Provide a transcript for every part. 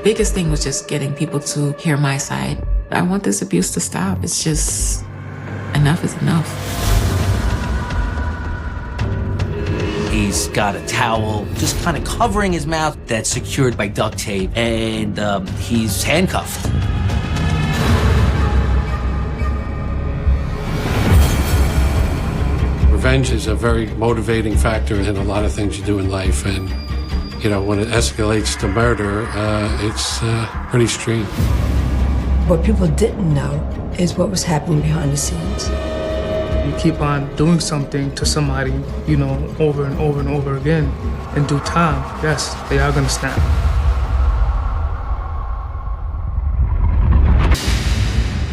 biggest thing was just getting people to hear my side. I want this abuse to stop. It's just, enough is enough. He's got a towel just kind of covering his mouth that's secured by duct tape, and he's handcuffed. Revenge is a very motivating factor in a lot of things you do in life, and you know, when it escalates to murder, it's pretty extreme. What people didn't know is what was happening behind the scenes. You keep on doing something to somebody, you know, over and over and over again. In due time, yes, they are gonna snap.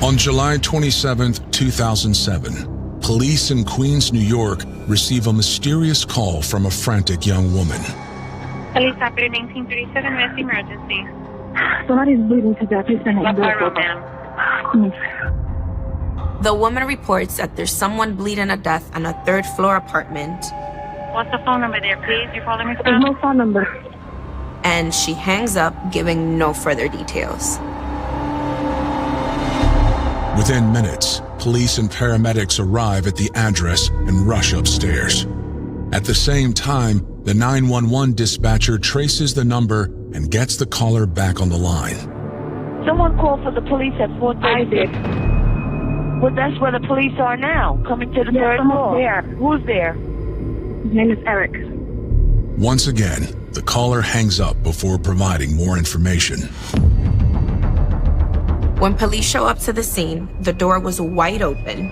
On July 27th, 2007, police in Queens, New York receive a mysterious call from a frantic young woman. Police operator 1937, where's the emergency? Somebody's bleeding to death. Please send an ambulance. The woman reports that there's someone bleeding to death on a third-floor apartment. What's the phone number there, please? You're calling me from? There's no phone number. And she hangs up, giving no further details. Within minutes, police and paramedics arrive at the address and rush upstairs. At the same time, the 911 dispatcher traces the number and gets the caller back on the line. Someone called for the police at 4:30. I did. Well, that's where the police are now, coming to the third floor. There. Who's there? His name is Eric. Once again, the caller hangs up before providing more information. When police show up to the scene, the door was wide open,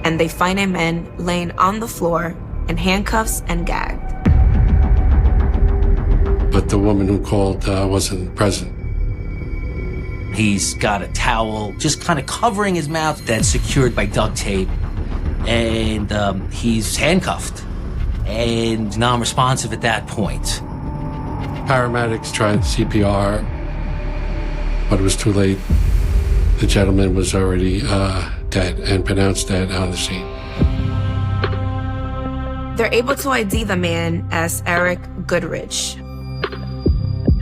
and they find a man laying on the floor in handcuffs and gagged. But the woman who called wasn't present. He's got a towel just kind of covering his mouth that's secured by duct tape, and he's handcuffed and non-responsive at that point. Paramedics tried CPR, but it was too late. The gentleman was already dead and pronounced dead on the scene. They're able to ID the man as Eric Goodridge,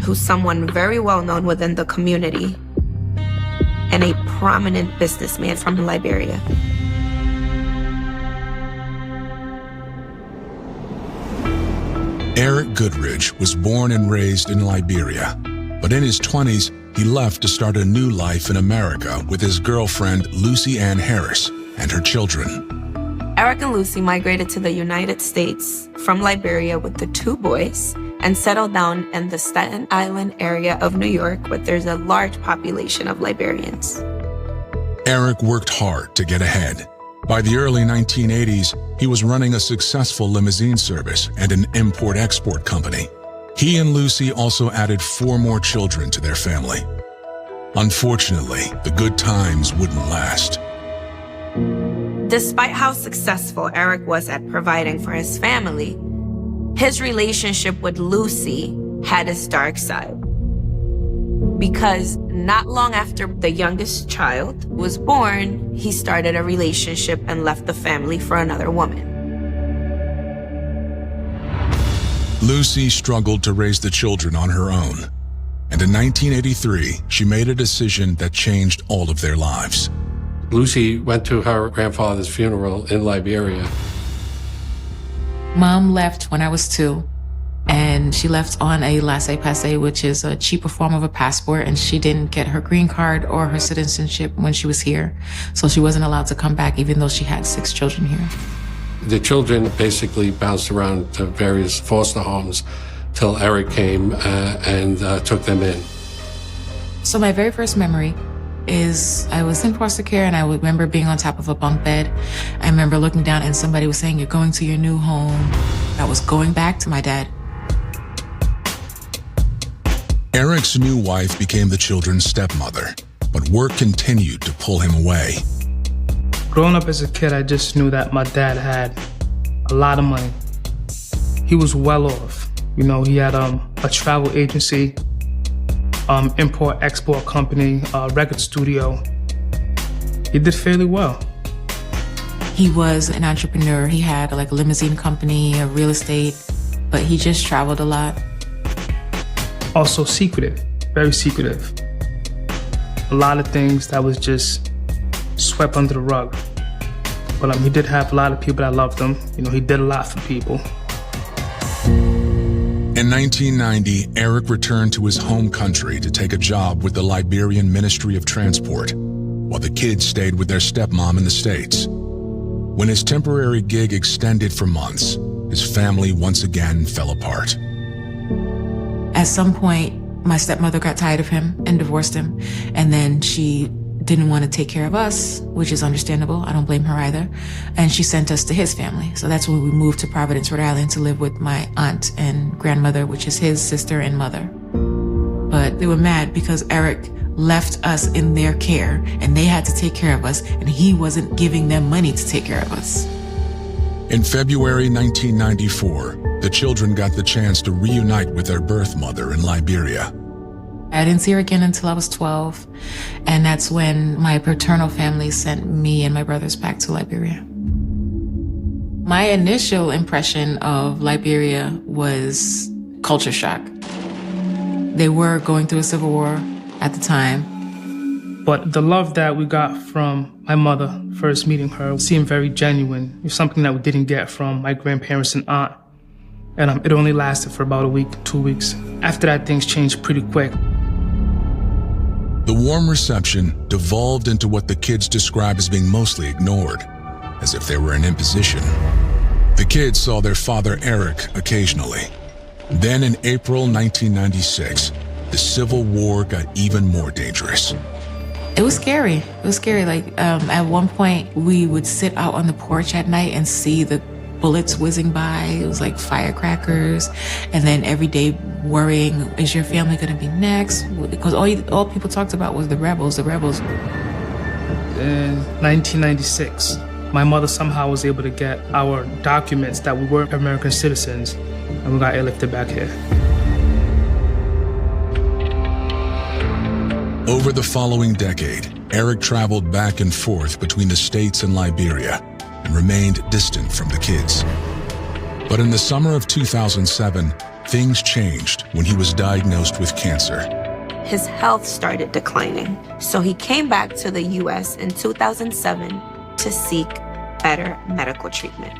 who's someone very well known within the community and a prominent businessman from Liberia. Eric Goodridge was born and raised in Liberia, but in his 20s, he left to start a new life in America with his girlfriend, Lucy Ann Harris, and her children. Eric and Lucy migrated to the United States from Liberia with the two boys and settled down in the Staten Island area of New York, where there's a large population of Liberians. Eric worked hard to get ahead. By the early 1980s, he was running a successful limousine service and an import-export company. He and Lucy also added 4 more children to their family. Unfortunately, the good times wouldn't last. Despite how successful Eric was at providing for his family, his relationship with Lucy had its dark side. Because not long after the youngest child was born, he started a relationship and left the family for another woman. Lucy struggled to raise the children on her own. And in 1983, she made a decision that changed all of their lives. Lucy went to her grandfather's funeral in Liberia. Mom left when I was 2, and she left on a laissez-passer, which is a cheaper form of a passport, and she didn't get her green card or her citizenship when she was here. So she wasn't allowed to come back, even though she had 6 children here. The children basically bounced around to various foster homes till Eric came and took them in. So my very first memory is I was in foster care, and I remember being on top of a bunk bed. I remember looking down and somebody was saying, "You're going to your new home." I was going back to my dad. Eric's new wife became the children's stepmother, but work continued to pull him away. Growing up as a kid, I just knew that my dad had a lot of money. He was well off. You know, he had a travel agency, import-export company, record studio. He did fairly well. He was an entrepreneur. He had like a limousine company, a real estate, but he just traveled a lot. Also secretive, very secretive. A lot of things that was just swept under the rug. But he did have a lot of people that loved him. You know, he did a lot for people. In 1990, Eric returned to his home country to take a job with the Liberian Ministry of Transport, while the kids stayed with their stepmom in the States. When his temporary gig extended for months, his family once again fell apart. At some point, my stepmother got tired of him and divorced him, and then she didn't want to take care of us, which is understandable. I don't blame her either. And she sent us to his family. So that's when we moved to Providence, Rhode Island to live with my aunt and grandmother, which is his sister and mother. But they were mad because Eric left us in their care and they had to take care of us, and he wasn't giving them money to take care of us. In February 1994, the children got the chance to reunite with their birth mother in Liberia. I didn't see her again until I was 12, and that's when my paternal family sent me and my brothers back to Liberia. My initial impression of Liberia was culture shock. They were going through a civil war at the time. But the love that we got from my mother, first meeting her, seemed very genuine. It was something that we didn't get from my grandparents and aunt. And it only lasted for about a week, 2 weeks. After that, things changed pretty quick. The warm reception devolved into what the kids described as being mostly ignored, as if they were an imposition. The kids saw their father Eric occasionally. Then in April 1996, the Civil War got even more dangerous. It was scary. It was scary. At one point, we would sit out on the porch at night and see the bullets whizzing by. It was like firecrackers. And then every day worrying, is your family going to be next? Because all people talked about was the rebels. In 1996, my mother somehow was able to get our documents that we were American citizens, and we got airlifted back here. Over the following decade, Eric traveled back and forth between the States and Liberia and remained distant from the kids. But in the summer of 2007, things changed when he was diagnosed with cancer. His health started declining, so he came back to the U.S. in 2007 to seek better medical treatment.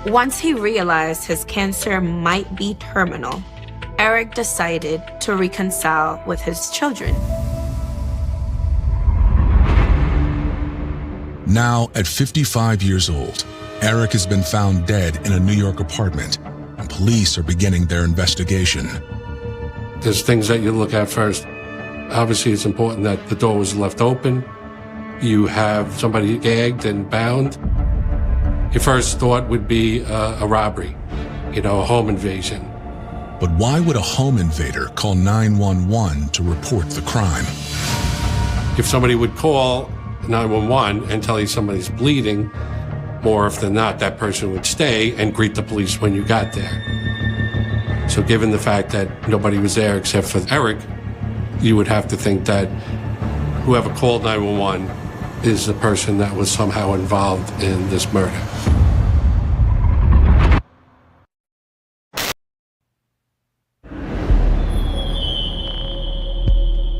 Once he realized his cancer might be terminal, Eric decided to reconcile with his children. Now, at 55 years old, Eric has been found dead in a New York apartment, and police are beginning their investigation. There's things that you look at first. Obviously, it's important that the door was left open. You have somebody gagged and bound. Your first thought would be a robbery, a home invasion. But why would a home invader call 911 to report the crime? If somebody would call 911 and tell you somebody's bleeding, more often than not, that person would stay and greet the police when you got there. So given the fact that nobody was there except for Eric, you would have to think that whoever called 911 is the person that was somehow involved in this murder.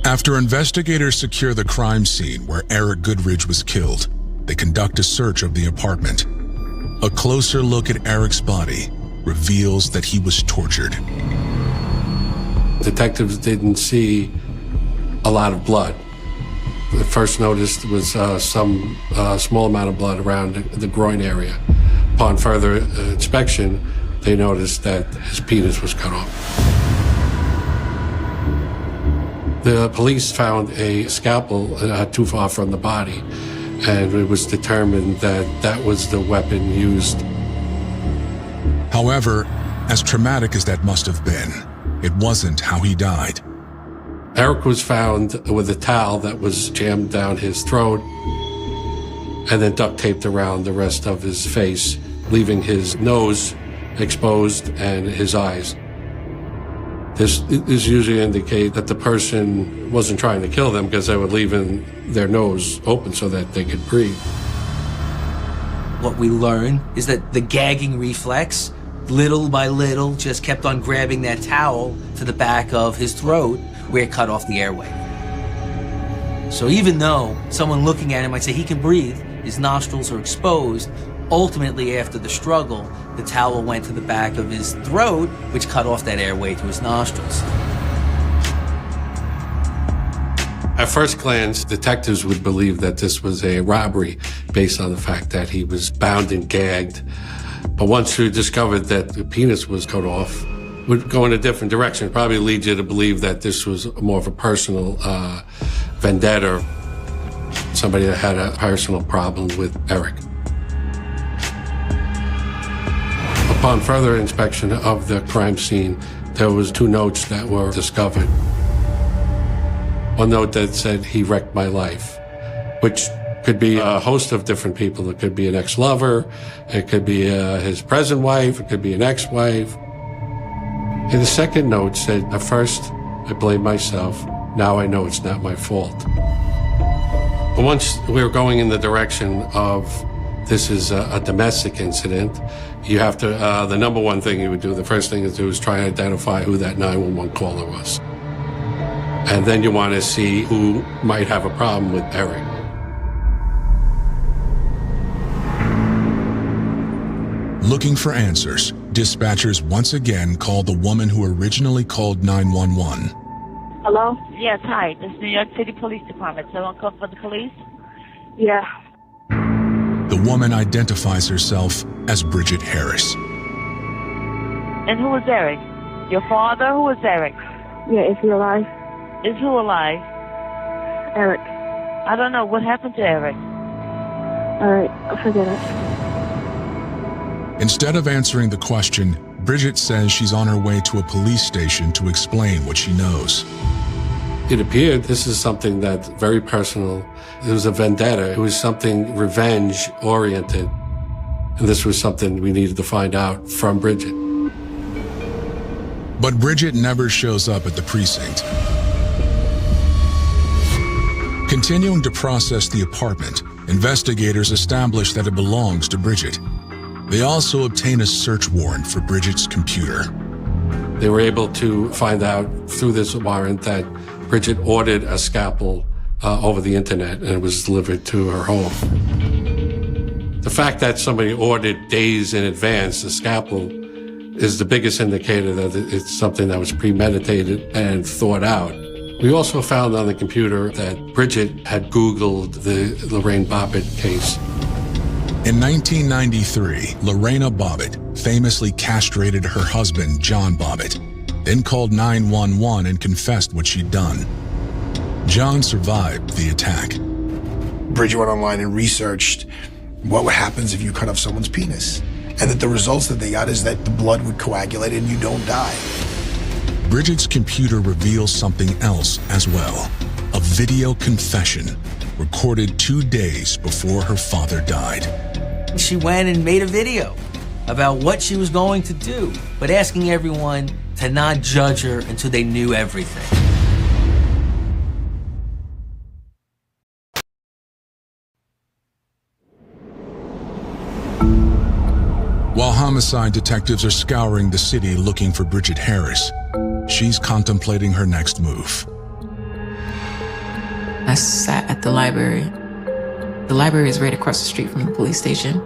After investigators secure the crime scene where Eric Goodridge was killed, they conduct a search of the apartment. A closer look at Eric's body reveals that he was tortured. Detectives didn't see a lot of blood. The first noticed was some small amount of blood around the groin area. Upon further inspection, they noticed that his penis was cut off. The police found a scalpel not too far from the body, and it was determined that that was the weapon used. However, as traumatic as that must have been, it wasn't how he died. Eric was found with a towel that was jammed down his throat and then duct taped around the rest of his face, leaving his nose exposed and his eyes. This usually indicates that the person wasn't trying to kill them because they were leaving their nose open so that they could breathe. What we learn is that the gagging reflex little by little, just kept on grabbing that towel to the back of his throat where it cut off the airway. So even though someone looking at him might say he can breathe, his nostrils are exposed, ultimately after the struggle, the towel went to the back of his throat, which cut off that airway to his nostrils. At first glance, detectives would believe that this was a robbery based on the fact that he was bound and gagged. But once you discovered that the penis was cut off, it would go in a different direction. It probably lead you to believe that this was more of a personal vendetta, somebody that had a personal problem with Eric. Upon further inspection of the crime scene, there was 2 notes that were discovered. One note that said, "He wrecked my life," which could be a host of different people. It could be an ex-lover, it could be his present wife, it could be an ex-wife. And the second note said, "At first, I blamed myself. Now I know it's not my fault." But once we were going in the direction of this is a domestic incident, you have to, the number one thing you would do, the first thing to do is try to identify who that 911 caller was. And then you want to see who might have a problem with Eric. Looking for answers, dispatchers once again called the woman who originally called 911. Hello? Yes, hi. This is New York City Police Department. Someone called for the police? Yeah. The woman identifies herself as Bridget Harris. And who is Eric? Your father? Who is Eric? Yeah, is he alive? Is who alive? Eric. I don't know. What happened to Eric? Alright, I'll forget it. Instead of answering the question, Bridget says she's on her way to a police station to explain what she knows. It appeared this is something that's very personal. It was a vendetta. It was something revenge-oriented. And this was something we needed to find out from Bridget. But Bridget never shows up at the precinct. Continuing to process the apartment, investigators establish that it belongs to Bridget. They also obtain a search warrant for Bridget's computer. They were able to find out through this warrant that Bridget ordered a scalpel over the internet, and it was delivered to her home. The fact that somebody ordered days in advance a scalpel is the biggest indicator that it's something that was premeditated and thought out. We also found on the computer that Bridget had Googled the Lorraine Bobbitt case. In 1993, Lorena Bobbitt famously castrated her husband, John Bobbitt, then called 911 and confessed what she'd done. John survived the attack. Bridget went online and researched what happens if you cut off someone's penis, and that the results that they got is that the blood would coagulate and you don't die. Bridget's computer reveals something else as well, a video confession recorded 2 days before her father died. She went and made a video about what she was going to do, but asking everyone to not judge her until they knew everything. While homicide detectives are scouring the city looking for Bridget Harris, she's contemplating her next move. I sat at the library. The library is right across the street from the police station.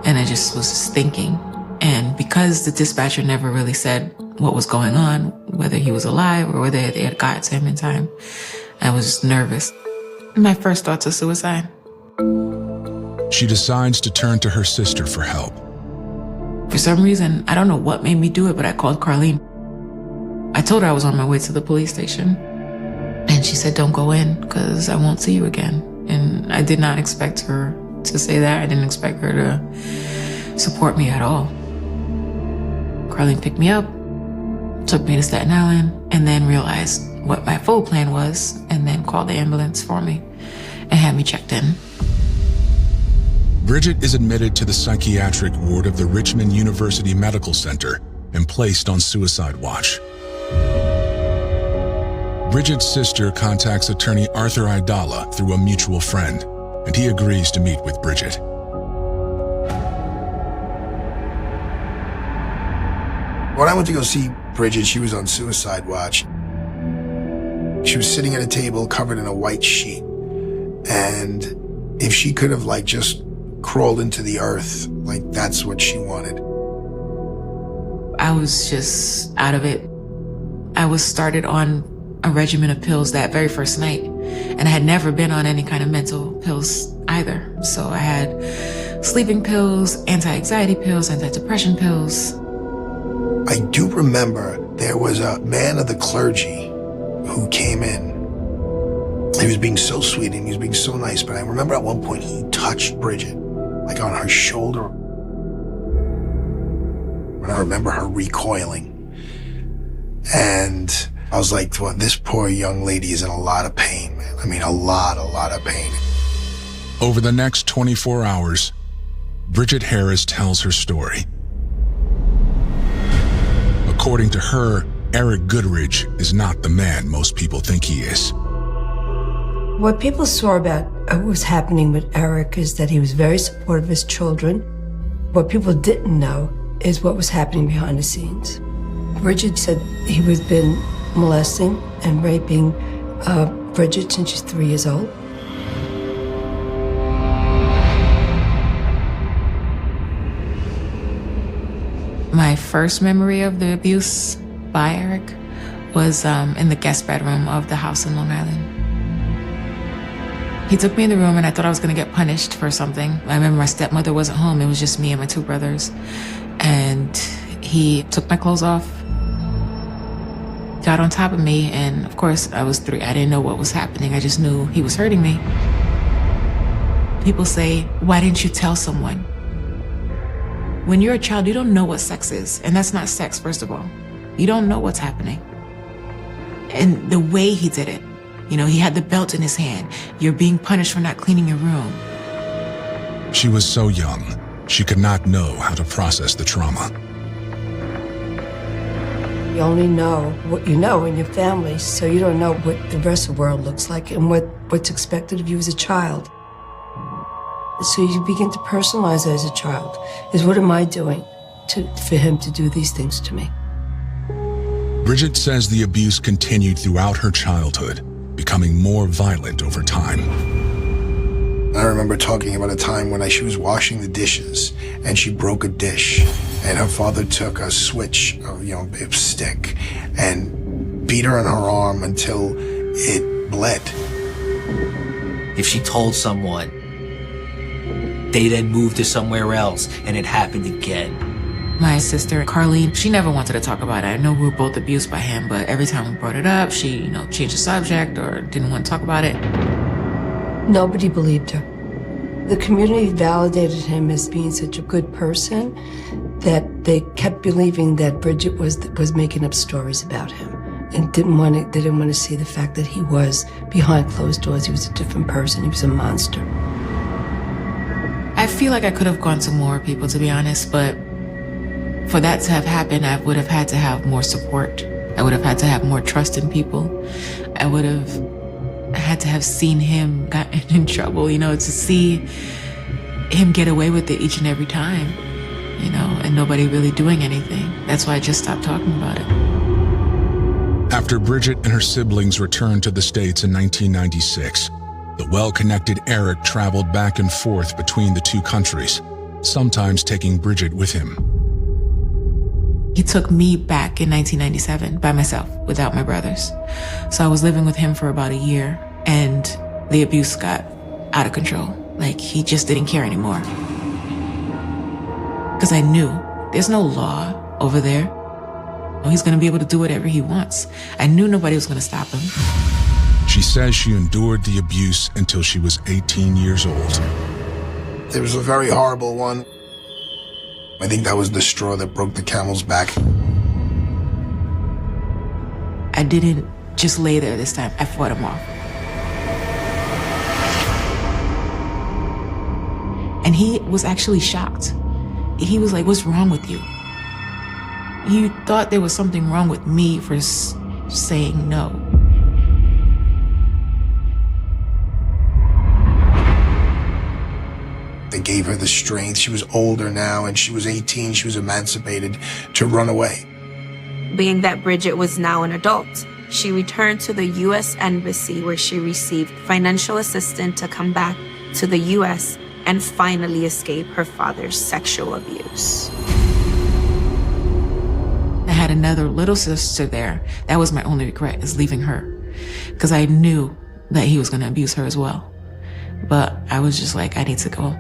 And I just was thinking. And because the dispatcher never really said what was going on, whether he was alive or whether they had got to him in time, I was just nervous. My first thoughts are suicide. She decides to turn to her sister for help. For some reason, I don't know what made me do it, but I called Carlene. I told her I was on my way to the police station. And she said, don't go in, because I won't see you again. And I did not expect her to say that. I didn't expect her to support me at all. Carlene picked me up, took me to Staten Island, and then realized what my full plan was, and then called the ambulance for me and had me checked in. Bridget is admitted to the psychiatric ward of the Richmond University Medical Center and placed on suicide watch. Bridget's sister contacts attorney Arthur Aidala through a mutual friend, and he agrees to meet with Bridget. When I went to go see Bridget, she was on suicide watch. She was sitting at a table covered in a white sheet. And if she could have like just crawled into the earth, like that's what she wanted. I was just out of it. I was started on a regimen of pills that very first night. And I had never been on any kind of mental pills either. So I had sleeping pills, anti-anxiety pills, antidepressant pills. I do remember there was a man of the clergy who came in. He was being so sweet and he was being so nice, but I remember at one point he touched Bridget, like on her shoulder. And I remember her recoiling. And I was like, well, this poor young lady is in a lot of pain, man. I mean, a lot of pain. Over the next 24 hours, Bridget Harris tells her story. According to her, Eric Goodridge is not the man most people think he is. What people saw about what was happening with Eric is that he was very supportive of his children. What people didn't know is what was happening behind the scenes. Bridget said he was been molesting and raping Bridget since she's 3 years old. My first memory of the abuse by Eric was in the guest bedroom of the house in Long Island. He took me in the room and I thought I was gonna get punished for something. I remember my stepmother wasn't home. It was just me and my 2 brothers. And he took my clothes off, got on top of me, and of course I was 3. I didn't know what was happening. I just knew he was hurting me. People say, why didn't you tell someone? When you're a child, you don't know what sex is. And that's not sex, first of all. You don't know what's happening. And the way he did it, you know, he had the belt in his hand. You're being punished for not cleaning your room. She was so young, she could not know how to process the trauma. You only know what you know in your family, so you don't know what the rest of the world looks like and what's expected of you as a child. So you begin to personalize it as a child. Is what am I doing for him to do these things to me? Bridget says the abuse continued throughout her childhood, becoming more violent over time. I remember talking about a time when she was washing the dishes and she broke a dish, and her father took a switch, a stick, and beat her on her arm until it bled. If she told someone, they then moved to somewhere else, and it happened again. My sister, Carlene, she never wanted to talk about it. I know we were both abused by him, but every time we brought it up, she, changed the subject or didn't want to talk about it. Nobody believed her. The community validated him as being such a good person that they kept believing that Bridget was making up stories about him and they didn't want to see the fact that he was behind closed doors. He was a different person. He was a monster. I feel like I could have gone to more people, to be honest, but for that to have happened, I would have had to have more support. I would have had to have more trust in people. I would have had to have seen him gotten in trouble, to see him get away with it each and every time, and nobody really doing anything. That's why I just stopped talking about it. After Bridget and her siblings returned to the States in 1996, the well-connected Eric traveled back and forth between the 2 countries, sometimes taking Bridget with him. He took me back in 1997 by myself, without my brothers. So I was living with him for about a year, and the abuse got out of control. Like, he just didn't care anymore. Because I knew there's no law over there. He's going to be able to do whatever he wants. I knew nobody was going to stop him. She says she endured the abuse until she was 18 years old. It was a very horrible one. I think that was the straw that broke the camel's back. I didn't just lay there this time. I fought him off. And he was actually shocked. He was like, "What's wrong with you?" He thought there was something wrong with me for saying no. They gave her the strength. She was older now, and she was 18. She was emancipated to run away. Being that Bridget was now an adult, she returned to the U.S. Embassy where she received financial assistance to come back to the U.S. and finally escape her father's sexual abuse. I had another little sister there. That was my only regret, is leaving her, because I knew that he was going to abuse her as well. But I was just like, I need to go.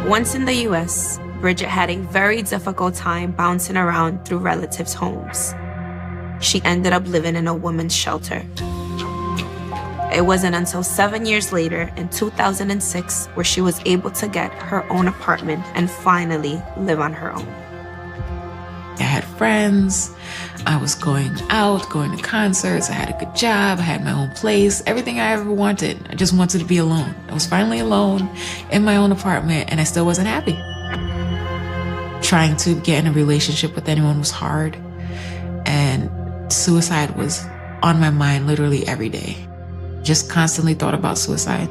Once in the U.S., Bridget had a very difficult time bouncing around through relatives' homes. She ended up living in a women's shelter. It wasn't until 7 years later, in 2006, where she was able to get her own apartment and finally live on her own. I had friends. I was going out, going to concerts. I had a good job. I had my own place, everything I ever wanted. I just wanted to be alone. I was finally alone in my own apartment, and I still wasn't happy. Trying to get in a relationship with anyone was hard, and suicide was on my mind literally every day. Just constantly thought about suicide.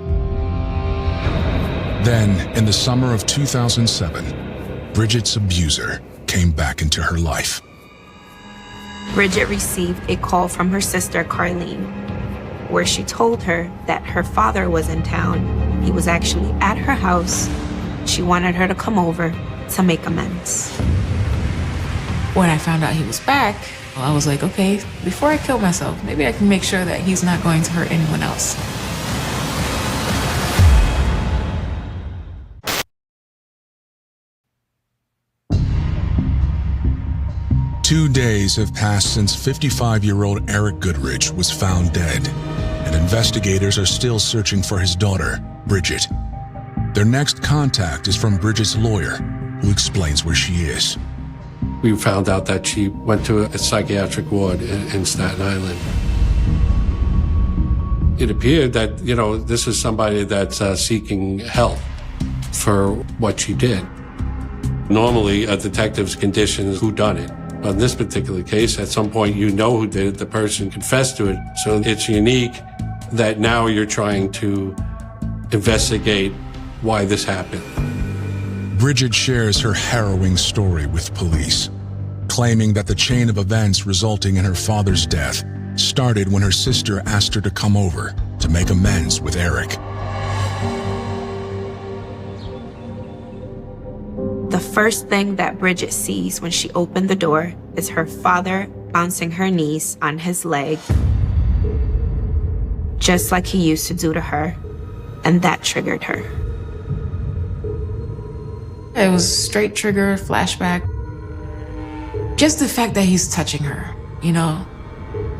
Then, in the summer of 2007, Bridget's abuser came back into her life. Bridget received a call from her sister, Carlene, where she told her that her father was in town. He was actually at her house. She wanted her to come over to make amends. When I found out he was back, I was like, okay, before I kill myself, maybe I can make sure that he's not going to hurt anyone else. Two days have passed since 55-year-old Eric Goodrich was found dead, and investigators are still searching for his daughter, Bridget. Their next contact is from Bridget's lawyer, who explains where she is. We found out that she went to a psychiatric ward in Staten Island. It appeared that, this is somebody that's seeking help for what she did. Normally, a detective's conditions who done it. In this particular case, at some point you know who did it, the person confessed to it. So it's unique that now you're trying to investigate why this happened. Bridget shares her harrowing story with police, claiming that the chain of events resulting in her father's death started when her sister asked her to come over to make amends with Eric. The first thing that Bridget sees when she opened the door is her father bouncing her knees on his leg, just like he used to do to her, and that triggered her. It was straight trigger, flashback. Just the fact that he's touching her,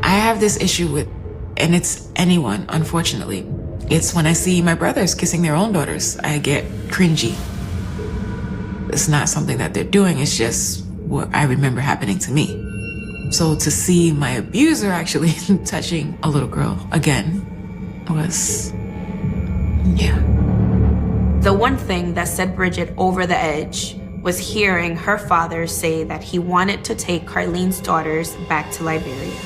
I have this issue with, and it's anyone, unfortunately. It's when I see my brothers kissing their own daughters, I get cringy. It's not something that they're doing, it's just what I remember happening to me. So to see my abuser actually touching a little girl again was, yeah. The one thing that set Bridget over the edge was hearing her father say that he wanted to take Carlene's daughters back to Liberia.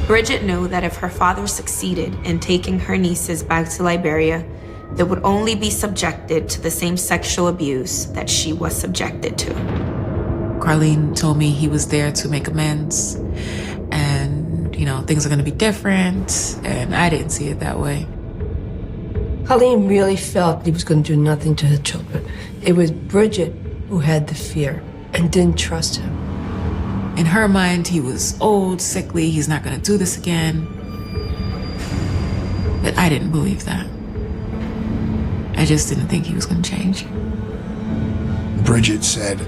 Bridget knew that if her father succeeded in taking her nieces back to Liberia, they would only be subjected to the same sexual abuse that she was subjected to. Carlene told me he was there to make amends and, things are going to be different, and I didn't see it that way. Carlene really felt he was going to do nothing to her children. It was Bridget who had the fear and didn't trust him. In her mind, he was old, sickly, he's not going to do this again. But I didn't believe that. I just didn't think he was going to change. Bridget said,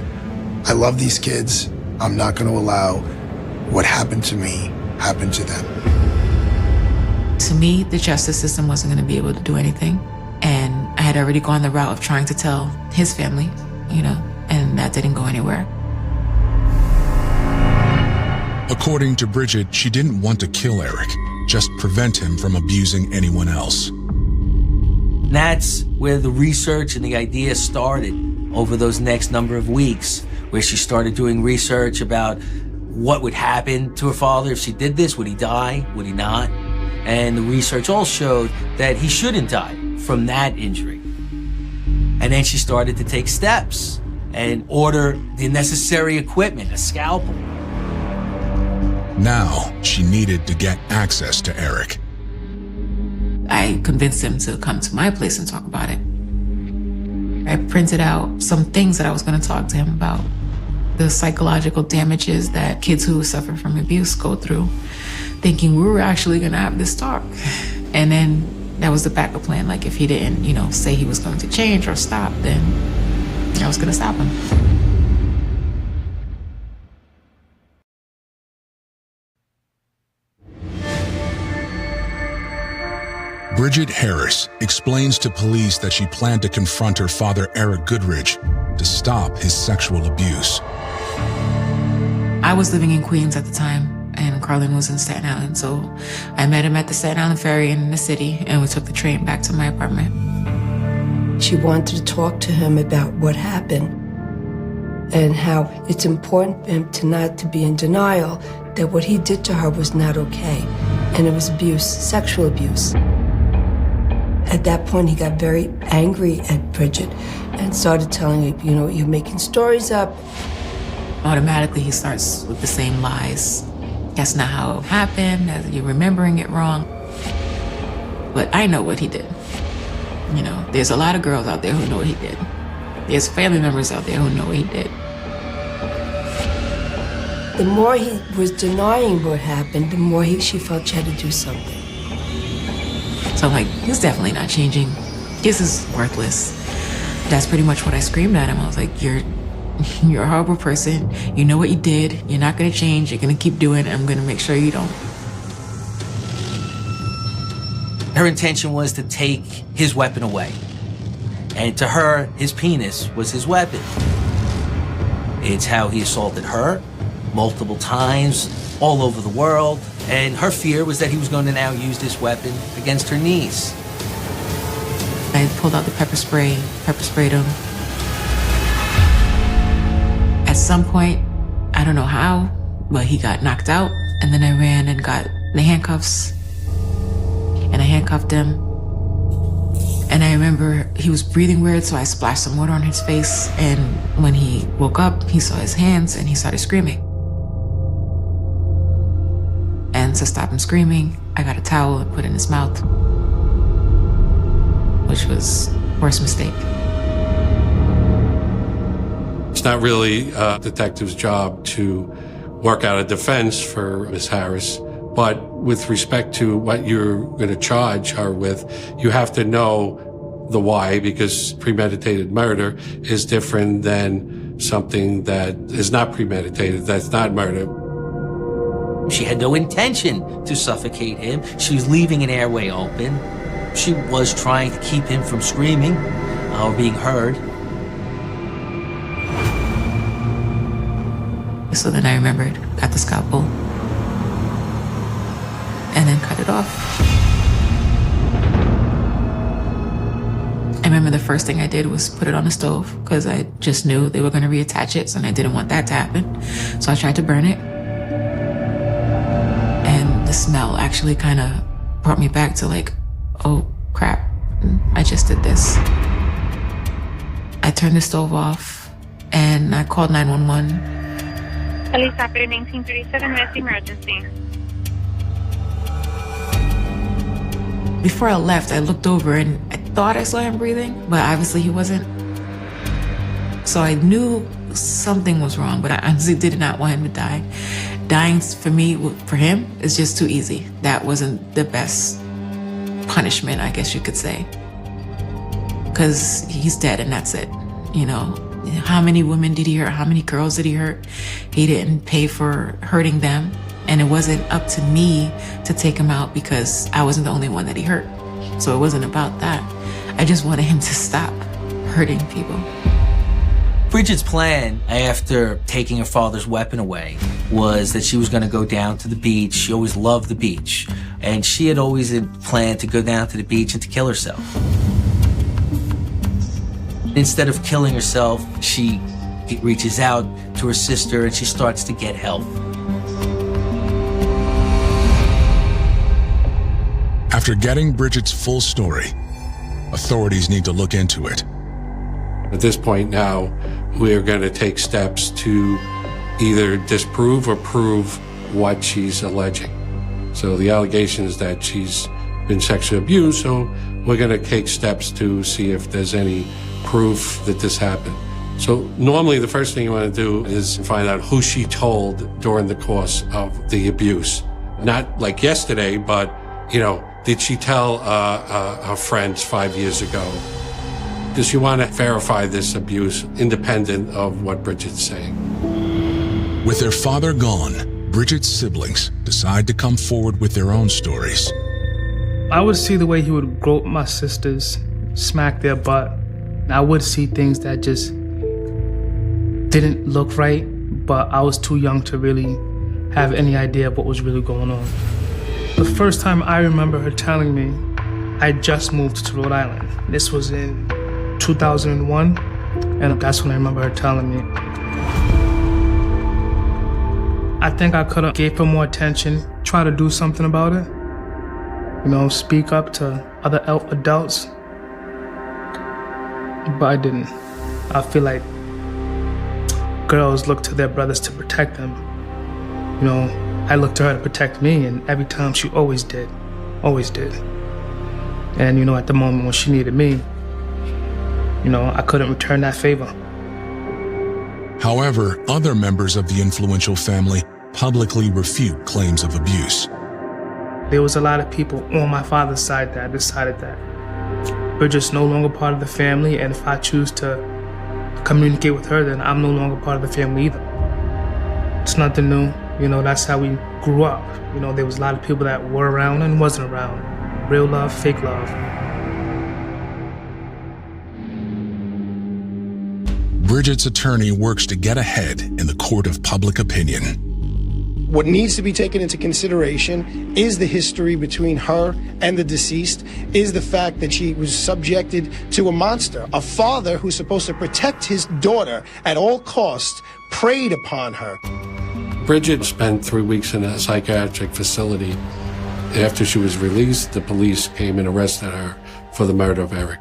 I love these kids. I'm not going to allow what happened to me happen to them. To me, the justice system wasn't going to be able to do anything. And I had already gone the route of trying to tell his family, and that didn't go anywhere. According to Bridget, she didn't want to kill Eric, just prevent him from abusing anyone else. That's where the research and the idea started over those next number of weeks, where she started doing research about what would happen to her father if she did this. Would he die? Would he not? And the research all showed that he shouldn't die from that injury. And then she started to take steps. and order the necessary equipment, a scalpel. Now, she needed to get access to Eric. I convinced him to come to my place and talk about it. I printed out some things that I was going to talk to him about. The psychological damages that kids who suffer from abuse go through, thinking we were actually going to have this talk. And then that was the backup plan. Like, if he didn't, say he was going to change or stop, then I was going to stop him. Bridget Harris explains to police that she planned to confront her father, Eric Goodridge, to stop his sexual abuse. I was living in Queens at the time, and Carlin was in Staten Island, so I met him at the Staten Island Ferry in the city, and we took the train back to my apartment. She wanted to talk to him about what happened and how it's important for him to be in denial that what he did to her was not okay, and it was abuse, sexual abuse. At that point, he got very angry at Bridget and started telling her, you're making stories up. Automatically, he starts with the same lies. That's not how it happened, you're remembering it wrong. But I know what he did. There's a lot of girls out there who know what he did. There's family members out there who know what he did. The more he was denying what happened, the more she felt she had to do something. So I'm like, he's definitely not changing. This is worthless. That's pretty much what I screamed at him. I was like, you're a horrible person. You know what you did. You're not going to change. You're going to keep doing it. I'm going to make sure you don't. Her intention was to take his weapon away. And to her, his penis was his weapon. It's how he assaulted her multiple times, all over the world. And her fear was that he was going to now use this weapon against her niece. I pulled out the pepper sprayed him. At some point, I don't know how, but he got knocked out. And then I ran and got the handcuffs. And I handcuffed him. And I remember he was breathing weird, so I splashed some water on his face. And when he woke up, he saw his hands and he started screaming. And to stop him screaming, I got a towel and put it in his mouth, which was worst mistake. It's not really a detective's job to work out a defense for Ms. Harris, but with respect to what you're going to charge her with, you have to know the why, because premeditated murder is different than something that is not premeditated, that's not murder. She had no intention to suffocate him. She was leaving an airway open. She was trying to keep him from screaming or being heard. So then I remembered, got the scalpel, and then cut it off. I remember the first thing I did was put it on the stove, because I just knew they were going to reattach it, and I didn't want that to happen. So I tried to burn it. And the smell actually kind of brought me back to like, oh crap, I just did this. I turned the stove off and I called 911. Police operator 1937, what's emergency? Before I left, I looked over and I thought I saw him breathing, but obviously he wasn't. So I knew something was wrong, but I honestly did not want him to die. Dying for me, for him, is just too easy. That wasn't the best punishment, I guess you could say. Because he's dead and that's it, How many women did he hurt? How many girls did he hurt? He didn't pay for hurting them. And it wasn't up to me to take him out because I wasn't the only one that he hurt. So it wasn't about that. I just wanted him to stop hurting people. Bridget's plan, after taking her father's weapon away, was that she was going to go down to the beach. She always loved the beach. And she had always planned to go down to the beach and to kill herself. Instead of killing herself, she reaches out to her sister and she starts to get help. After getting Bridget's full story, authorities need to look into it. At this point now, we're going to take steps to either disprove or prove what she's alleging. So the allegation is that she's been sexually abused, so we're going to take steps to see if there's any proof that this happened. So normally the first thing you want to do is find out who she told during the course of the abuse. Not like yesterday, but, did she tell her friends 5 years ago? Because you want to verify this abuse independent of what Bridget's saying. With their father gone, Bridget's siblings decide to come forward with their own stories. I would see the way he would grope my sisters, smack their butt. I would see things that just didn't look right, but I was too young to really have any idea of what was really going on. The first time I remember her telling me, I just moved to Rhode Island. This was in 2001, and that's when I remember her telling me. I think I could have gave her more attention, try to do something about it. Speak up to other adults. But I didn't. I feel like girls look to their brothers to protect them. I looked to her to protect me, and every time she always did. And, at the moment when she needed me, I couldn't return that favor. However, other members of the influential family publicly refute claims of abuse. There was a lot of people on my father's side that decided that Bridget's no longer part of the family, and if I choose to communicate with her, then I'm no longer part of the family either. It's nothing new. That's how we grew up. There was a lot of people that were around and wasn't around. Real love, fake love. Bridget's attorney works to get ahead in the court of public opinion. What needs to be taken into consideration is the history between her and the deceased, is the fact that she was subjected to a monster. A father who's supposed to protect his daughter at all costs preyed upon her. Bridget spent 3 weeks in a psychiatric facility. After she was released, the police came and arrested her for the murder of Eric.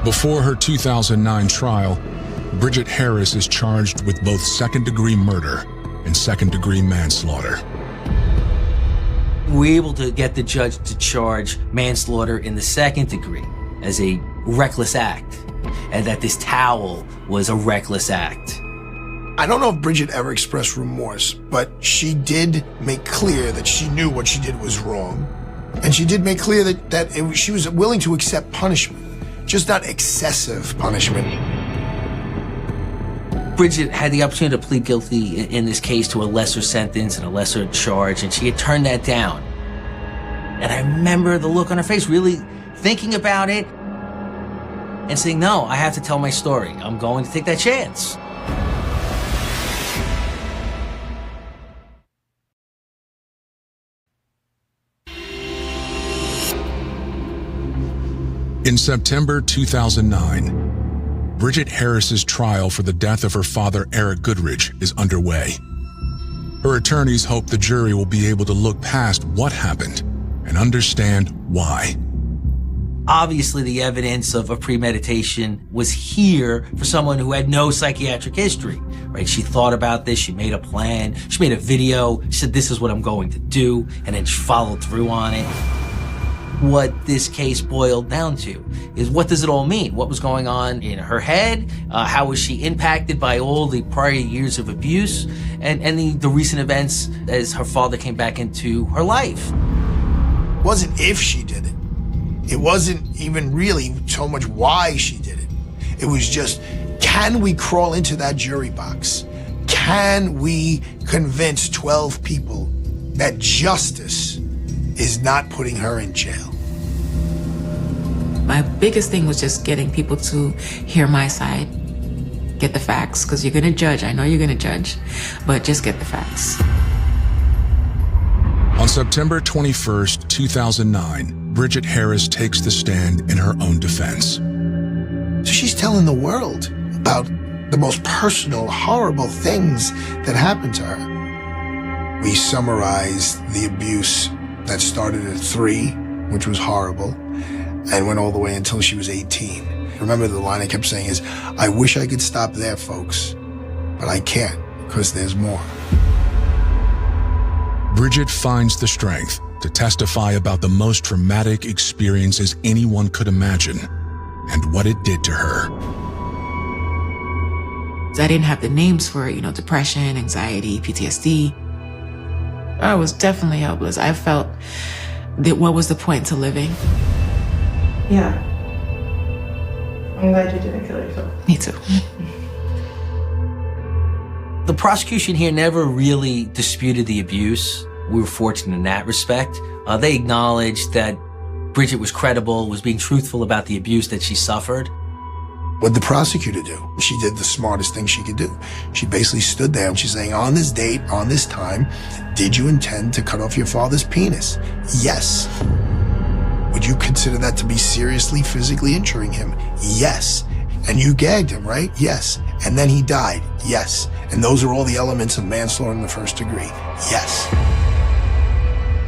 Before her 2009 trial, Bridget Harris is charged with both second-degree murder and second-degree manslaughter. We were able to get the judge to charge manslaughter in the second degree as a reckless act, and that this towel was a reckless act. I don't know if Bridget ever expressed remorse, but she did make clear that she knew what she did was wrong. And she did make clear that she was willing to accept punishment, just not excessive punishment. Bridget had the opportunity to plead guilty in this case to a lesser sentence and a lesser charge, and she had turned that down. And I remember the look on her face, really thinking about it and saying, no, I have to tell my story. I'm going to take that chance. In September 2009, Bridget Harris's trial for the death of her father, Eric Goodridge, is underway. Her attorneys hope the jury will be able to look past what happened and understand why. Obviously, the evidence of a premeditation was here for someone who had no psychiatric history, right? She thought about this, she made a plan, she made a video, she said, this is what I'm going to do, and then she followed through on it. What this case boiled down to is, what does it all mean? What was going on in her head? How was she impacted by all the prior years of abuse and the recent events as her father came back into her life? It wasn't if she did it. It wasn't even really so much why she did it. It was just, can we crawl into that jury box? Can we convince 12 people that justice is not putting her in jail? My biggest thing was just getting people to hear my side, get the facts, because you're going to judge. I know you're going to judge, but just get the facts. On September 21st, 2009, Bridget Harris takes the stand in her own defense. So she's telling the world about the most personal, horrible things that happened to her. We summarized the abuse that started at 3, which was horrible, and went all the way until she was 18. Remember, the line I kept saying is, I wish I could stop there, folks, but I can't, because there's more. Bridget finds the strength to testify about the most traumatic experiences anyone could imagine and what it did to her. I didn't have the names for it, depression, anxiety, PTSD. I was definitely helpless. I felt that what was the point to living? Yeah. I'm glad you didn't kill yourself. Me too. The prosecution here never really disputed the abuse. We were fortunate in that respect. They acknowledged that Bridget was credible, was being truthful about the abuse that she suffered. What'd the prosecutor do? She did the smartest thing she could do. She basically stood there and she's saying, on this date, on this time, did you intend to cut off your father's penis? Yes. Would you consider that to be seriously physically injuring him? Yes. And you gagged him, right? Yes. And then he died? Yes. And those are all the elements of manslaughter in the first degree? Yes.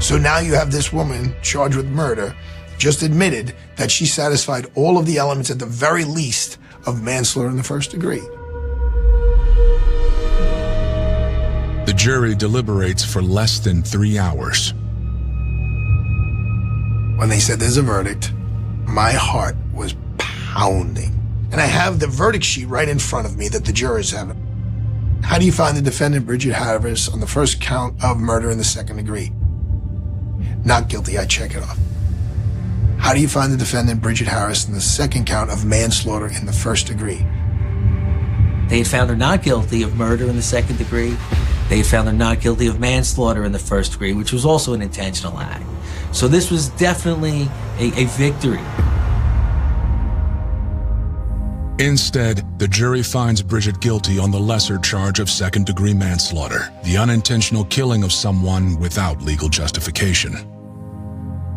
So now you have this woman charged with murder, just admitted that she satisfied all of the elements at the very least of manslaughter in the first degree. The jury deliberates for less than 3 hours. When they said there's a verdict, my heart was pounding. And I have the verdict sheet right in front of me that the jurors have. How do you find the defendant, Bridget Harris, on the first count of murder in the second degree? Not guilty, I check it off. How do you find the defendant, Bridget Harris, in the second count of manslaughter in the first degree? They had found her not guilty of murder in the second degree. They had found her not guilty of manslaughter in the first degree, which was also an intentional act. So this was definitely a victory. Instead, the jury finds Bridget guilty on the lesser charge of second-degree manslaughter, the unintentional killing of someone without legal justification.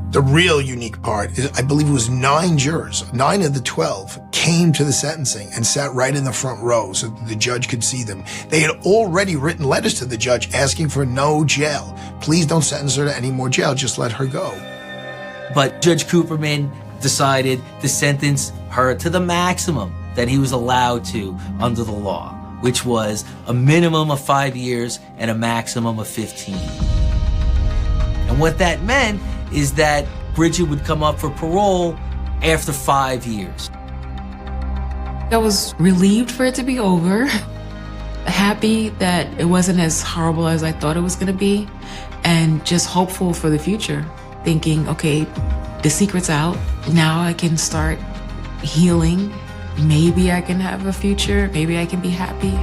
The real unique part is, I believe it was 9 jurors, 9 of the 12, came to the sentencing and sat right in the front row so that the judge could see them. They had already written letters to the judge asking for no jail. Please don't sentence her to any more jail, just let her go. But Judge Cooperman decided to sentence her to the maximum that he was allowed to under the law, which was a minimum of 5 years and a maximum of 15. And what that meant is that Bridget would come up for parole after 5 years. I was relieved for it to be over, happy that it wasn't as horrible as I thought it was going to be, and just hopeful for the future, thinking, okay, the secret's out. Now I can start healing. Maybe I can have a future. Maybe I can be happy.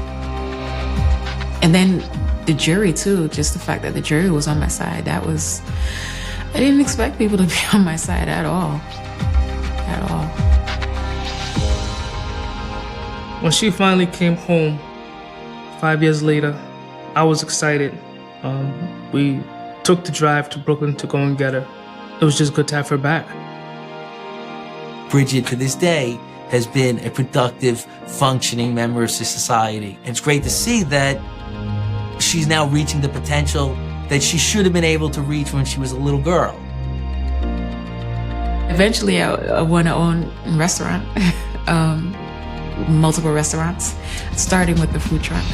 And then the jury, too, just the fact that the jury was on my side, I didn't expect people to be on my side at all. At all. When she finally came home 5 years later, I was excited. We took the drive to Brooklyn to go and get her. It was just good to have her back. Bridget, to this day, has been a productive, functioning member of society. And it's great to see that she's now reaching the potential that she should have been able to reach when she was a little girl. Eventually, I want to own a restaurant, multiple restaurants, starting with the food truck.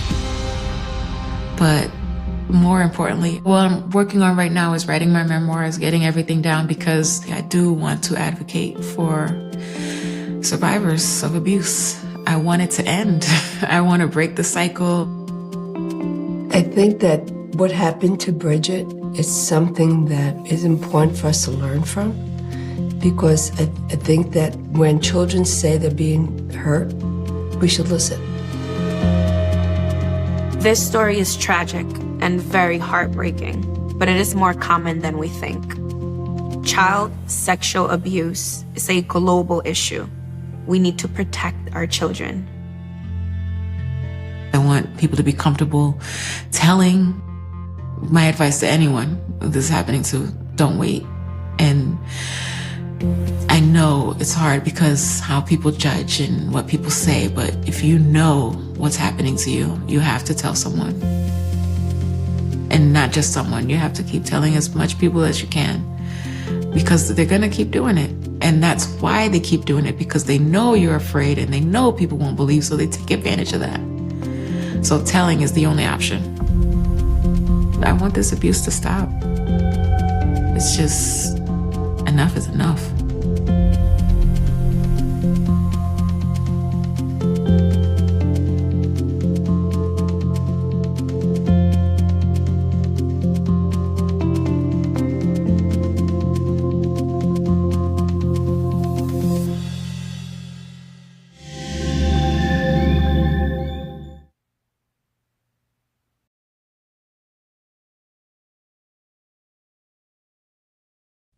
But more importantly, what I'm working on right now is writing my memoirs, getting everything down, because I do want to advocate for survivors of abuse. I want it to end. I want to break the cycle. I think that what happened to Bridget is something that is important for us to learn from, because I think that when children say they're being hurt, we should listen. This story is tragic and very heartbreaking, but it is more common than we think. Child sexual abuse is a global issue. We need to protect our children. I want people to be comfortable telling my advice to anyone this is happening to. Don't wait. And I know it's hard because how people judge and what people say, but if you know what's happening to you, you have to tell someone. And not just someone, you have to keep telling as much people as you can, because they're gonna keep doing it. And that's why they keep doing it, because they know you're afraid and they know people won't believe, so they take advantage of that. So telling is the only option. I want this abuse to stop. It's just, enough is enough.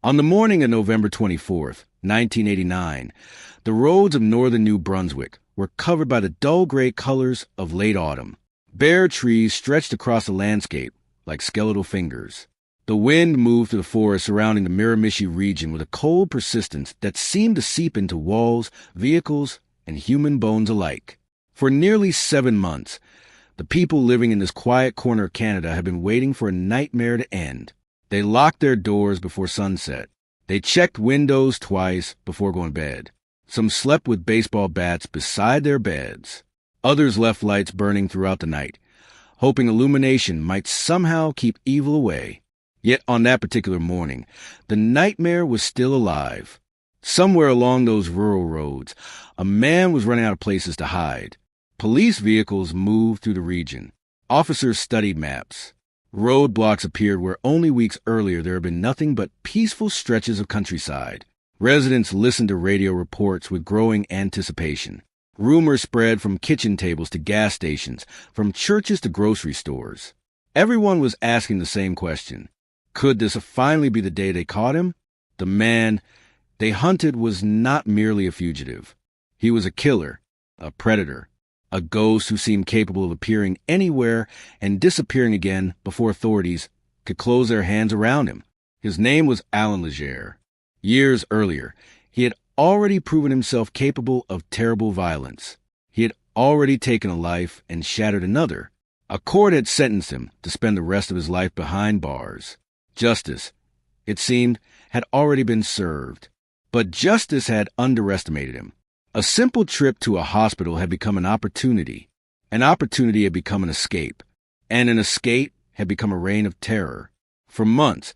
On the morning of November 24th, 1989, the roads of northern New Brunswick were covered by the dull gray colors of late autumn. Bare trees stretched across the landscape like skeletal fingers. The wind moved through the forest surrounding the Miramichi region with a cold persistence that seemed to seep into walls, vehicles, and human bones alike. For nearly 7 months, the people living in this quiet corner of Canada had been waiting for a nightmare to end. They locked their doors before sunset. They checked windows twice before going to bed. Some slept with baseball bats beside their beds. Others left lights burning throughout the night, hoping illumination might somehow keep evil away. Yet on that particular morning, the nightmare was still alive. Somewhere along those rural roads, a man was running out of places to hide. Police vehicles moved through the region. Officers studied maps. Roadblocks appeared where only weeks earlier there had been nothing but peaceful stretches of countryside. Residents listened to radio reports with growing anticipation. Rumors spread from kitchen tables to gas stations, from churches to grocery stores. Everyone was asking the same question. Could this finally be the day they caught him? The man they hunted was not merely a fugitive. He was a killer, a predator, a ghost who seemed capable of appearing anywhere and disappearing again before authorities could close their hands around him. His name was Alan Legere. Years earlier, he had already proven himself capable of terrible violence. He had already taken a life and shattered another. A court had sentenced him to spend the rest of his life behind bars. Justice, it seemed, had already been served. But justice had underestimated him. A simple trip to a hospital had become an opportunity. An opportunity had become an escape. And an escape had become a reign of terror. For months,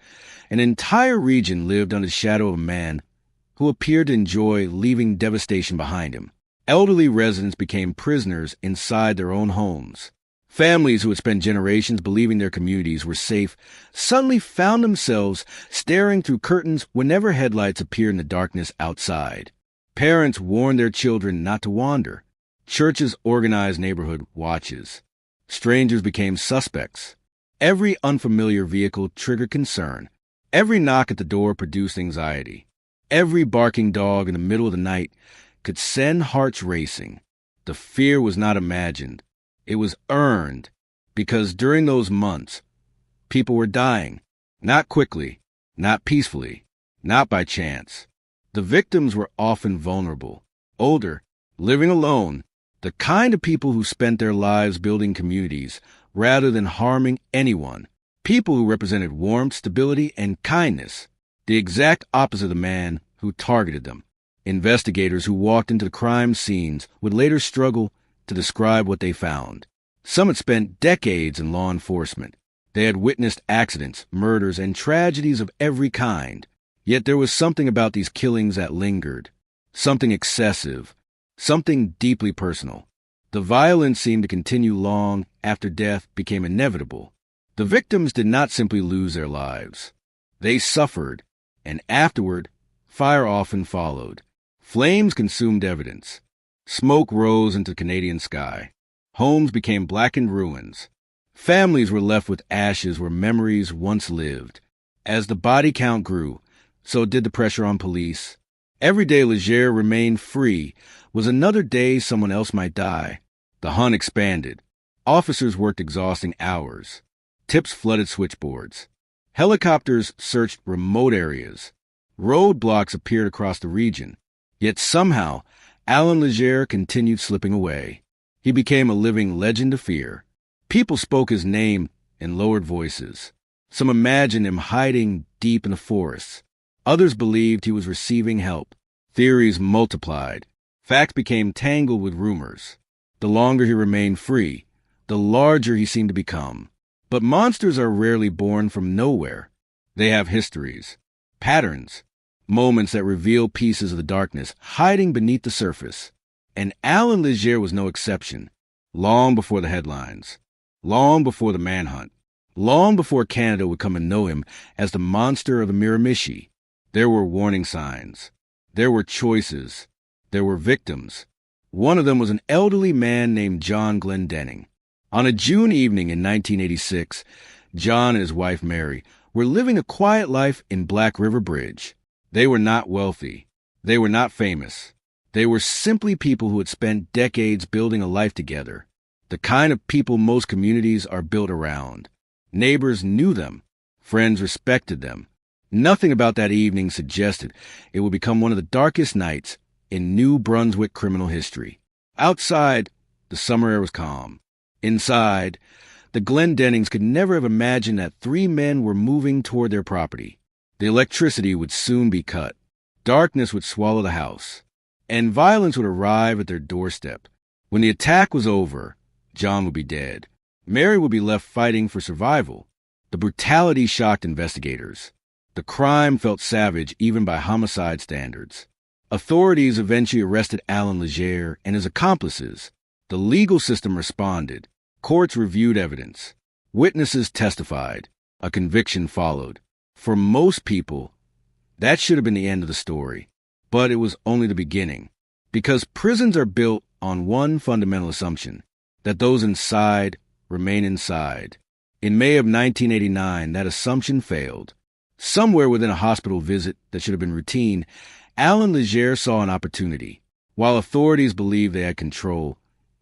an entire region lived under the shadow of a man who appeared to enjoy leaving devastation behind him. Elderly residents became prisoners inside their own homes. Families who had spent generations believing their communities were safe suddenly found themselves staring through curtains whenever headlights appeared in the darkness outside. Parents warned their children not to wander. Churches organized neighborhood watches. Strangers became suspects. Every unfamiliar vehicle triggered concern. Every knock at the door produced anxiety. Every barking dog in the middle of the night could send hearts racing. The fear was not imagined. It was earned, because during those months, people were dying. Not quickly, not peacefully, not by chance. The victims were often vulnerable, older, living alone, the kind of people who spent their lives building communities rather than harming anyone. People who represented warmth, stability, and kindness, the exact opposite of the man who targeted them. Investigators who walked into the crime scenes would later struggle to describe what they found. Some had spent decades in law enforcement. They had witnessed accidents, murders, and tragedies of every kind. Yet there was something about these killings that lingered, something excessive, something deeply personal. The violence seemed to continue long after death became inevitable. The victims did not simply lose their lives. They suffered, and afterward, fire often followed. Flames consumed evidence. Smoke rose into the Canadian sky. Homes became blackened ruins. Families were left with ashes where memories once lived. As the body count grew, so did the pressure on police. Every day Legere remained free was another day someone else might die. The hunt expanded. Officers worked exhausting hours. Tips flooded switchboards. Helicopters searched remote areas. Roadblocks appeared across the region. Yet somehow, Alan Legere continued slipping away. He became a living legend of fear. People spoke his name in lowered voices. Some imagined him hiding deep in the forests. Others believed he was receiving help. Theories multiplied. Facts became tangled with rumors. The longer he remained free, the larger he seemed to become. But monsters are rarely born from nowhere. They have histories, patterns, moments that reveal pieces of the darkness hiding beneath the surface. And Alan Leger was no exception. Long before the headlines, long before the manhunt, long before Canada would come and know him as the monster of the Miramichi, there were warning signs. There were choices. There were victims. One of them was an elderly man named John Glendenning. On a June evening in 1986, John and his wife Mary were living a quiet life in Black River Bridge. They were not wealthy. They were not famous. They were simply people who had spent decades building a life together, the kind of people most communities are built around. Neighbors knew them. Friends respected them. Nothing about that evening suggested it would become one of the darkest nights in New Brunswick criminal history. Outside, the summer air was calm. Inside, the Glendennings could never have imagined that three men were moving toward their property. The electricity would soon be cut. Darkness would swallow the house. And violence would arrive at their doorstep. When the attack was over, John would be dead. Mary would be left fighting for survival. The brutality shocked investigators. The crime felt savage even by homicide standards. Authorities eventually arrested Alan Leger and his accomplices. The legal system responded. Courts reviewed evidence. Witnesses testified. A conviction followed. For most people, that should have been the end of the story. But it was only the beginning. Because prisons are built on one fundamental assumption, that those inside remain inside. In May of 1989, that assumption failed. Somewhere within a hospital visit that should have been routine, Alan Leger saw an opportunity. While authorities believed they had control,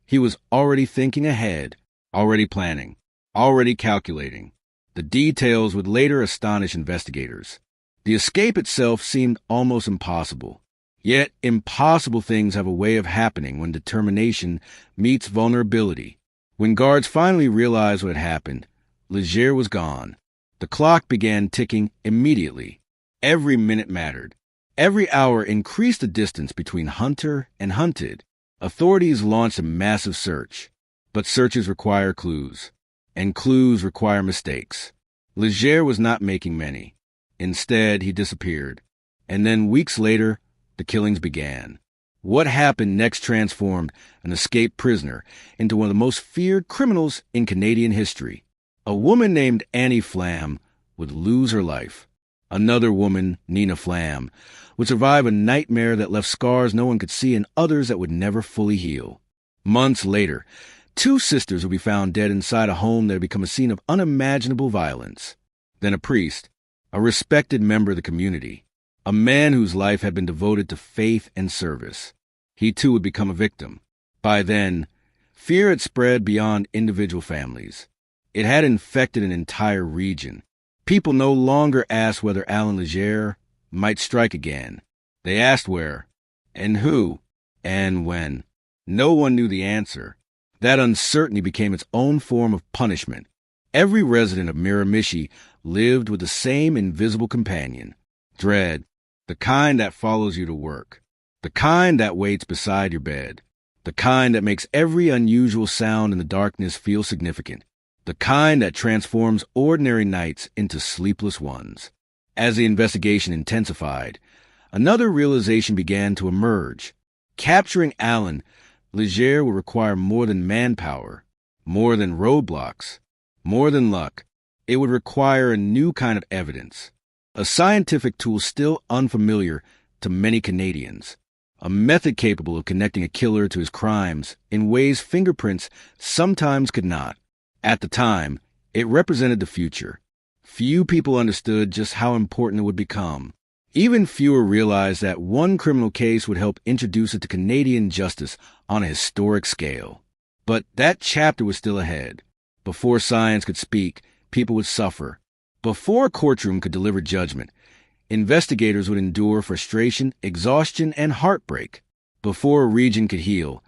he was already thinking ahead, already planning, already calculating. The details would later astonish investigators. The escape itself seemed almost impossible. Yet impossible things have a way of happening when determination meets vulnerability. When guards finally realized what had happened, Leger was gone. The clock began ticking immediately. Every minute mattered. Every hour increased the distance between hunter and hunted. Authorities launched a massive search. But searches require clues. And clues require mistakes. Leger was not making many. Instead, he disappeared. And then weeks later, the killings began. What happened next transformed an escaped prisoner into one of the most feared criminals in Canadian history. A woman named Annie Flam would lose her life. Another woman, Nina Flam, would survive a nightmare that left scars no one could see and others that would never fully heal. Months later, two sisters would be found dead inside a home that had become a scene of unimaginable violence. Then a priest, a respected member of the community, a man whose life had been devoted to faith and service. He too would become a victim. By then, fear had spread beyond individual families. It had infected an entire region. People no longer asked whether Alan Leger might strike again. They asked where, and who, and when. No one knew the answer. That uncertainty became its own form of punishment. Every resident of Miramichi lived with the same invisible companion, dread, the kind that follows you to work, the kind that waits beside your bed, the kind that makes every unusual sound in the darkness feel significant, the kind that transforms ordinary nights into sleepless ones. As the investigation intensified, another realization began to emerge. Capturing Alan Leger would require more than manpower, more than roadblocks, more than luck. It would require a new kind of evidence, a scientific tool still unfamiliar to many Canadians, a method capable of connecting a killer to his crimes in ways fingerprints sometimes could not. At the time, it represented the future. Few people understood just how important it would become. Even fewer realized that one criminal case would help introduce it to Canadian justice on a historic scale. But that chapter was still ahead. Before science could speak, people would suffer. Before a courtroom could deliver judgment, investigators would endure frustration, exhaustion, and heartbreak. Before a region could heal,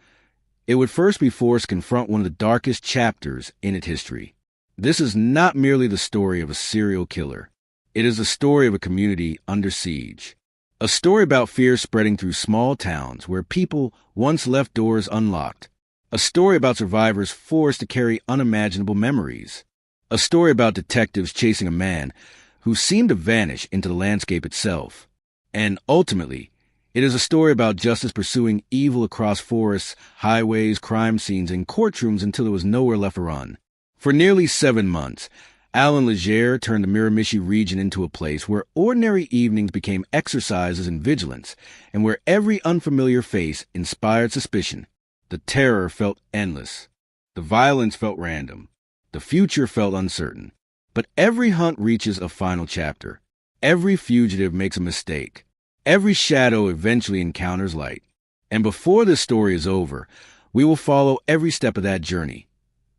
it would first be forced to confront one of the darkest chapters in its history. This is not merely the story of a serial killer. It is the story of a community under siege, A story about fear spreading through small towns where people once left doors unlocked. A story about survivors forced to carry unimaginable memories. A story about detectives chasing a man who seemed to vanish into the landscape itself. And ultimately, it is a story about justice pursuing evil across forests, highways, crime scenes, and courtrooms until there was nowhere left to run. For nearly 7 months, Alan Legere turned the Miramichi region into a place where ordinary evenings became exercises in vigilance, and where every unfamiliar face inspired suspicion. The terror felt endless. The violence felt random. The future felt uncertain. But every hunt reaches a final chapter. Every fugitive makes a mistake. Every shadow eventually encounters light. And before this story is over, we will follow every step of that journey.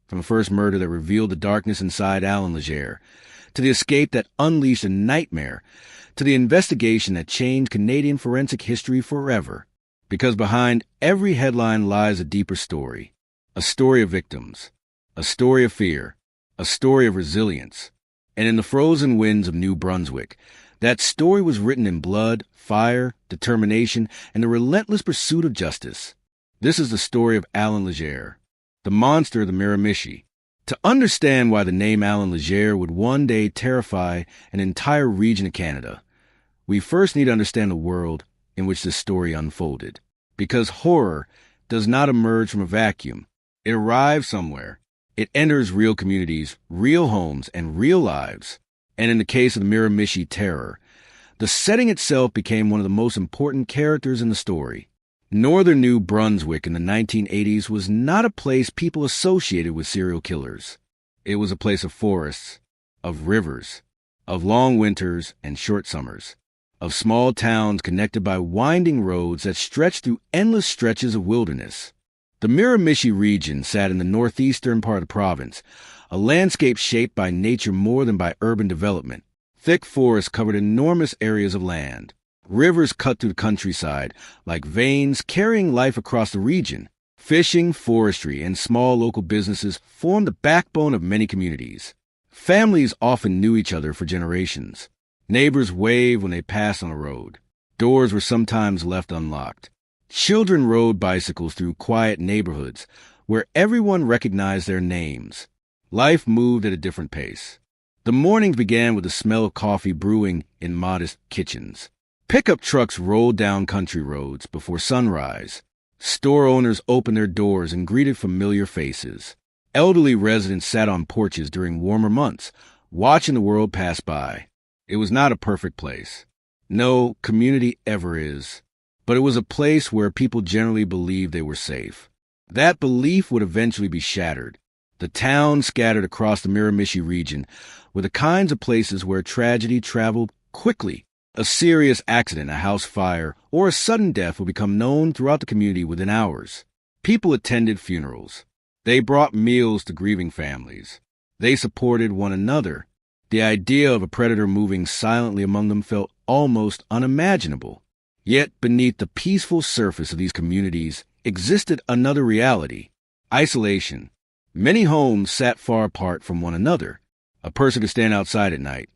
From the first murder that revealed the darkness inside Alan Legere, to the escape that unleashed a nightmare, to the investigation that changed Canadian forensic history forever. Because behind every headline lies a deeper story. A story of victims. A story of fear. A story of resilience. And in the frozen winds of New Brunswick, that story was written in blood, fire, determination, and the relentless pursuit of justice. This is the story of Alan Legere, the monster of the Miramichi. To understand why the name Alan Legere would one day terrify an entire region of Canada, we first need to understand the world in which this story unfolded. Because horror does not emerge from a vacuum. It arrives somewhere. It enters real communities, real homes, and real lives. And in the case of the Miramichi terror, the setting itself became one of the most important characters in the story. Northern New Brunswick in the 1980s was not a place people associated with serial killers. It was a place of forests, of rivers, of long winters and short summers, of small towns connected by winding roads that stretched through endless stretches of wilderness. The Miramichi region sat in the northeastern part of the province, a landscape shaped by nature more than by urban development. Thick forests covered enormous areas of land. Rivers cut through the countryside like veins carrying life across the region. Fishing, forestry, and small local businesses formed the backbone of many communities. Families often knew each other for generations. Neighbors waved when they passed on a road. Doors were sometimes left unlocked. Children rode bicycles through quiet neighborhoods where everyone recognized their names. Life moved at a different pace. The mornings began with the smell of coffee brewing in modest kitchens. Pickup trucks rolled down country roads before sunrise. Store owners opened their doors and greeted familiar faces. Elderly residents sat on porches during warmer months, watching the world pass by. It was not a perfect place. No community ever is. But it was a place where people generally believed they were safe. That belief would eventually be shattered. The towns scattered across the Miramichi region were the kinds of places where tragedy traveled quickly. A serious accident, a house fire, or a sudden death would become known throughout the community within hours. People attended funerals. They brought meals to grieving families. They supported one another. The idea of a predator moving silently among them felt almost unimaginable. Yet beneath the peaceful surface of these communities existed another reality: isolation. Many homes sat far apart from one another. A person could stand outside at night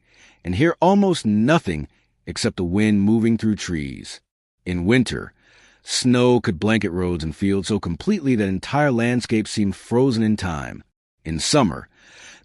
and hear almost nothing except the wind moving through trees. In winter, snow could blanket roads and fields so completely that entire landscapes seemed frozen in time. In summer,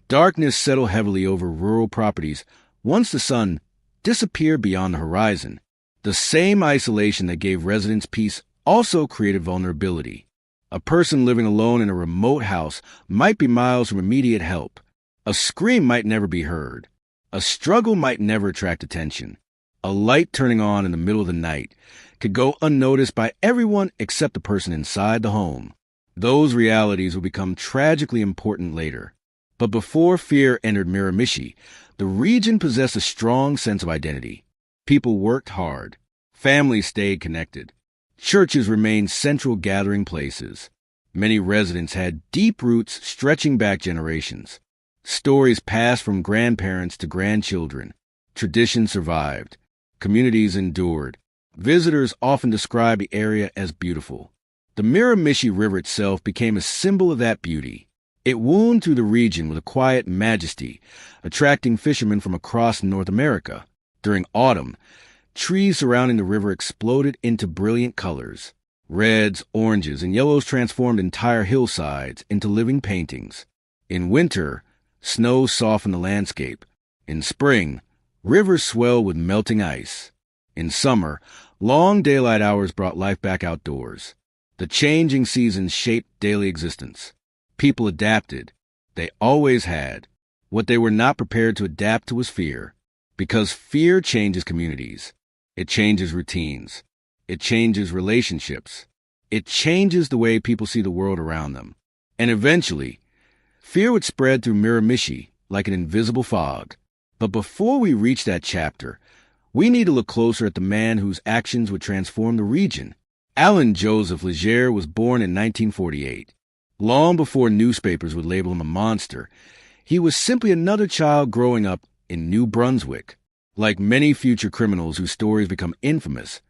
darkness settled heavily over rural properties once the sun disappeared beyond the horizon. The same isolation that gave residents peace also created vulnerability. A person living alone in a remote house might be miles from immediate help. A scream might never be heard. A struggle might never attract attention. A light turning on in the middle of the night could go unnoticed by everyone except the person inside the home. Those realities will become tragically important later. But before fear entered Miramichi, the region possessed a strong sense of identity. People worked hard. Families stayed connected. Churches remained central gathering places. Many residents had deep roots stretching back generations. Stories passed from grandparents to grandchildren. Tradition survived. Communities endured. Visitors often describe the area as beautiful. The Miramichi River itself became a symbol of that beauty. It wound through the region with a quiet majesty, attracting fishermen from across North America. During autumn, Trees surrounding the river exploded into brilliant colors. Reds, oranges, and yellows transformed entire hillsides into living paintings. In winter, snow softened the landscape. In spring, rivers swelled with melting ice. In summer, long daylight hours brought life back outdoors. The changing seasons shaped daily existence. People adapted. They always had. What they were not prepared to adapt to was fear. Because fear changes communities. It changes routines. It changes relationships. It changes the way people see the world around them. And eventually, fear would spread through Miramichi like an invisible fog. But before we reach that chapter, we need to look closer at the man whose actions would transform the region. Alan Joseph Legere was born in 1948. Long before newspapers would label him a monster, he was simply another child growing up in New Brunswick. Like many future criminals whose stories become infamous,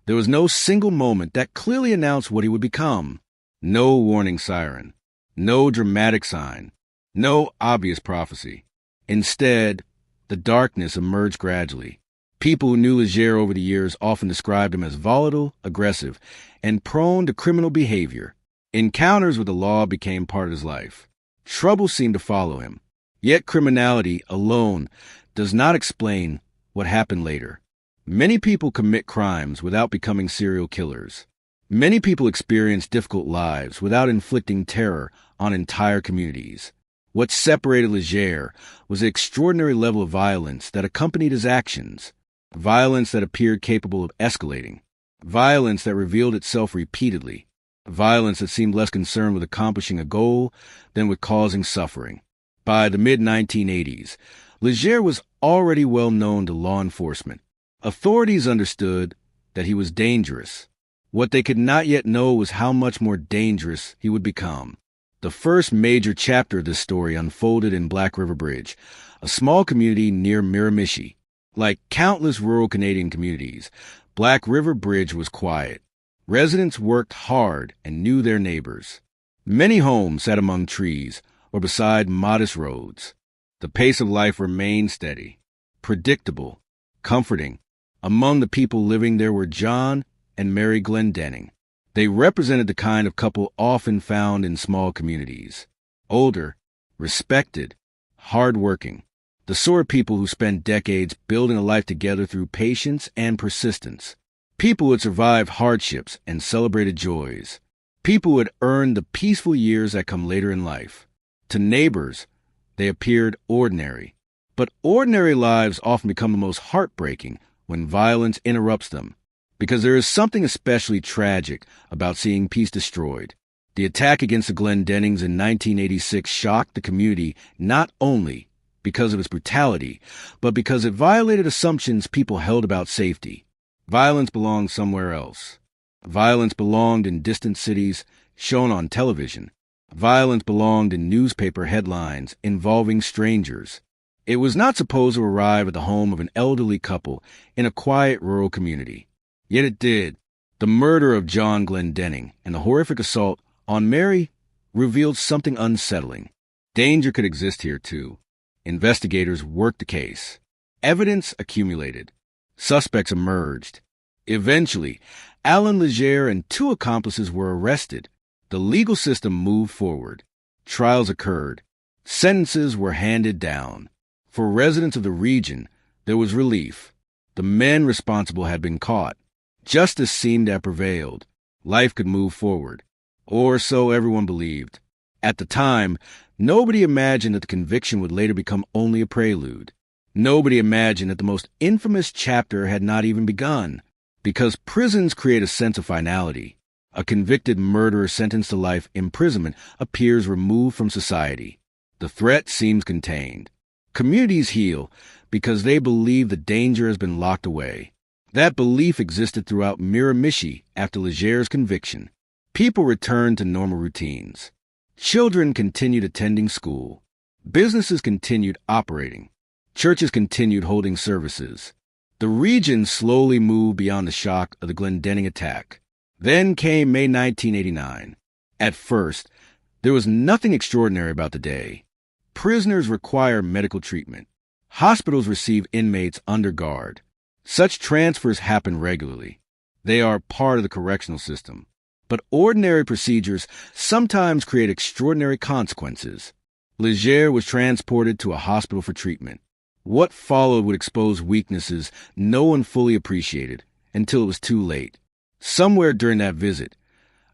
there was no single moment that clearly announced what he would become. No warning siren, no dramatic sign, no obvious prophecy. Instead, the darkness emerged gradually. People who knew Legere over the years often described him as volatile, aggressive, and prone to criminal behavior. Encounters with the law became part of his life. Trouble seemed to follow him. Yet criminality alone does not explain what happened later. Many people commit crimes without becoming serial killers. Many people experience difficult lives without inflicting terror on entire communities. What separated Legere was the extraordinary level of violence that accompanied his actions. Violence that appeared capable of escalating. Violence that revealed itself repeatedly. Violence that seemed less concerned with accomplishing a goal than with causing suffering. By the mid-1980s, Legere was already well known to law enforcement. Authorities understood that he was dangerous. What they could not yet know was how much more dangerous he would become. The first major chapter of this story unfolded in Black River Bridge, a small community near Miramichi. Like countless rural Canadian communities, Black River Bridge was quiet. Residents worked hard and knew their neighbors. Many homes sat among trees or beside modest roads. The pace of life remained steady, predictable, comforting. Among the people living there were John and Mary Glendenning. They represented the kind of couple often found in small communities. Older, respected, hard-working. The sort of people who spend decades building a life together through patience and persistence. People who had survived hardships and celebrated joys. People who had earned the peaceful years that come later in life. To neighbors, they appeared ordinary. But ordinary lives often become the most heartbreaking when violence interrupts them, because there is something especially tragic about seeing peace destroyed. The attack against the Glendennings in 1986 shocked the community not only because of its brutality, but because it violated assumptions people held about safety. Violence belonged somewhere else. Violence belonged in distant cities shown on television. Violence belonged in newspaper headlines involving strangers. It was not supposed to arrive at the home of an elderly couple in a quiet rural community. Yet it did. The murder of John Glendenning and the horrific assault on Mary revealed something unsettling. Danger could exist here, too. Investigators worked the case. Evidence accumulated. Suspects emerged. Eventually, Alan Legere and 2 accomplices were arrested. The legal system moved forward. Trials occurred. Sentences were handed down. For residents of the region, there was relief. The men responsible had been caught. Justice seemed to have prevailed. Life could move forward. Or so everyone believed. At the time, nobody imagined that the conviction would later become only a prelude. Nobody imagined that the most infamous chapter had not even begun. Because prisons create a sense of finality. A convicted murderer sentenced to life imprisonment appears removed from society. The threat seems contained. Communities heal because they believe the danger has been locked away. That belief existed throughout Miramichi after Legere's conviction. People returned to normal routines. Children continued attending school. Businesses continued operating. Churches continued holding services. The region slowly moved beyond the shock of the Glendenning attack. Then came May 1989. At first, there was nothing extraordinary about the day. Prisoners require medical treatment. Hospitals receive inmates under guard. Such transfers happen regularly. They are part of the correctional system. But ordinary procedures sometimes create extraordinary consequences. Legere was transported to a hospital for treatment. What followed would expose weaknesses no one fully appreciated until it was too late. Somewhere during that visit,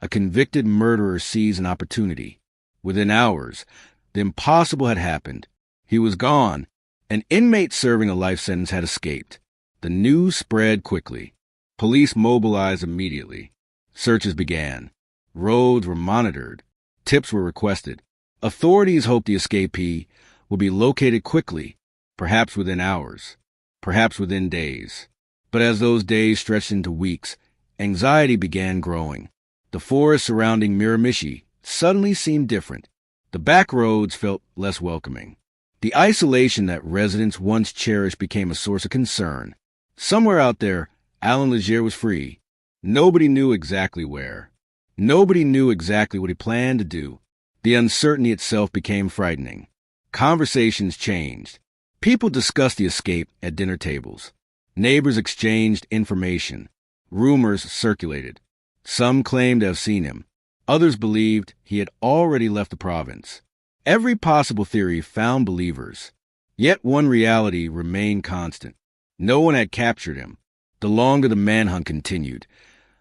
a convicted murderer seized an opportunity. Within hours, the impossible had happened. He was gone. An inmate serving a life sentence had escaped. The news spread quickly. Police mobilized immediately. Searches began. Roads were monitored. Tips were requested. Authorities hoped the escapee would be located quickly, perhaps within hours, perhaps within days. But as those days stretched into weeks, anxiety began growing. The forest surrounding Miramichi suddenly seemed different. The back roads felt less welcoming. The isolation that residents once cherished became a source of concern. Somewhere out there, Alan Legere was free. Nobody knew exactly where. Nobody knew exactly what he planned to do. The uncertainty itself became frightening. Conversations changed. People discussed the escape at dinner tables. Neighbors exchanged information. Rumors circulated. Some claimed to have seen him. Others believed he had already left the province. Every possible theory found believers. Yet one reality remained constant. No one had captured him. The longer the manhunt continued,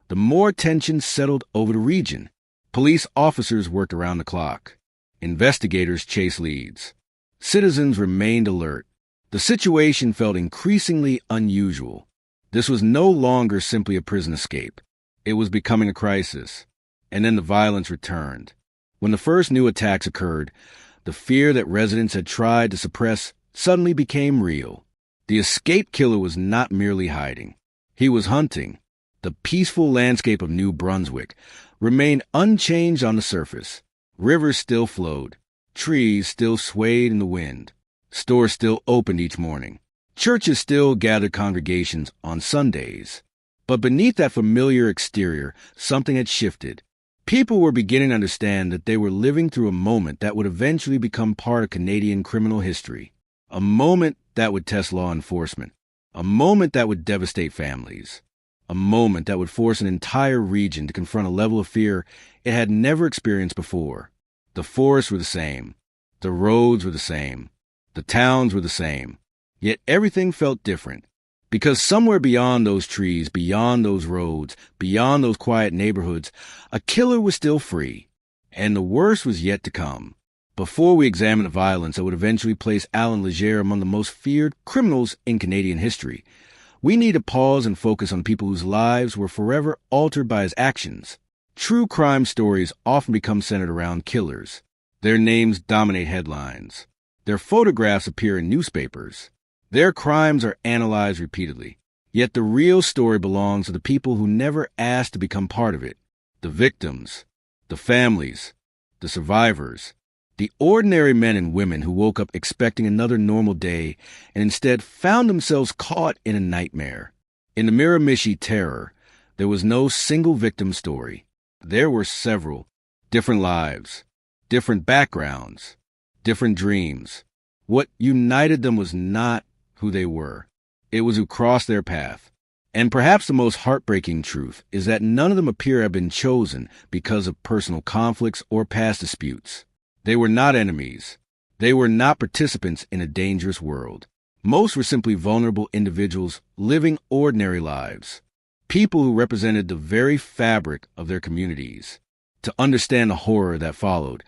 the more tension settled over the region. Police officers worked around the clock. Investigators chased leads. Citizens remained alert. The situation felt increasingly unusual. This was no longer simply a prison escape. It was becoming a crisis. And then the violence returned. When the first new attacks occurred, the fear that residents had tried to suppress suddenly became real. The escape killer was not merely hiding. He was hunting. The peaceful landscape of New Brunswick remained unchanged on the surface. Rivers still flowed. Trees still swayed in the wind. Stores still opened each morning. Churches still gathered congregations on Sundays. But beneath that familiar exterior, something had shifted. People were beginning to understand that they were living through a moment that would eventually become part of Canadian criminal history. A moment that would test law enforcement. A moment that would devastate families. A moment that would force an entire region to confront a level of fear it had never experienced before. The forests were the same. The roads were the same. The towns were the same. Yet everything felt different. Because somewhere beyond those trees, beyond those roads, beyond those quiet neighborhoods, a killer was still free. And the worst was yet to come. Before we examine the violence that would eventually place Alan Legere among the most feared criminals in Canadian history, we need to pause and focus on people whose lives were forever altered by his actions. True crime stories often become centered around killers. Their names dominate headlines. Their photographs appear in newspapers. Their crimes are analyzed repeatedly. Yet the real story belongs to the people who never asked to become part of it. The victims, the families, the survivors, the ordinary men and women who woke up expecting another normal day and instead found themselves caught in a nightmare. In the Miramichi terror, there was no single victim story. There were several, different lives, different backgrounds, different dreams. What united them was not who they were. It was who crossed their path. And perhaps the most heartbreaking truth is that none of them appear to have been chosen because of personal conflicts or past disputes. They were not enemies. They were not participants in a dangerous world. Most were simply vulnerable individuals living ordinary lives. People who represented the very fabric of their communities. To understand the horror that followed,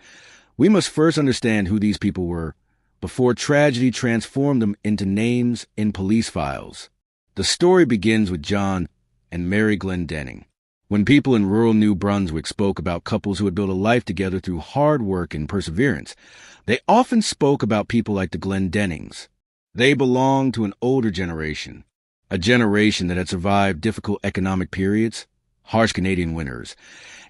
we must first understand who these people were before tragedy transformed them into names in police files. The story begins with John and Mary Glendenning. When people in rural New Brunswick spoke about couples who had built a life together through hard work and perseverance, they often spoke about people like the Glendennings. They belonged to an older generation, a generation that had survived difficult economic periods, harsh Canadian winters,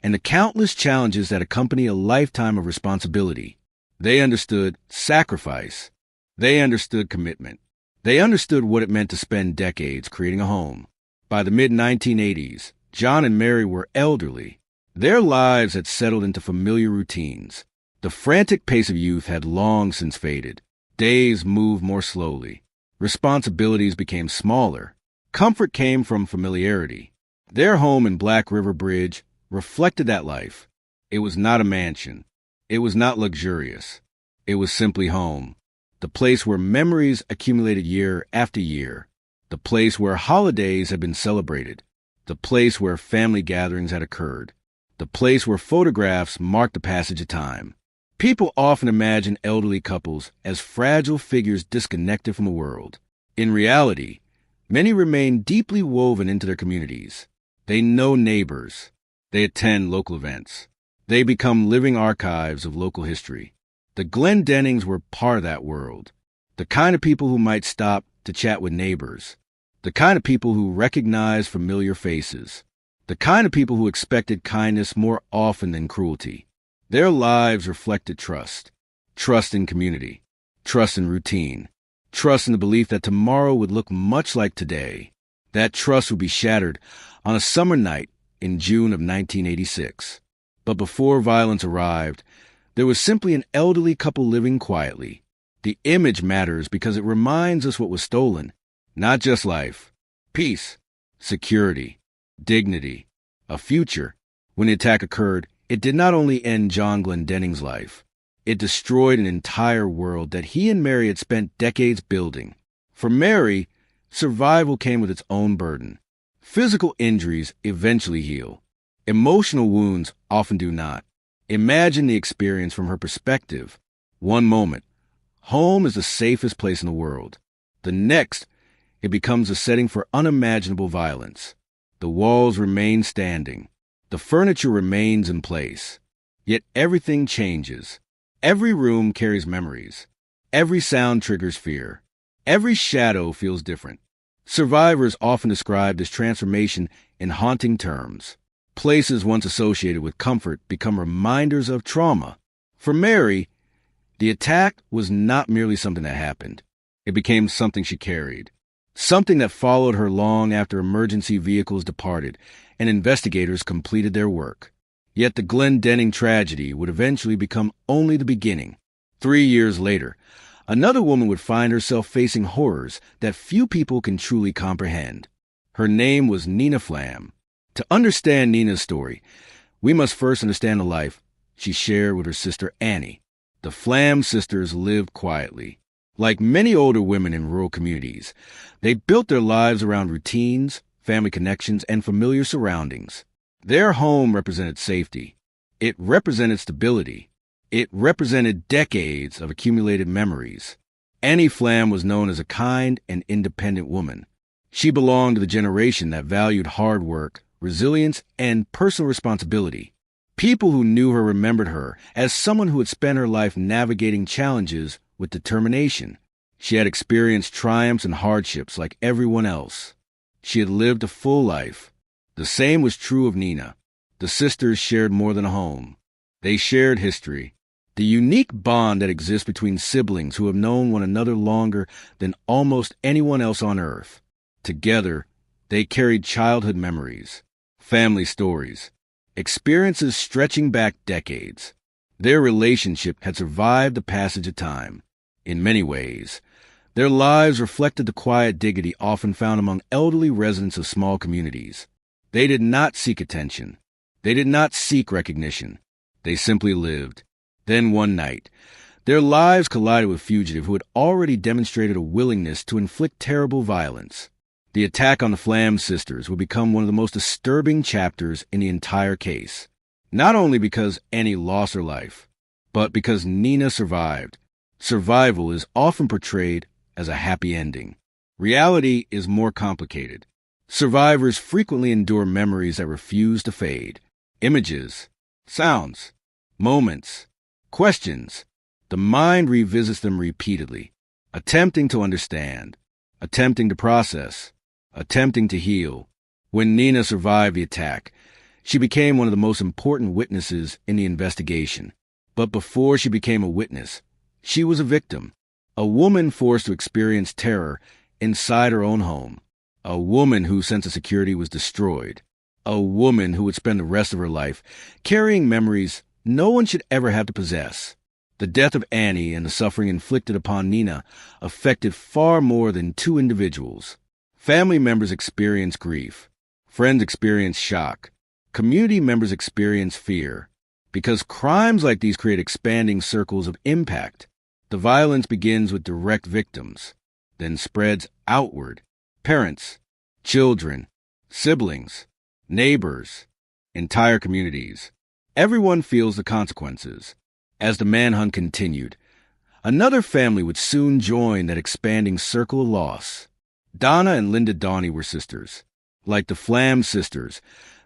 and the countless challenges that accompany a lifetime of responsibility. They understood sacrifice. They understood commitment. They understood what it meant to spend decades creating a home. By the mid-1980s, John and Mary were elderly. Their lives had settled into familiar routines. The frantic pace of youth had long since faded. Days moved more slowly. Responsibilities became smaller. comfort came from familiarity. Their home in Black River Bridge reflected that life. It was not a mansion. It was not luxurious. It was simply home. The place where memories accumulated year after year. The place where holidays had been celebrated. The place where family gatherings had occurred. The place where photographs marked the passage of time. People often imagine elderly couples as fragile figures disconnected from the world. In reality, many remain deeply woven into their communities. They know neighbors. They attend local events. They become living archives of local history. The Glendennings were part of that world. The kind of people who might stop to chat with neighbors. The kind of people who recognized familiar faces. The kind of people who expected kindness more often than cruelty. Their lives reflected trust. Trust in community. Trust in routine. Trust in the belief that tomorrow would look much like today. That trust would be shattered on a summer night in June of 1986. But before violence arrived, there was simply an elderly couple living quietly. The image matters because it reminds us what was stolen. Not just life. Peace. Security. Dignity. A future. When the attack occurred, it did not only end John Glendenning's life. It destroyed an entire world that he and Mary had spent decades building. For Mary, survival came with its own burden. Physical injuries eventually heal. Emotional wounds often do not. Imagine the experience from her perspective. One moment, home is the safest place in the world. The next, it becomes a setting for unimaginable violence. The walls remain standing. The furniture remains in place. Yet everything changes. Every room carries memories. Every sound triggers fear. Every shadow feels different. Survivors often describe this transformation in haunting terms. Places once associated with comfort become reminders of trauma. For Mary, the attack was not merely something that happened. It became something she carried. Something that followed her long after emergency vehicles departed and investigators completed their work. Yet the Glendenning tragedy would eventually become only the beginning. 3 years later, another woman would find herself facing horrors that few people can truly comprehend. Her name was Nina Flam. To understand Nina's story, we must first understand the life she shared with her sister Annie. The Flam sisters lived quietly. Like many older women in rural communities, they built their lives around routines, family connections, and familiar surroundings. Their home represented safety. It represented stability. It represented decades of accumulated memories. Annie Flam was known as a kind and independent woman. She belonged to the generation that valued hard work, resilience, and personal responsibility. People who knew her remembered her as someone who had spent her life navigating challenges with determination. She had experienced triumphs and hardships like everyone else. She had lived a full life. The same was true of Nina. The sisters shared more than a home. They shared history. The unique bond that exists between siblings who have known one another longer than almost anyone else on earth. Together, they carried childhood memories, family stories, experiences stretching back decades. Their relationship had survived the passage of time. In many ways, their lives reflected the quiet dignity often found among elderly residents of small communities. They did not seek attention. They did not seek recognition. They simply lived. Then one night, their lives collided with a fugitive who had already demonstrated a willingness to inflict terrible violence. The attack on the Flam sisters would become one of the most disturbing chapters in the entire case. Not only because Annie lost her life, but because Nina survived. Survival is often portrayed as a happy ending. Reality is more complicated. Survivors frequently endure memories that refuse to fade. Images, sounds, moments, questions. The mind revisits them repeatedly, attempting to understand, attempting to process, attempting to heal. When Nina survived the attack, she became one of the most important witnesses in the investigation. But before she became a witness, she was a victim, a woman forced to experience terror inside her own home, a woman whose sense of security was destroyed, a woman who would spend the rest of her life carrying memories no one should ever have to possess. The death of Annie and the suffering inflicted upon Nina affected far more than two individuals. Family members experience grief. Friends experience shock. Community members experience fear. Because crimes like these create expanding circles of impact, the violence begins with direct victims, then spreads outward. Parents, children, siblings, neighbors, entire communities. Everyone feels the consequences. As the manhunt continued, another family would soon join that expanding circle of loss. Donna and Linda Donnie were sisters. Like the Flam sisters,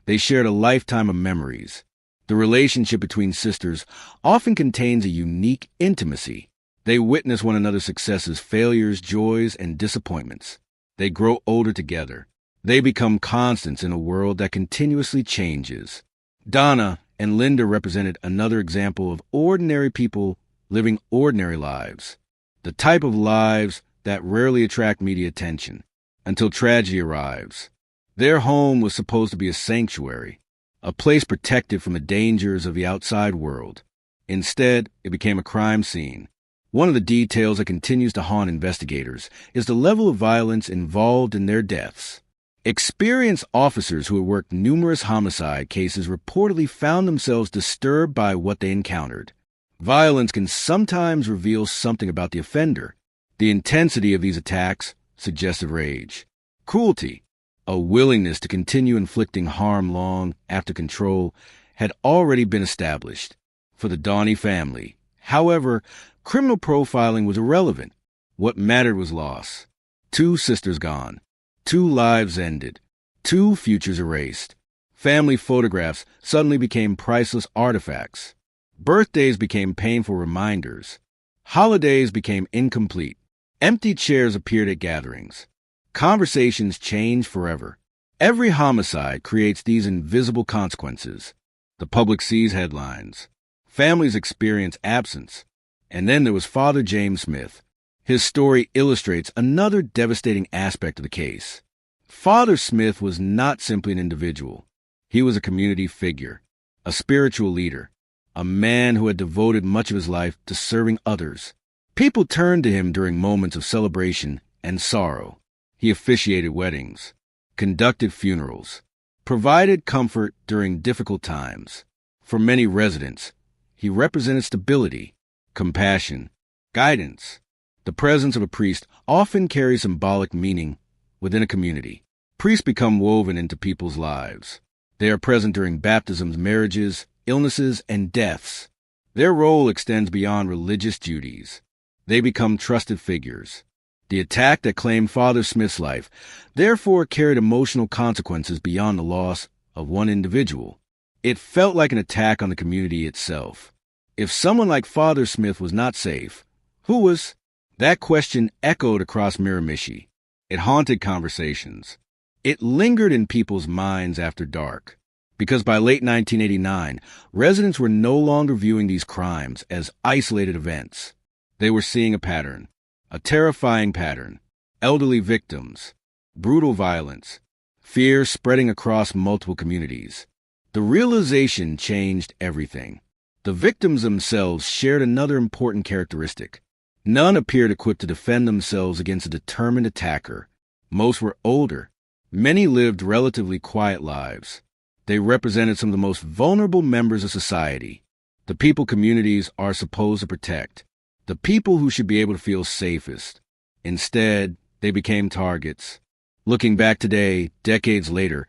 they shared a lifetime of memories. The relationship between sisters often contains a unique intimacy. They witness one another's successes, failures, joys, and disappointments. They grow older together. They become constants in a world that continuously changes. Donna and Linda represented another example of ordinary people living ordinary lives. The type of lives that rarely attract media attention until tragedy arrives. Their home was supposed to be a sanctuary, a place protected from the dangers of the outside world. Instead, it became a crime scene. One of the details that continues to haunt investigators is the level of violence involved in their deaths. Experienced officers who had worked numerous homicide cases reportedly found themselves disturbed by what they encountered. Violence can sometimes reveal something about the offender. The intensity of these attacks suggested rage, cruelty, a willingness to continue inflicting harm long after control had already been established. For the Donnie family, however, criminal profiling was irrelevant. What mattered was loss. 2 sisters gone. 2 lives ended. 2 futures erased. Family photographs suddenly became priceless artifacts. Birthdays became painful reminders. Holidays became incomplete. Empty chairs appeared at gatherings. Conversations changed forever. Every homicide creates these invisible consequences. The public sees headlines. Families experience absence. And then there was Father James Smith. His story illustrates another devastating aspect of the case. Father Smith was not simply an individual. He was a community figure, a spiritual leader, a man who had devoted much of his life to serving others. People turned to him during moments of celebration and sorrow. He officiated weddings, conducted funerals, provided comfort during difficult times. For many residents, he represented stability, compassion, guidance. The presence of a priest often carries symbolic meaning within a community. Priests become woven into people's lives. They are present during baptisms, marriages, illnesses, and deaths. Their role extends beyond religious duties. They become trusted figures. The attack that claimed Father Smith's life therefore carried emotional consequences beyond the loss of one individual. It felt like an attack on the community itself. If someone like Father Smith was not safe, who was? That question echoed across Miramichi. It haunted conversations. It lingered in people's minds after dark. Because by late 1989, residents were no longer viewing these crimes as isolated events. They were seeing a pattern, a terrifying pattern. Elderly victims, brutal violence, fear spreading across multiple communities. The realization changed everything. The victims themselves shared another important characteristic. None appeared equipped to defend themselves against a determined attacker. Most were older. Many lived relatively quiet lives. They represented some of the most vulnerable members of society. The people communities are supposed to protect. The people who should be able to feel safest. Instead, they became targets. Looking back today, decades later,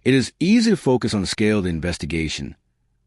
it is easy to focus on the scale of the investigation,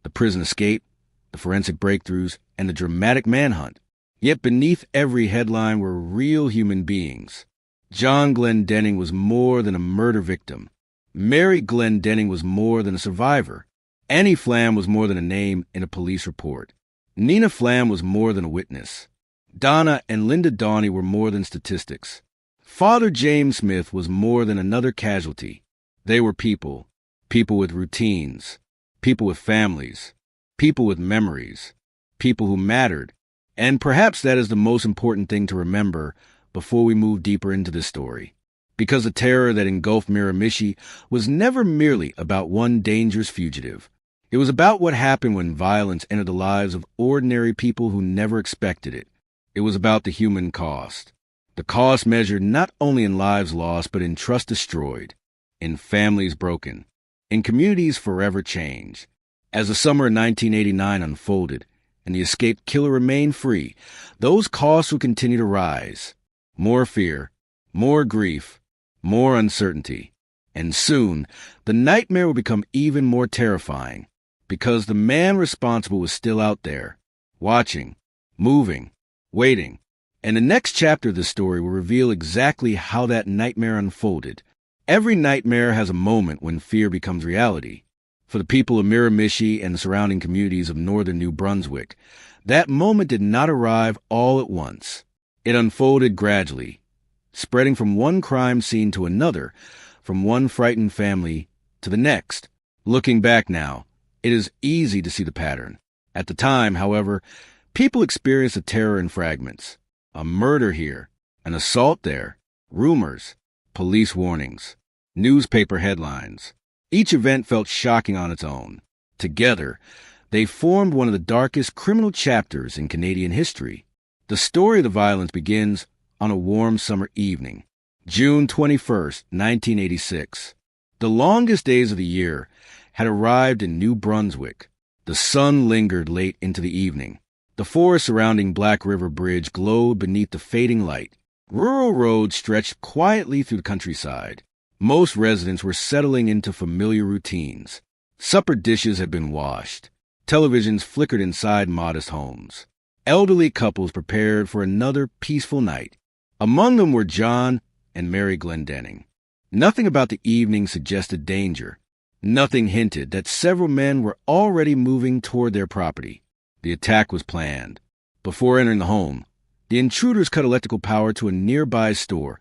the prison escape, the forensic breakthroughs, and the dramatic manhunt. Yet beneath every headline were real human beings. John Glendenning was more than a murder victim. Mary Glendenning was more than a survivor. Annie Flam was more than a name in a police report. Nina Flam was more than a witness. Donna and Linda Donnie were more than statistics. Father James Smith was more than another casualty. They were people, people with routines, people with families, people with memories, people who mattered. And perhaps that is the most important thing to remember before we move deeper into this story. Because the terror that engulfed Miramichi was never merely about one dangerous fugitive. It was about what happened when violence entered the lives of ordinary people who never expected it. It was about the human cost, the The cost measured not only in lives lost, but in trust destroyed, in families broken, in communities forever changed. As the summer of 1989 unfolded and the escaped killer remained free, those costs would continue to rise. More fear, more grief, more uncertainty. And soon, the nightmare would become even more terrifying, because the man responsible was still out there, watching, moving, waiting. And the next chapter of the story will reveal exactly how that nightmare unfolded. Every nightmare has a moment when fear becomes reality. For the people of Miramichi and the surrounding communities of northern New Brunswick, that moment did not arrive all at once. It unfolded gradually, spreading from one crime scene to another, from one frightened family to the next. Looking back now, it is easy to see the pattern. At the time, however, people experienced the terror in fragments. A murder here, an assault there, rumors, police warnings, newspaper headlines. Each event felt shocking on its own. Together, they formed one of the darkest criminal chapters in Canadian history. The story of the violence begins on a warm summer evening, June 21st, 1986. The longest days of the year had arrived in New Brunswick. The sun lingered late into the evening. The forest surrounding Black River Bridge glowed beneath the fading light. Rural roads stretched quietly through the countryside. Most residents were settling into familiar routines. Supper dishes had been washed. Televisions flickered inside modest homes. Elderly couples prepared for another peaceful night. Among them were John and Mary Glendenning. Nothing about the evening suggested danger. Nothing hinted that several men were already moving toward their property. The attack was planned. Before entering the home, the intruders cut electrical power to a nearby store,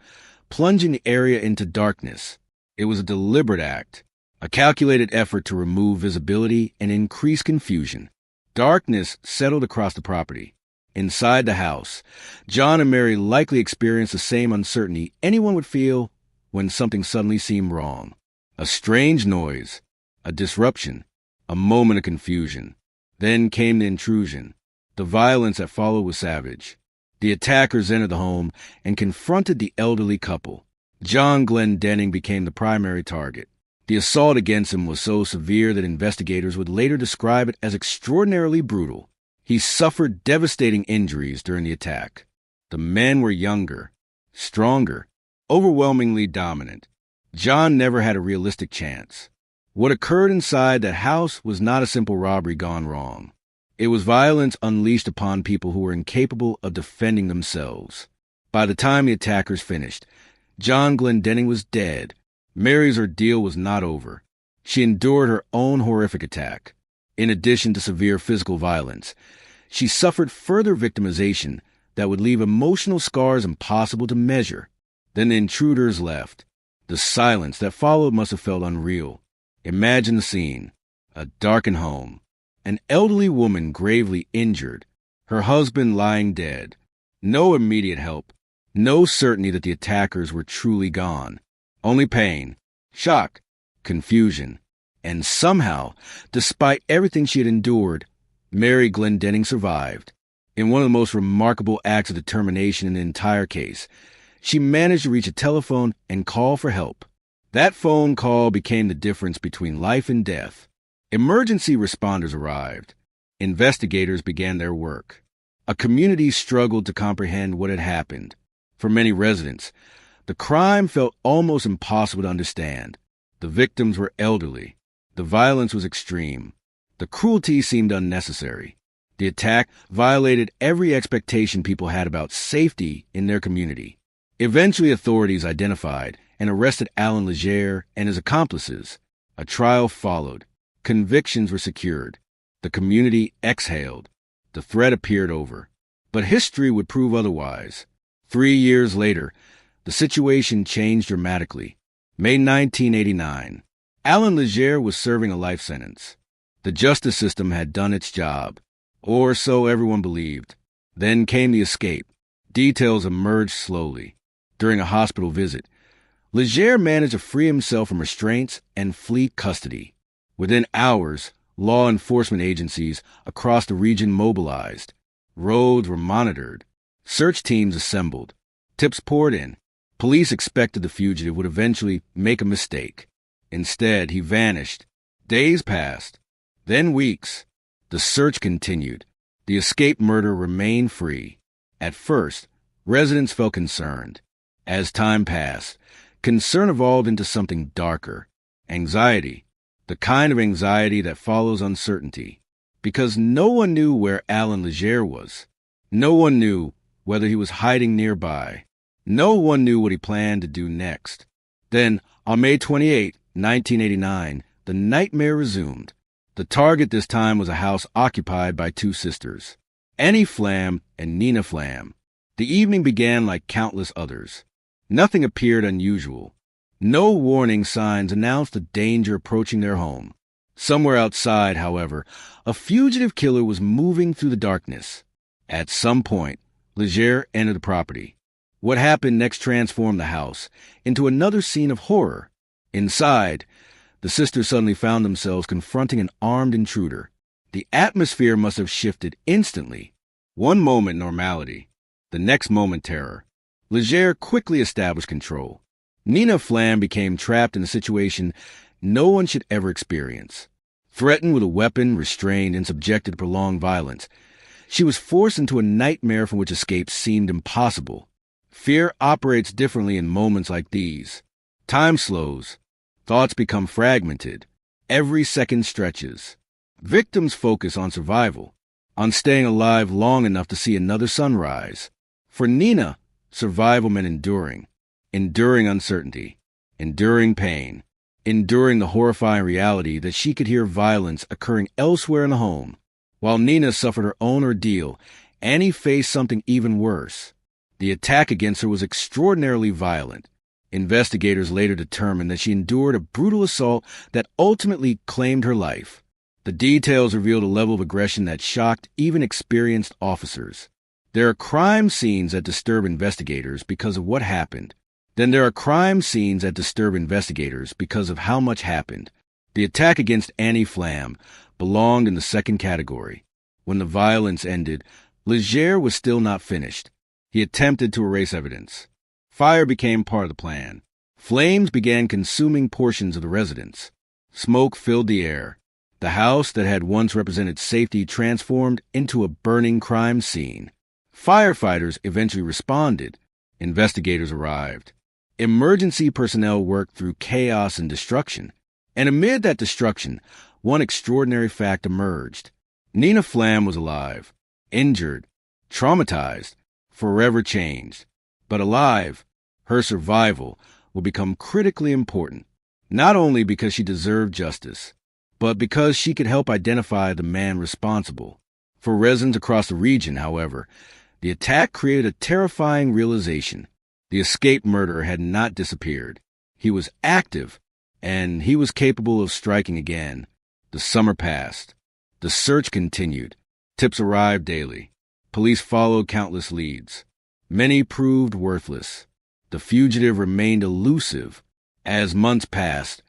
plunging the area into darkness. It was a deliberate act, a calculated effort to remove visibility and increase confusion. Darkness settled across the property. Inside the house, John and Mary likely experienced the same uncertainty anyone would feel when something suddenly seemed wrong. A strange noise, a disruption, a moment of confusion. Then came the intrusion. The violence that followed was savage. The attackers entered the home and confronted the elderly couple. John Glendenning became the primary target. The assault against him was so severe that investigators would later describe it as extraordinarily brutal. He suffered devastating injuries during the attack. The men were younger, stronger, overwhelmingly dominant. John never had a realistic chance. What occurred inside that house was not a simple robbery gone wrong. It was violence unleashed upon people who were incapable of defending themselves. By the time the attackers finished, John Glendenning was dead. Mary's ordeal was not over. She endured her own horrific attack. In addition to severe physical violence, she suffered further victimization that would leave emotional scars impossible to measure. Then the intruders left. The silence that followed must have felt unreal. Imagine the scene. A darkened home. An elderly woman gravely injured. Her husband lying dead. No immediate help. No certainty that the attackers were truly gone. Only pain, shock, confusion. And somehow, despite everything she had endured, Mary Glendenning survived. In one of the most remarkable acts of determination in the entire case, she managed to reach a telephone and call for help. That phone call became the difference between life and death. Emergency responders arrived. Investigators began their work. A community struggled to comprehend what had happened. For many residents, the crime felt almost impossible to understand. The victims were elderly. The violence was extreme. The cruelty seemed unnecessary. The attack violated every expectation people had about safety in their community. Eventually, authorities identified and arrested Alan Legere and his accomplices. A trial followed. Convictions were secured. The community exhaled. The threat appeared over. But history would prove otherwise. 3 years later, the situation changed dramatically. May 1989. Alan Legere was serving a life sentence. The justice system had done its job, or so everyone believed. Then came the escape. Details emerged slowly. During a hospital visit, Legere managed to free himself from restraints and flee custody. Within hours, law enforcement agencies across the region mobilized. Roads were monitored. Search teams assembled. Tips poured in. Police expected the fugitive would eventually make a mistake. Instead, he vanished. Days passed, then weeks. The search continued. The escaped murderer remained free. At first, residents felt concerned. As time passed, concern evolved into something darker. Anxiety. The kind of anxiety that follows uncertainty. Because no one knew where Alan Legere was. No one knew whether he was hiding nearby. No one knew what he planned to do next. Then, on May 28, 1989, the nightmare resumed. The target this time was a house occupied by two sisters, Annie Flam and Nina Flam. The evening began like countless others. Nothing appeared unusual. No warning signs announced the danger approaching their home. Somewhere outside, however, a fugitive killer was moving through the darkness. At some point, Legere entered the property. What happened next transformed the house into another scene of horror. Inside, the sisters suddenly found themselves confronting an armed intruder. The atmosphere must have shifted instantly. One moment normality, the next moment terror. Legere quickly established control. Nina Flam became trapped in a situation no one should ever experience. Threatened with a weapon, restrained, and subjected to prolonged violence, she was forced into a nightmare from which escape seemed impossible. Fear operates differently in moments like these. Time slows. Thoughts become fragmented. Every second stretches. Victims focus on survival, on staying alive long enough to see another sunrise. For Nina, survival meant enduring uncertainty, enduring pain, enduring the horrifying reality that she could hear violence occurring elsewhere in the home. While Nina suffered her own ordeal, Annie faced something even worse. The attack against her was extraordinarily violent. Investigators later determined that she endured a brutal assault that ultimately claimed her life. The details revealed a level of aggression that shocked even experienced officers. There are crime scenes that disturb investigators because of what happened. Then there are crime scenes that disturb investigators because of how much happened. The attack against Annie Flam belonged in the second category. When the violence ended, Legere was still not finished. He attempted to erase evidence. Fire became part of the plan. Flames began consuming portions of the residence. Smoke filled the air. The house that had once represented safety transformed into a burning crime scene. Firefighters eventually responded. Investigators arrived. Emergency personnel worked through chaos and destruction. And amid that destruction, one extraordinary fact emerged. Nina Flam was alive, injured, traumatized, forever changed. But alive, her survival will become critically important, not only because she deserved justice, but because she could help identify the man responsible. For residents across the region, however, the attack created a terrifying realization. The escaped murderer had not disappeared. He was active, and he was capable of striking again. The summer passed. The search continued. Tips arrived daily. Police followed countless leads. Many proved worthless. The fugitive remained elusive. As months passed,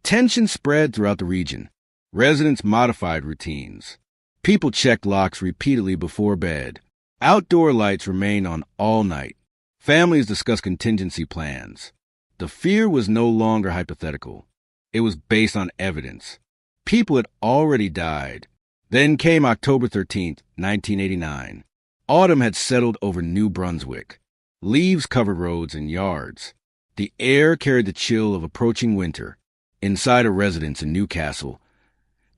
tension spread throughout the region. Residents modified routines. People checked locks repeatedly before bed. Outdoor lights remained on all night. Families discussed contingency plans. The fear was no longer hypothetical. It was based on evidence. People had already died. Then came October 13th, 1989. Autumn had settled over New Brunswick. Leaves covered roads and yards. The air carried the chill of approaching winter. Inside a residence in Newcastle,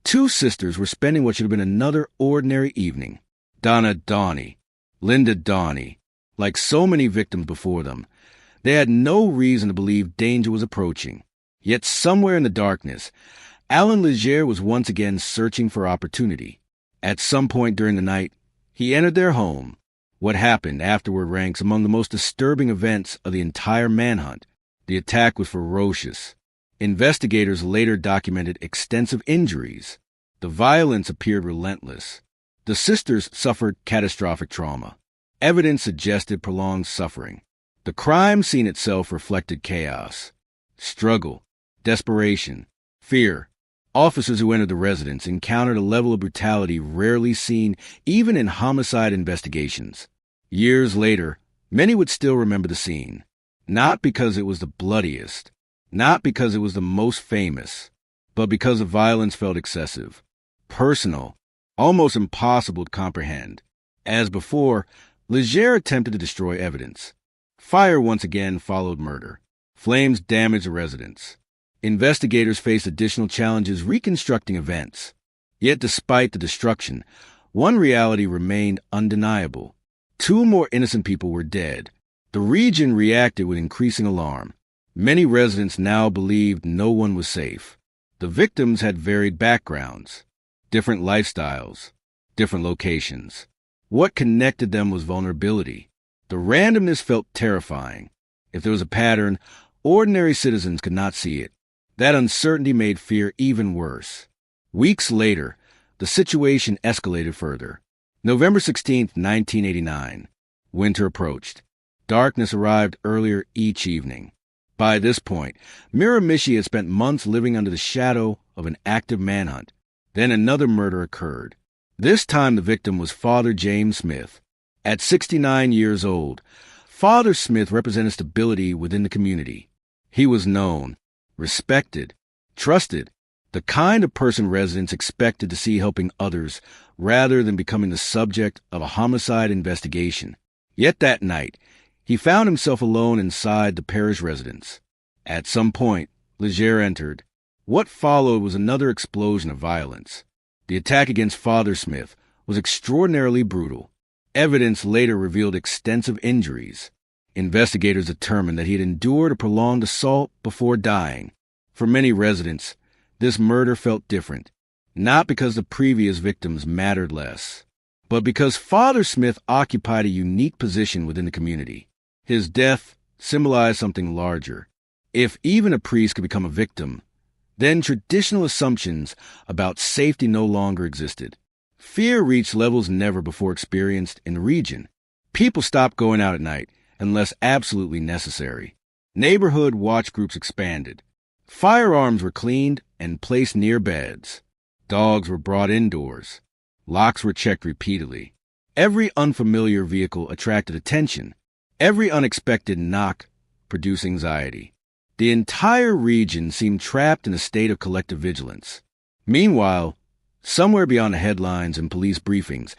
two sisters were spending what should have been another ordinary evening. Donna Donnie, Linda Donnie. Like so many victims before them, they had no reason to believe danger was approaching. Yet somewhere in the darkness, Alan Legere was once again searching for opportunity. At some point during the night, he entered their home. What happened afterward ranks among the most disturbing events of the entire manhunt. The attack was ferocious. Investigators later documented extensive injuries. The violence appeared relentless. The sisters suffered catastrophic trauma. Evidence suggested prolonged suffering. The crime scene itself reflected chaos, struggle, desperation, fear. Officers who entered the residence encountered a level of brutality rarely seen even in homicide investigations. Years later, Many would still remember the scene, not because it was the bloodiest, not because it was the most famous, but because the violence felt excessive, personal, almost impossible to comprehend. As before, Leger attempted to destroy evidence. Fire once again followed murder. Flames damaged the residence. Investigators faced additional challenges reconstructing events. Yet despite the destruction, one reality remained undeniable. 2 more innocent people were dead. The region reacted with increasing alarm. Many residents now believed no one was safe. The victims had varied backgrounds, different lifestyles, different locations. What connected them was vulnerability. The randomness felt terrifying. If there was a pattern, ordinary citizens could not see it. That uncertainty made fear even worse. Weeks later, the situation escalated further. November 16, 1989. Winter approached. Darkness arrived earlier each evening. By this point, Miramichi had spent months living under the shadow of an active manhunt. Then another murder occurred. This time the victim was Father James Smith. At 69 years old, Father Smith represented stability within the community. He was known, respected, trusted, the kind of person residents expected to see helping others rather than becoming the subject of a homicide investigation. Yet that night, he found himself alone inside the parish residence. At some point, Leger entered. What followed was another explosion of violence. The attack against Father Smith was extraordinarily brutal. Evidence later revealed extensive injuries. Investigators determined that he had endured a prolonged assault before dying. For many residents, this murder felt different, not because the previous victims mattered less, but because Father Smith occupied a unique position within the community. His death symbolized something larger. If even a priest could become a victim, then traditional assumptions about safety no longer existed. Fear reached levels never before experienced in the region. People stopped going out at night unless absolutely necessary. Neighborhood watch groups expanded. Firearms were cleaned and placed near beds. Dogs were brought indoors. Locks were checked repeatedly. Every unfamiliar vehicle attracted attention. Every unexpected knock produced anxiety. The entire region seemed trapped in a state of collective vigilance. Meanwhile, somewhere beyond the headlines and police briefings,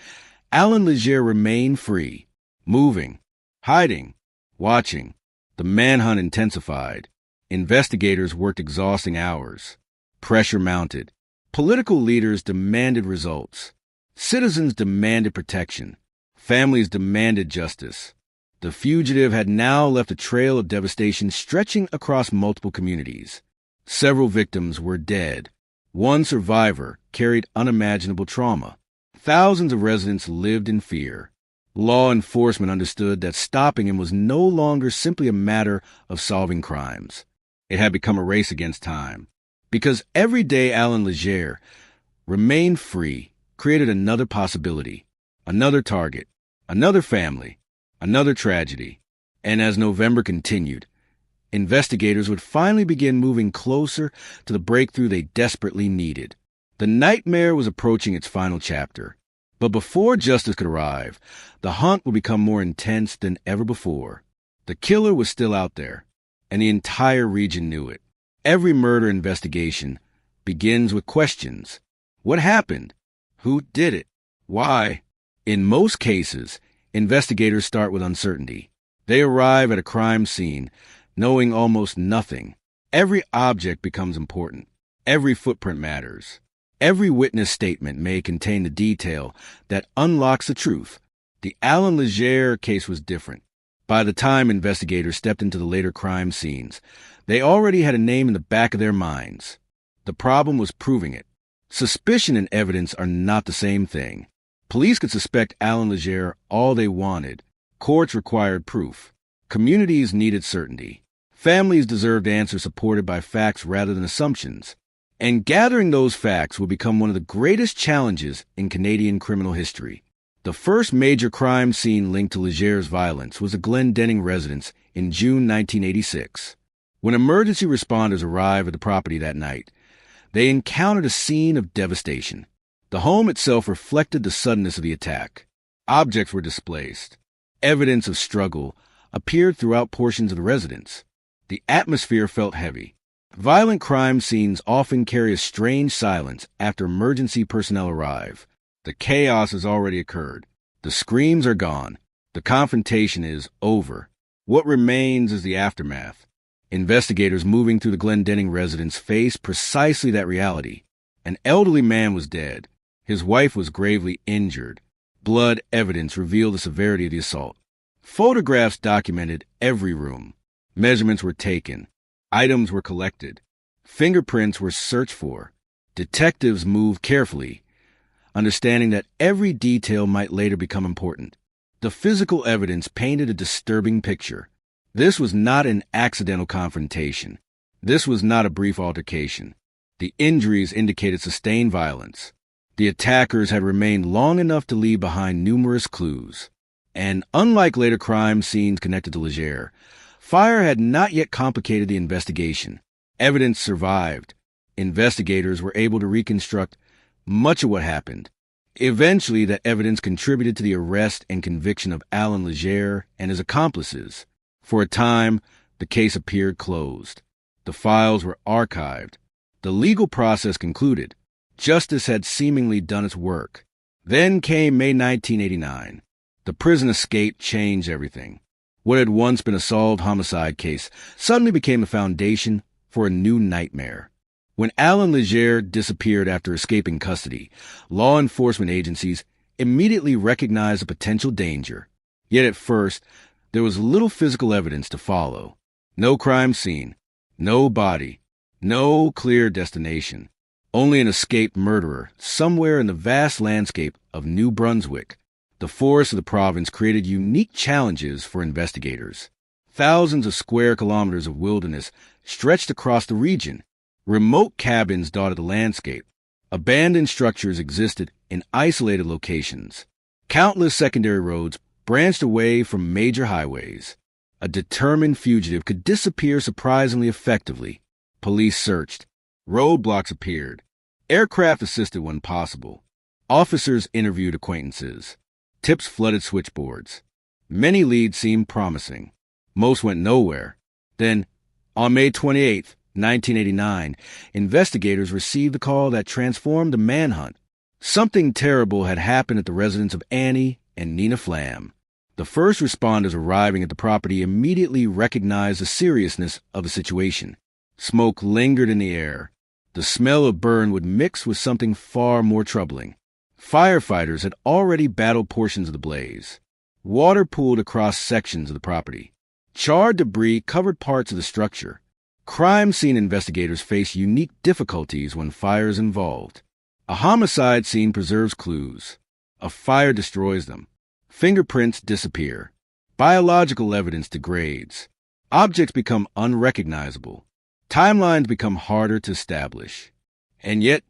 Alan Leger remained free, moving, hiding, watching. The manhunt intensified. Investigators worked exhausting hours. Pressure mounted. Political leaders demanded results. Citizens demanded protection. Families demanded justice. The fugitive had now left a trail of devastation stretching across multiple communities. Several victims were dead. One survivor carried unimaginable trauma. Thousands of residents lived in fear. Law enforcement understood that stopping him was no longer simply a matter of solving crimes. It had become a race against time. Because every day Alan Leger remained free created another possibility, another target, another family, another tragedy. And as November continued, investigators would finally begin moving closer to the breakthrough they desperately needed. The nightmare was approaching its final chapter. But before justice could arrive, the hunt would become more intense than ever before. The killer was still out there, and the entire region knew it. Every murder investigation begins with questions. What happened? Who did it? Why? In most cases, investigators start with uncertainty. They arrive at a crime scene knowing almost nothing. Every object becomes important. Every footprint matters. Every witness statement may contain the detail that unlocks the truth. The Alan Leger case was different. By the time investigators stepped into the later crime scenes, they already had a name in the back of their minds. The problem was proving it. Suspicion and evidence are not the same thing. Police could suspect Alan Leger all they wanted. Courts required proof. Communities needed certainty. Families deserved answers supported by facts rather than assumptions. And gathering those facts would become one of the greatest challenges in Canadian criminal history. The first major crime scene linked to Leger's violence was the Glendenning residence in June 1986. When emergency responders arrived at the property that night, they encountered a scene of devastation. The home itself reflected the suddenness of the attack. Objects were displaced. Evidence of struggle appeared throughout portions of the residence. The atmosphere felt heavy. Violent crime scenes often carry a strange silence after emergency personnel arrive. The chaos has already occurred. The screams are gone. The confrontation is over. What remains is the aftermath. Investigators moving through the Glendenning residence faced precisely that reality. An elderly man was dead. His wife was gravely injured. Blood evidence revealed the severity of the assault. Photographs documented every room. Measurements were taken. Items were collected. Fingerprints were searched for. Detectives moved carefully, understanding that every detail might later become important. The physical evidence painted a disturbing picture. This was not an accidental confrontation. This was not a brief altercation. The injuries indicated sustained violence. The attackers had remained long enough to leave behind numerous clues. And unlike later crime scenes connected to Legere, fire had not yet complicated the investigation. Evidence survived. Investigators were able to reconstruct much of what happened. Eventually, that evidence contributed to the arrest and conviction of Alan Legere and his accomplices. For a time, the case appeared closed. The files were archived. The legal process concluded. Justice had seemingly done its work. Then came May 1989. The prison escape changed everything. What had once been a solved homicide case suddenly became a foundation for a new nightmare. When Alan Legere disappeared after escaping custody, law enforcement agencies immediately recognized a potential danger. Yet at first, there was little physical evidence to follow. No crime scene, no body, no clear destination. Only an escaped murderer somewhere in the vast landscape of New Brunswick. The forests of the province created unique challenges for investigators. Thousands of square kilometers of wilderness stretched across the region. Remote cabins dotted the landscape. Abandoned structures existed in isolated locations. Countless secondary roads branched away from major highways. A determined fugitive could disappear surprisingly effectively. Police searched. Roadblocks appeared. Aircraft assisted when possible. Officers interviewed acquaintances. Tips flooded switchboards. Many leads seemed promising. Most went nowhere. Then, on May 28, 1989, investigators received a call that transformed the manhunt. Something terrible had happened at the residence of Annie and Nina Flam. The first responders arriving at the property immediately recognized the seriousness of the situation. Smoke lingered in the air. The smell of burn would mix with something far more troubling. Firefighters had already battled portions of the blaze. Water pooled across sections of the property. Charred debris covered parts of the structure. Crime scene investigators face unique difficulties when fire is involved. A homicide scene preserves clues. A fire destroys them. Fingerprints disappear. Biological evidence degrades. Objects become unrecognizable. Timelines become harder to establish. And yet,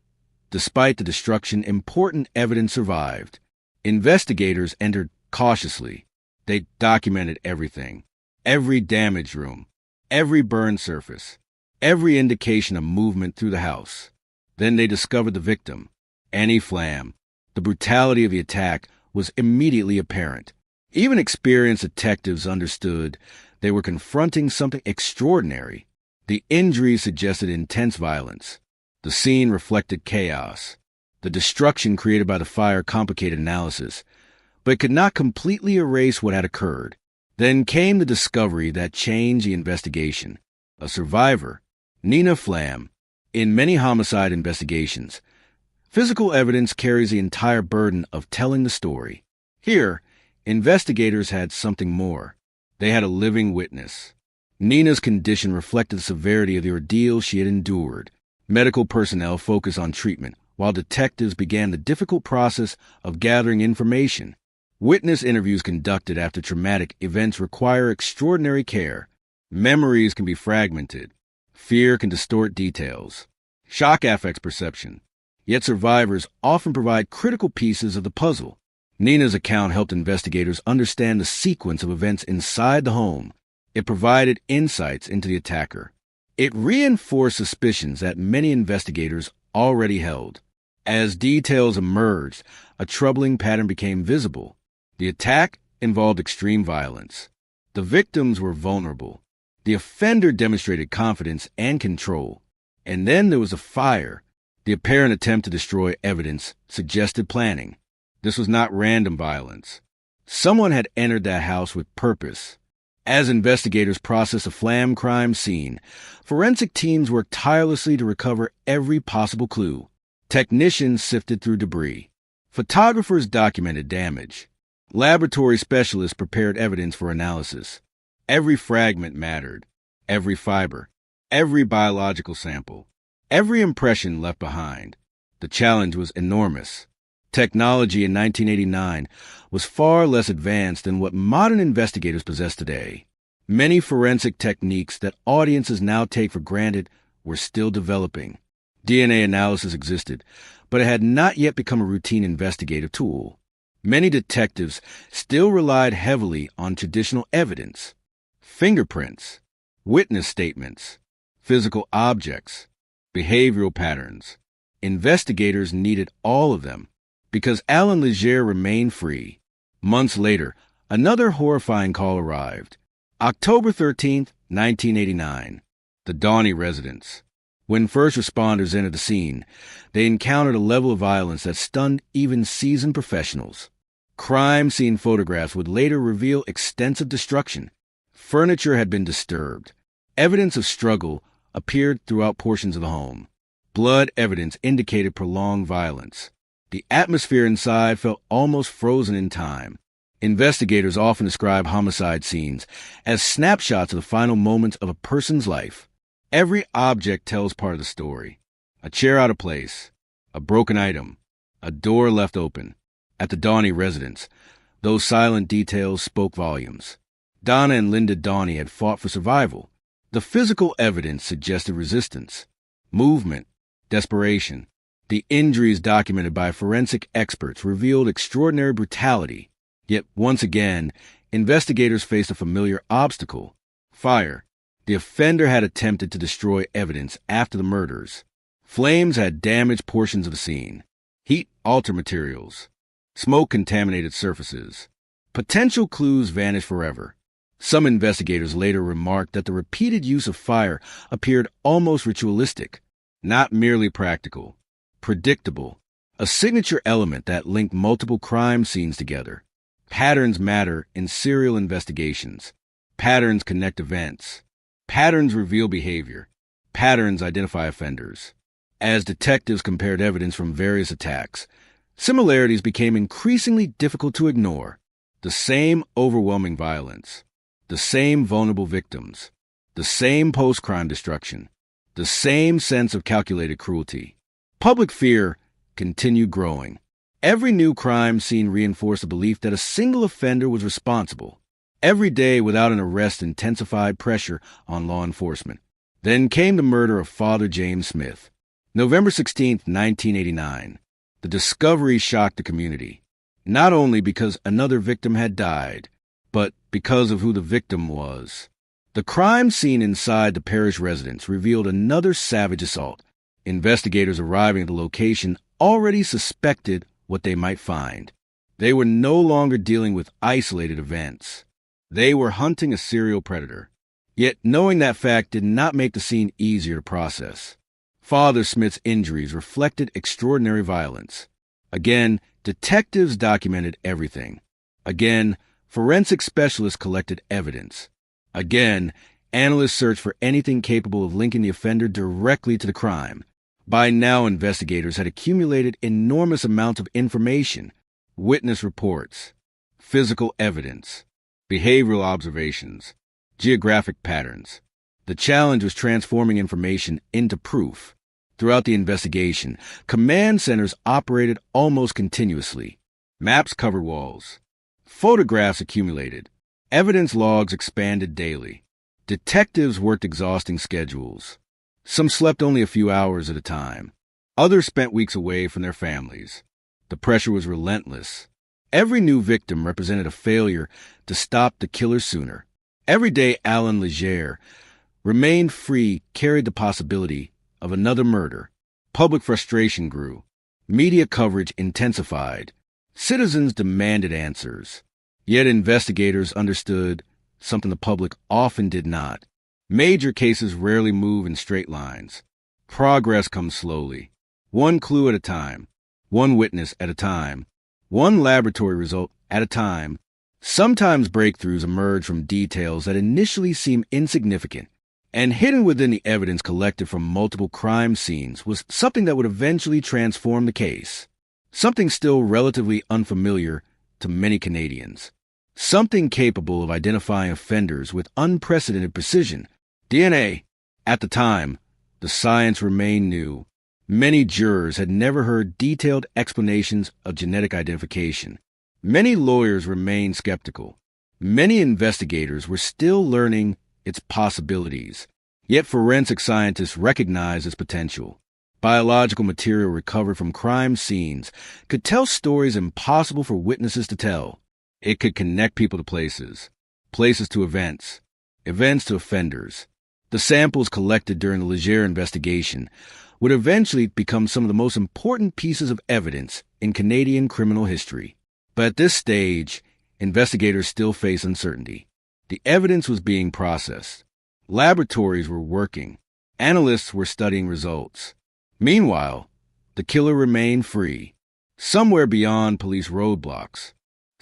despite the destruction, important evidence survived. Investigators entered cautiously. They documented everything. Every damaged room. Every burned surface. Every indication of movement through the house. Then they discovered the victim, Annie Flam. The brutality of the attack was immediately apparent. Even experienced detectives understood they were confronting something extraordinary. The injuries suggested intense violence. The scene reflected chaos. The destruction created by the fire complicated analysis, but could not completely erase what had occurred. Then came the discovery that changed the investigation. A survivor, Nina Flam. In many homicide investigations, physical evidence carries the entire burden of telling the story. Here, investigators had something more. They had a living witness. Nina's condition reflected the severity of the ordeal she had endured. Medical personnel focused on treatment, while detectives began the difficult process of gathering information. Witness interviews conducted after traumatic events require extraordinary care. Memories can be fragmented. Fear can distort details. Shock affects perception. Yet survivors often provide critical pieces of the puzzle. Nina's account helped investigators understand the sequence of events inside the home. It provided insights into the attacker. It reinforced suspicions that many investigators already held. As details emerged, a troubling pattern became visible. The attack involved extreme violence. The victims were vulnerable. The offender demonstrated confidence and control. And then there was a fire. The apparent attempt to destroy evidence suggested planning. This was not random violence. Someone had entered that house with purpose. As investigators processed a flam crime scene, forensic teams worked tirelessly to recover every possible clue. Technicians sifted through debris. Photographers documented damage. Laboratory specialists prepared evidence for analysis. Every fragment mattered. Every fiber. Every biological sample. Every impression left behind. The challenge was enormous. Technology in 1989 was far less advanced than what modern investigators possess today. Many forensic techniques that audiences now take for granted were still developing. DNA analysis existed, but it had not yet become a routine investigative tool. Many detectives still relied heavily on traditional evidence: fingerprints, witness statements, physical objects, behavioral patterns. Investigators needed all of them. Because Alan Leger remained free. Months later, another horrifying call arrived. October 13th, 1989. The Donny residence. When first responders entered the scene, they encountered a level of violence that stunned even seasoned professionals. Crime scene photographs would later reveal extensive destruction. Furniture had been disturbed. Evidence of struggle appeared throughout portions of the home. Blood evidence indicated prolonged violence. The atmosphere inside felt almost frozen in time. Investigators often describe homicide scenes as snapshots of the final moments of a person's life. Every object tells part of the story. A chair out of place, a broken item, a door left open. At the Donny residence, those silent details spoke volumes. Donna and Linda Donny had fought for survival. The physical evidence suggested resistance, movement, desperation. The injuries documented by forensic experts revealed extraordinary brutality. Yet once again, investigators faced a familiar obstacle: fire. The offender had attempted to destroy evidence after the murders. Flames had damaged portions of the scene. Heat altered materials. Smoke contaminated surfaces. Potential clues vanished forever. Some investigators later remarked that the repeated use of fire appeared almost ritualistic, not merely practical. Predictable, a signature element that linked multiple crime scenes together. Patterns matter in serial investigations. Patterns connect events. Patterns reveal behavior. Patterns identify offenders. As detectives compared evidence from various attacks, similarities became increasingly difficult to ignore. The same overwhelming violence. The same vulnerable victims. The same post-crime destruction. The same sense of calculated cruelty. Public fear continued growing. Every new crime scene reinforced the belief that a single offender was responsible. Every day without an arrest intensified pressure on law enforcement. Then came the murder of Father James Smith. November 16, 1989. The discovery shocked the community, not only because another victim had died, but because of who the victim was. The crime scene inside the parish residence revealed another savage assault. Investigators arriving at the location already suspected what they might find. They were no longer dealing with isolated events. They were hunting a serial predator. Yet knowing that fact did not make the scene easier to process. Father Smith's injuries reflected extraordinary violence. Again, detectives documented everything. Again, forensic specialists collected evidence. Again, analysts searched for anything capable of linking the offender directly to the crime. By now, investigators had accumulated enormous amounts of information: witness reports, physical evidence, behavioral observations, geographic patterns. The challenge was transforming information into proof. Throughout the investigation, command centers operated almost continuously. Maps covered walls. Photographs accumulated. Evidence logs expanded daily. Detectives worked exhausting schedules. Some slept only a few hours at a time. Others spent weeks away from their families. The pressure was relentless. Every new victim represented a failure to stop the killer sooner. Every day Alan Leger remained free carried the possibility of another murder. Public frustration grew. Media coverage intensified. Citizens demanded answers. Yet investigators understood something the public often did not. Major cases rarely move in straight lines. Progress comes slowly, one clue at a time, one witness at a time, one laboratory result at a time. Sometimes breakthroughs emerge from details that initially seem insignificant, and hidden within the evidence collected from multiple crime scenes was something that would eventually transform the case. Something still relatively unfamiliar to many Canadians. Something capable of identifying offenders with unprecedented precision. DNA. At the time, the science remained new. Many jurors had never heard detailed explanations of genetic identification. Many lawyers remained skeptical. Many investigators were still learning its possibilities. Yet forensic scientists recognized its potential. Biological material recovered from crime scenes could tell stories impossible for witnesses to tell. It could connect people to places, places to events, events to offenders. The samples collected during the Leger investigation would eventually become some of the most important pieces of evidence in Canadian criminal history. But at this stage, investigators still face uncertainty. The evidence was being processed. Laboratories were working. Analysts were studying results. Meanwhile, the killer remained free, somewhere beyond police roadblocks,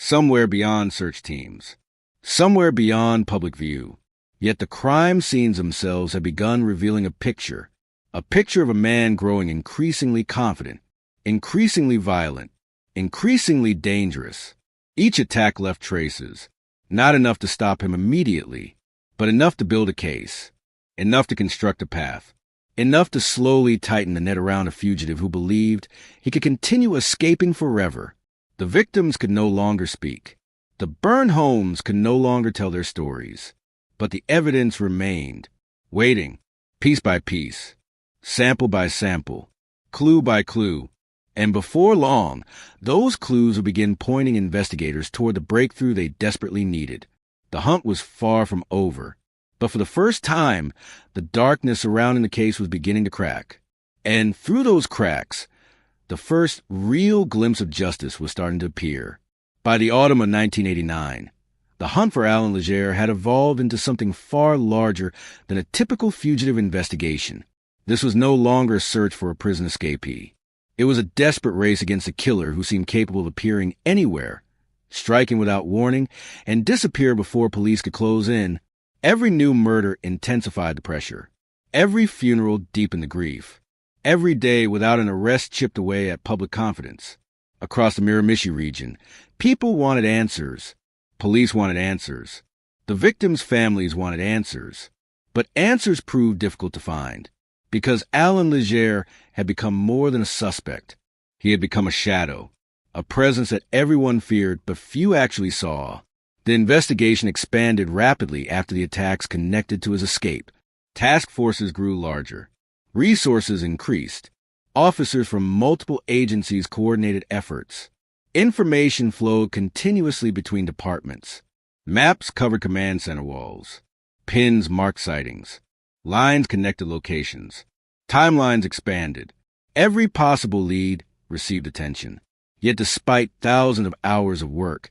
somewhere beyond search teams, somewhere beyond public view. Yet the crime scenes themselves had begun revealing a picture of a man growing increasingly confident, increasingly violent, increasingly dangerous. Each attack left traces, not enough to stop him immediately, but enough to build a case, enough to construct a path, enough to slowly tighten the net around a fugitive who believed he could continue escaping forever. The victims could no longer speak. The burned homes could no longer tell their stories. But the evidence remained, waiting, piece by piece, sample by sample, clue by clue. And before long, those clues would begin pointing investigators toward the breakthrough they desperately needed. The hunt was far from over. But for the first time, the darkness surrounding the case was beginning to crack. And through those cracks, the first real glimpse of justice was starting to appear. By the autumn of 1989, the hunt for Alan Leger had evolved into something far larger than a typical fugitive investigation. This was no longer a search for a prison escapee. It was a desperate race against a killer who seemed capable of appearing anywhere, striking without warning, and disappear before police could close in. Every new murder intensified the pressure. Every funeral deepened the grief. Every day without an arrest chipped away at public confidence. Across the Miramichi region, people wanted answers. Police wanted answers. The victims' families wanted answers. But answers proved difficult to find, because Alan Leger had become more than a suspect. He had become a shadow, a presence that everyone feared but few actually saw. The investigation expanded rapidly after the attacks connected to his escape. Task forces grew larger. Resources increased. Officers from multiple agencies coordinated efforts. Information flowed continuously between departments. Maps covered command center walls. Pins marked sightings. Lines connected locations. Timelines expanded. Every possible lead received attention. Yet despite thousands of hours of work,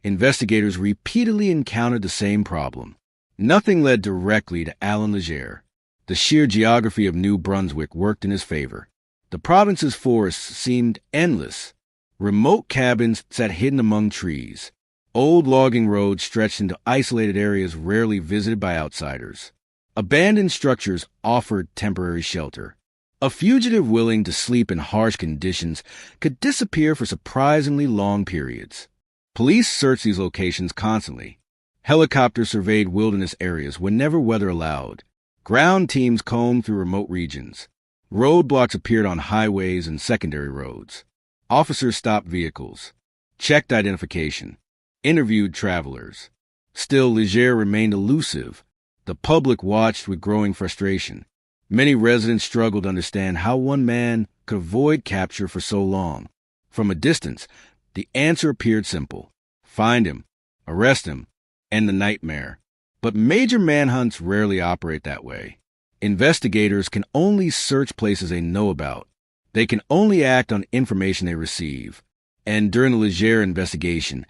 investigators repeatedly encountered the same problem. Nothing led directly to Alan Leger. The sheer geography of New Brunswick worked in his favor. The province's forests seemed endless. Remote cabins sat hidden among trees. Old logging roads stretched into isolated areas rarely visited by outsiders. Abandoned structures offered temporary shelter. A fugitive willing to sleep in harsh conditions could disappear for surprisingly long periods. Police searched these locations constantly. Helicopters surveyed wilderness areas whenever weather allowed. Ground teams combed through remote regions. Roadblocks appeared on highways and secondary roads. Officers stopped vehicles, checked identification, interviewed travelers. Still, Leger remained elusive. The public watched with growing frustration. Many residents struggled to understand how one man could avoid capture for so long. From a distance, the answer appeared simple. Find him, arrest him, end the nightmare. But major manhunts rarely operate that way. Investigators can only search places they know about. They can only act on information they receive. And during the Leger investigation,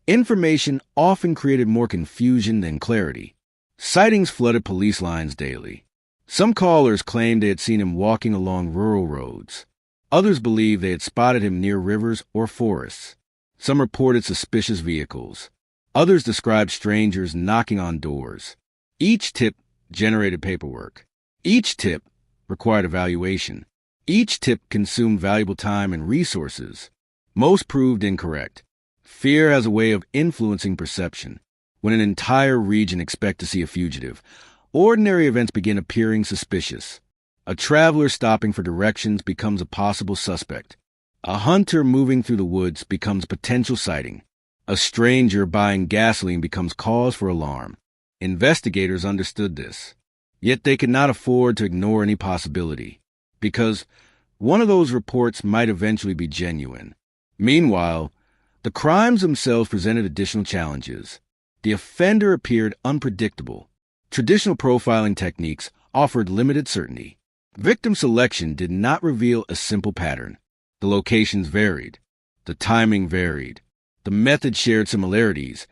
Information often created more confusion than clarity. Sightings flooded police lines daily. Some callers claimed they had seen him walking along rural roads. Others believed they had spotted him near rivers or forests. Some reported suspicious vehicles. Others described strangers knocking on doors. Each tip generated paperwork. Each tip required evaluation. Each tip consumed valuable time and resources. Most proved incorrect. Fear has a way of influencing perception. When an entire region expects to see a fugitive, ordinary events begin appearing suspicious. A traveler stopping for directions becomes a possible suspect. A hunter moving through the woods becomes a potential sighting. A stranger buying gasoline becomes cause for alarm. Investigators understood this. Yet they could not afford to ignore any possibility, because one of those reports might eventually be genuine. Meanwhile, the crimes themselves presented additional challenges. The offender appeared unpredictable. Traditional profiling techniques offered limited certainty. Victim selection did not reveal a simple pattern. The locations varied. The timing varied. The method shared similarities,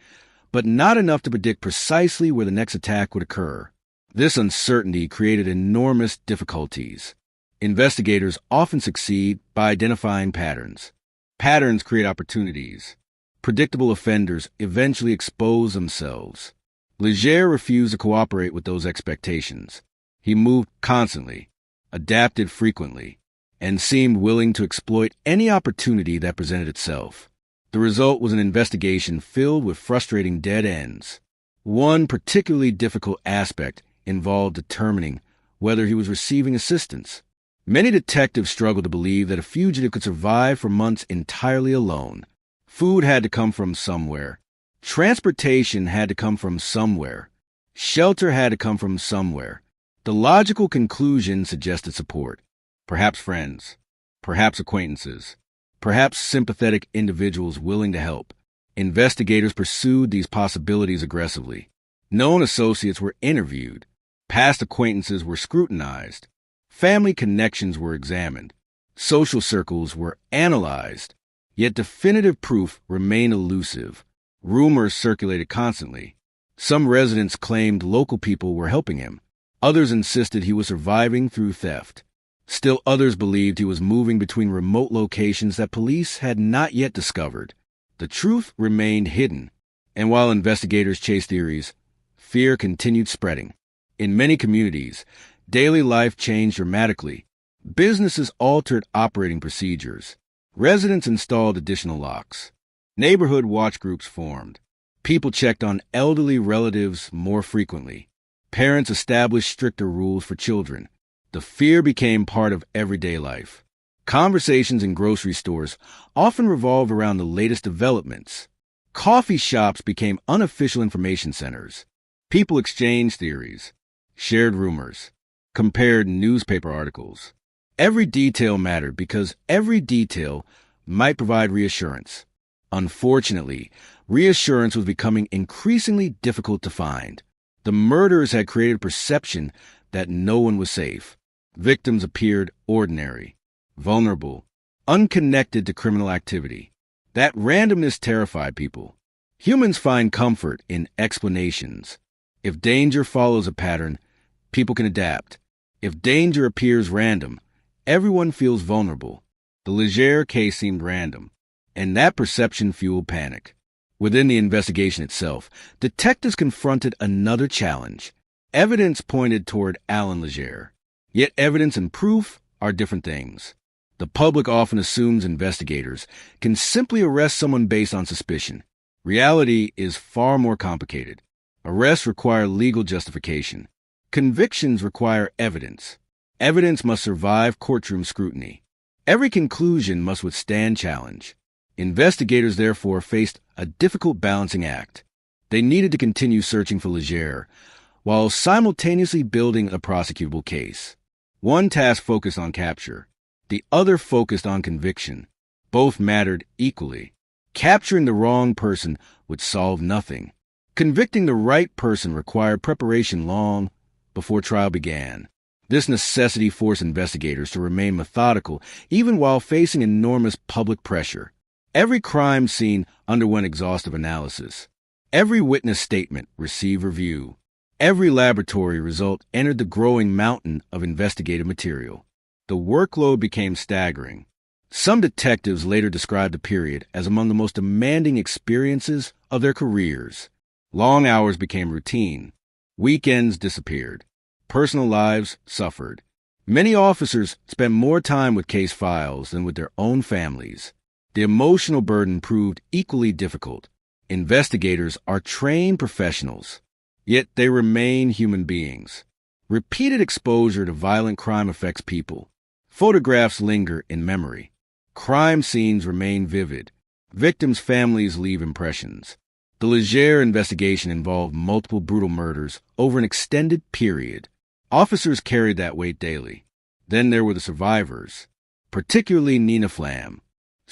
but not enough to predict precisely where the next attack would occur. This uncertainty created enormous difficulties. Investigators often succeed by identifying patterns. Patterns create opportunities. Predictable offenders eventually expose themselves. Leger refused to cooperate with those expectations. He moved constantly, adapted frequently, and seemed willing to exploit any opportunity that presented itself. The result was an investigation filled with frustrating dead ends. One particularly difficult aspect involved determining whether he was receiving assistance. Many detectives struggled to believe that a fugitive could survive for months entirely alone. Food had to come from somewhere. Transportation had to come from somewhere. Shelter had to come from somewhere. The logical conclusion suggested support. Perhaps friends. Perhaps acquaintances. Perhaps sympathetic individuals willing to help. Investigators pursued these possibilities aggressively. Known associates were interviewed. Past acquaintances were scrutinized. Family connections were examined. Social circles were analyzed. Yet definitive proof remained elusive. Rumors circulated constantly. Some residents claimed local people were helping him. Others insisted he was surviving through theft. Still others believed he was moving between remote locations that police had not yet discovered. The truth remained hidden, and while investigators chased theories, fear continued spreading. In many communities, daily life changed dramatically. Businesses altered operating procedures. Residents installed additional locks. Neighborhood watch groups formed. People checked on elderly relatives more frequently. Parents established stricter rules for children. The fear became part of everyday life. Conversations in grocery stores often revolved around the latest developments. Coffee shops became unofficial information centers. People exchanged theories, shared rumors, compared newspaper articles. Every detail mattered because every detail might provide reassurance. Unfortunately, reassurance was becoming increasingly difficult to find. The murders had created a perception that no one was safe. Victims appeared ordinary, vulnerable, unconnected to criminal activity. That randomness terrified people. Humans find comfort in explanations. If danger follows a pattern, people can adapt. If danger appears random, everyone feels vulnerable. The Leger case seemed random, and that perception fueled panic. Within the investigation itself, detectives confronted another challenge. Evidence pointed toward Alan Leger. Yet evidence and proof are different things. The public often assumes investigators can simply arrest someone based on suspicion. Reality is far more complicated. Arrests require legal justification. Convictions require evidence. Evidence must survive courtroom scrutiny. Every conclusion must withstand challenge. Investigators therefore faced a difficult balancing act. They needed to continue searching for Leger, while simultaneously building a prosecutable case. One task focused on capture. The other focused on conviction. Both mattered equally. Capturing the wrong person would solve nothing. Convicting the right person required preparation long before trial began. This necessity forced investigators to remain methodical even while facing enormous public pressure. Every crime scene underwent exhaustive analysis. Every witness statement received review. Every laboratory result entered the growing mountain of investigative material. The workload became staggering. Some detectives later described the period as among the most demanding experiences of their careers. Long hours became routine. Weekends disappeared. Personal lives suffered. Many officers spent more time with case files than with their own families. The emotional burden proved equally difficult. Investigators are trained professionals, yet they remain human beings. Repeated exposure to violent crime affects people. Photographs linger in memory. Crime scenes remain vivid. Victims' families leave impressions. The Legere investigation involved multiple brutal murders over an extended period. Officers carried that weight daily. Then there were the survivors, particularly Nina Flam.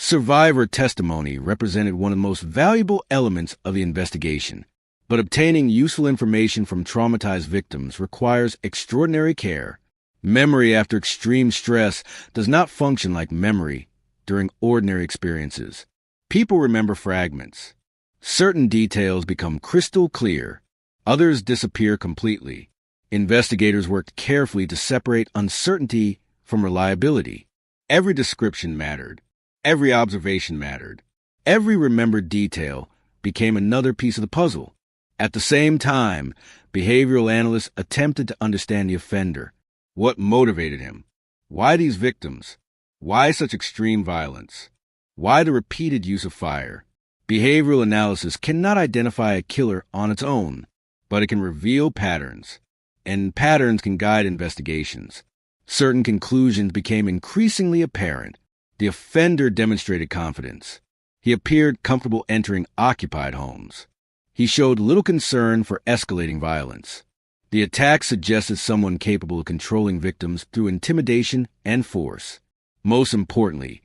Survivor testimony represented one of the most valuable elements of the investigation, but obtaining useful information from traumatized victims requires extraordinary care. Memory after extreme stress does not function like memory during ordinary experiences. People remember fragments. Certain details become crystal clear. Others disappear completely. Investigators worked carefully to separate uncertainty from reliability. Every description mattered. Every observation mattered. Every remembered detail became another piece of the puzzle. At the same time, behavioral analysts attempted to understand the offender. What motivated him? Why these victims? Why such extreme violence? Why the repeated use of fire? Behavioral analysis cannot identify a killer on its own, but it can reveal patterns, and patterns can guide investigations. Certain conclusions became increasingly apparent. The offender demonstrated confidence. He appeared comfortable entering occupied homes. He showed little concern for escalating violence. The attack suggested someone capable of controlling victims through intimidation and force. Most importantly,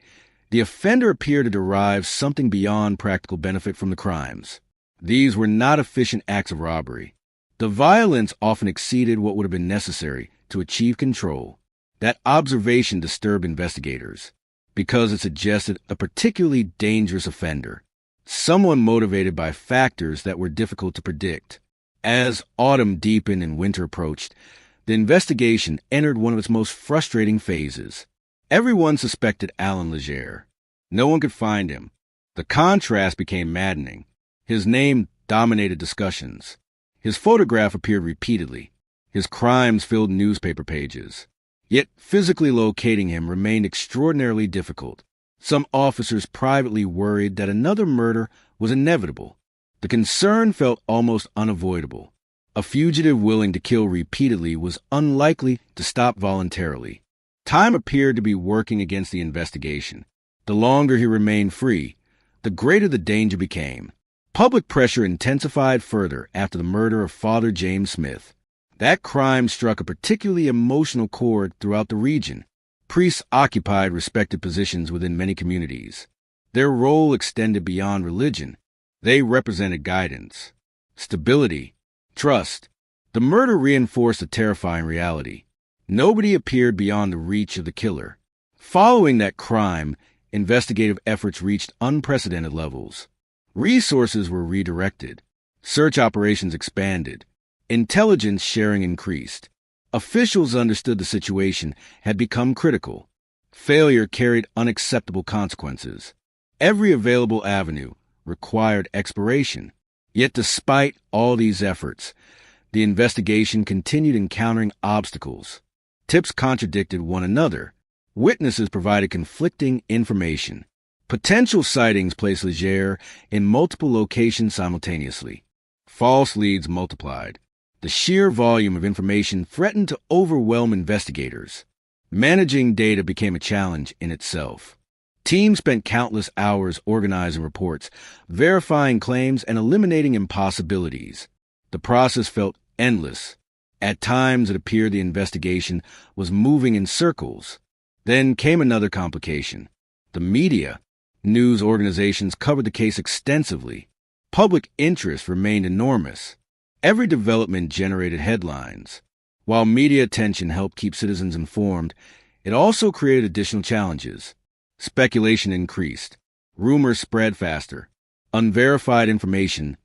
the offender appeared to derive something beyond practical benefit from the crimes. These were not efficient acts of robbery. The violence often exceeded what would have been necessary to achieve control. That observation disturbed investigators because it suggested a particularly dangerous offender, someone motivated by factors that were difficult to predict. As autumn deepened and winter approached, the investigation entered one of its most frustrating phases. Everyone suspected Alan Legere. No one could find him. The contrast became maddening. His name dominated discussions. His photograph appeared repeatedly. His crimes filled newspaper pages. Yet physically locating him remained extraordinarily difficult. Some officers privately worried that another murder was inevitable. The concern felt almost unavoidable. A fugitive willing to kill repeatedly was unlikely to stop voluntarily. Time appeared to be working against the investigation. The longer he remained free, the greater the danger became. Public pressure intensified further after the murder of Father James Smith. That crime struck a particularly emotional chord throughout the region. Priests occupied respected positions within many communities. Their role extended beyond religion. They represented guidance, stability, trust. The murder reinforced a terrifying reality. Nobody appeared beyond the reach of the killer. Following that crime, investigative efforts reached unprecedented levels. Resources were redirected. Search operations expanded. Intelligence sharing increased. Officials understood the situation had become critical. Failure carried unacceptable consequences. Every available avenue required exploration. Yet despite all these efforts, the investigation continued encountering obstacles. Tips contradicted one another. Witnesses provided conflicting information. Potential sightings placed Legere in multiple locations simultaneously. False leads multiplied. The sheer volume of information threatened to overwhelm investigators. Managing data became a challenge in itself. Teams spent countless hours organizing reports, verifying claims, and eliminating impossibilities. The process felt endless. At times, it appeared the investigation was moving in circles. Then came another complication. The media. News organizations covered the case extensively. Public interest remained enormous. Every development generated headlines. While media attention helped keep citizens informed, it also created additional challenges. Speculation increased. Rumors spread faster. Unverified information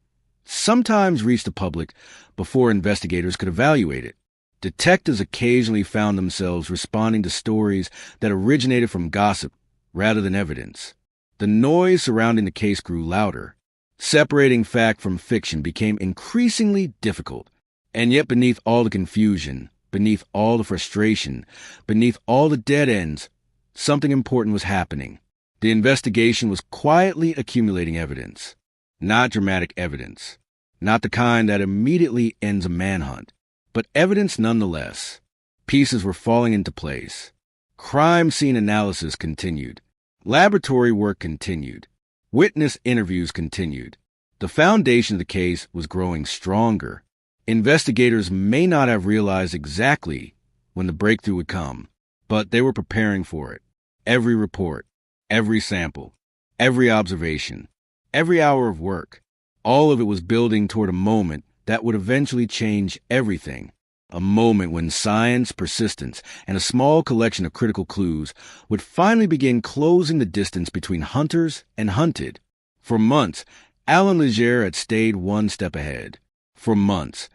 sometimes reached the public before investigators could evaluate it. Detectives occasionally found themselves responding to stories that originated from gossip rather than evidence. The noise surrounding the case grew louder. Separating fact from fiction became increasingly difficult. And yet beneath all the confusion, beneath all the frustration, beneath all the dead ends, something important was happening. The investigation was quietly accumulating evidence. Not dramatic evidence. Not the kind that immediately ends a manhunt, but evidence nonetheless. Pieces were falling into place. Crime scene analysis continued. Laboratory work continued. Witness interviews continued. The foundation of the case was growing stronger. Investigators may not have realized exactly when the breakthrough would come, but they were preparing for it. Every report, every sample, every observation, every hour of work, all of it was building toward a moment that would eventually change everything. A moment when science, persistence, and a small collection of critical clues would finally begin closing the distance between hunters and hunted. For months, Alan Legere had stayed one step ahead. For months,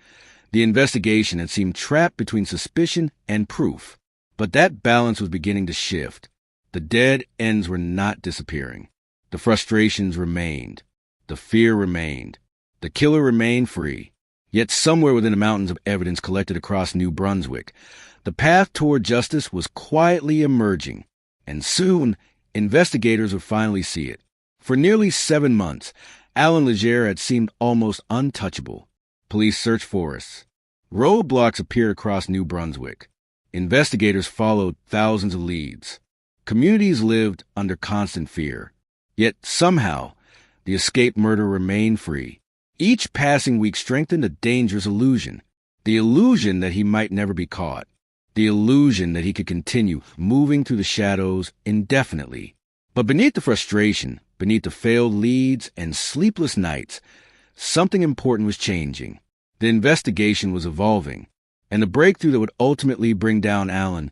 the investigation had seemed trapped between suspicion and proof. But that balance was beginning to shift. The dead ends were not disappearing. The frustrations remained. The fear remained. The killer remained free. Yet somewhere within the mountains of evidence collected across New Brunswick, the path toward justice was quietly emerging. And soon, investigators would finally see it. For nearly 7 months, Alan Legere had seemed almost untouchable. Police searched forests. Roadblocks appeared across New Brunswick. Investigators followed thousands of leads. Communities lived under constant fear. Yet somehow, the escaped murderer remained free. Each passing week strengthened a dangerous illusion. The illusion that he might never be caught. The illusion that he could continue moving through the shadows indefinitely. But beneath the frustration, beneath the failed leads and sleepless nights, something important was changing. The investigation was evolving, and the breakthrough that would ultimately bring down Alan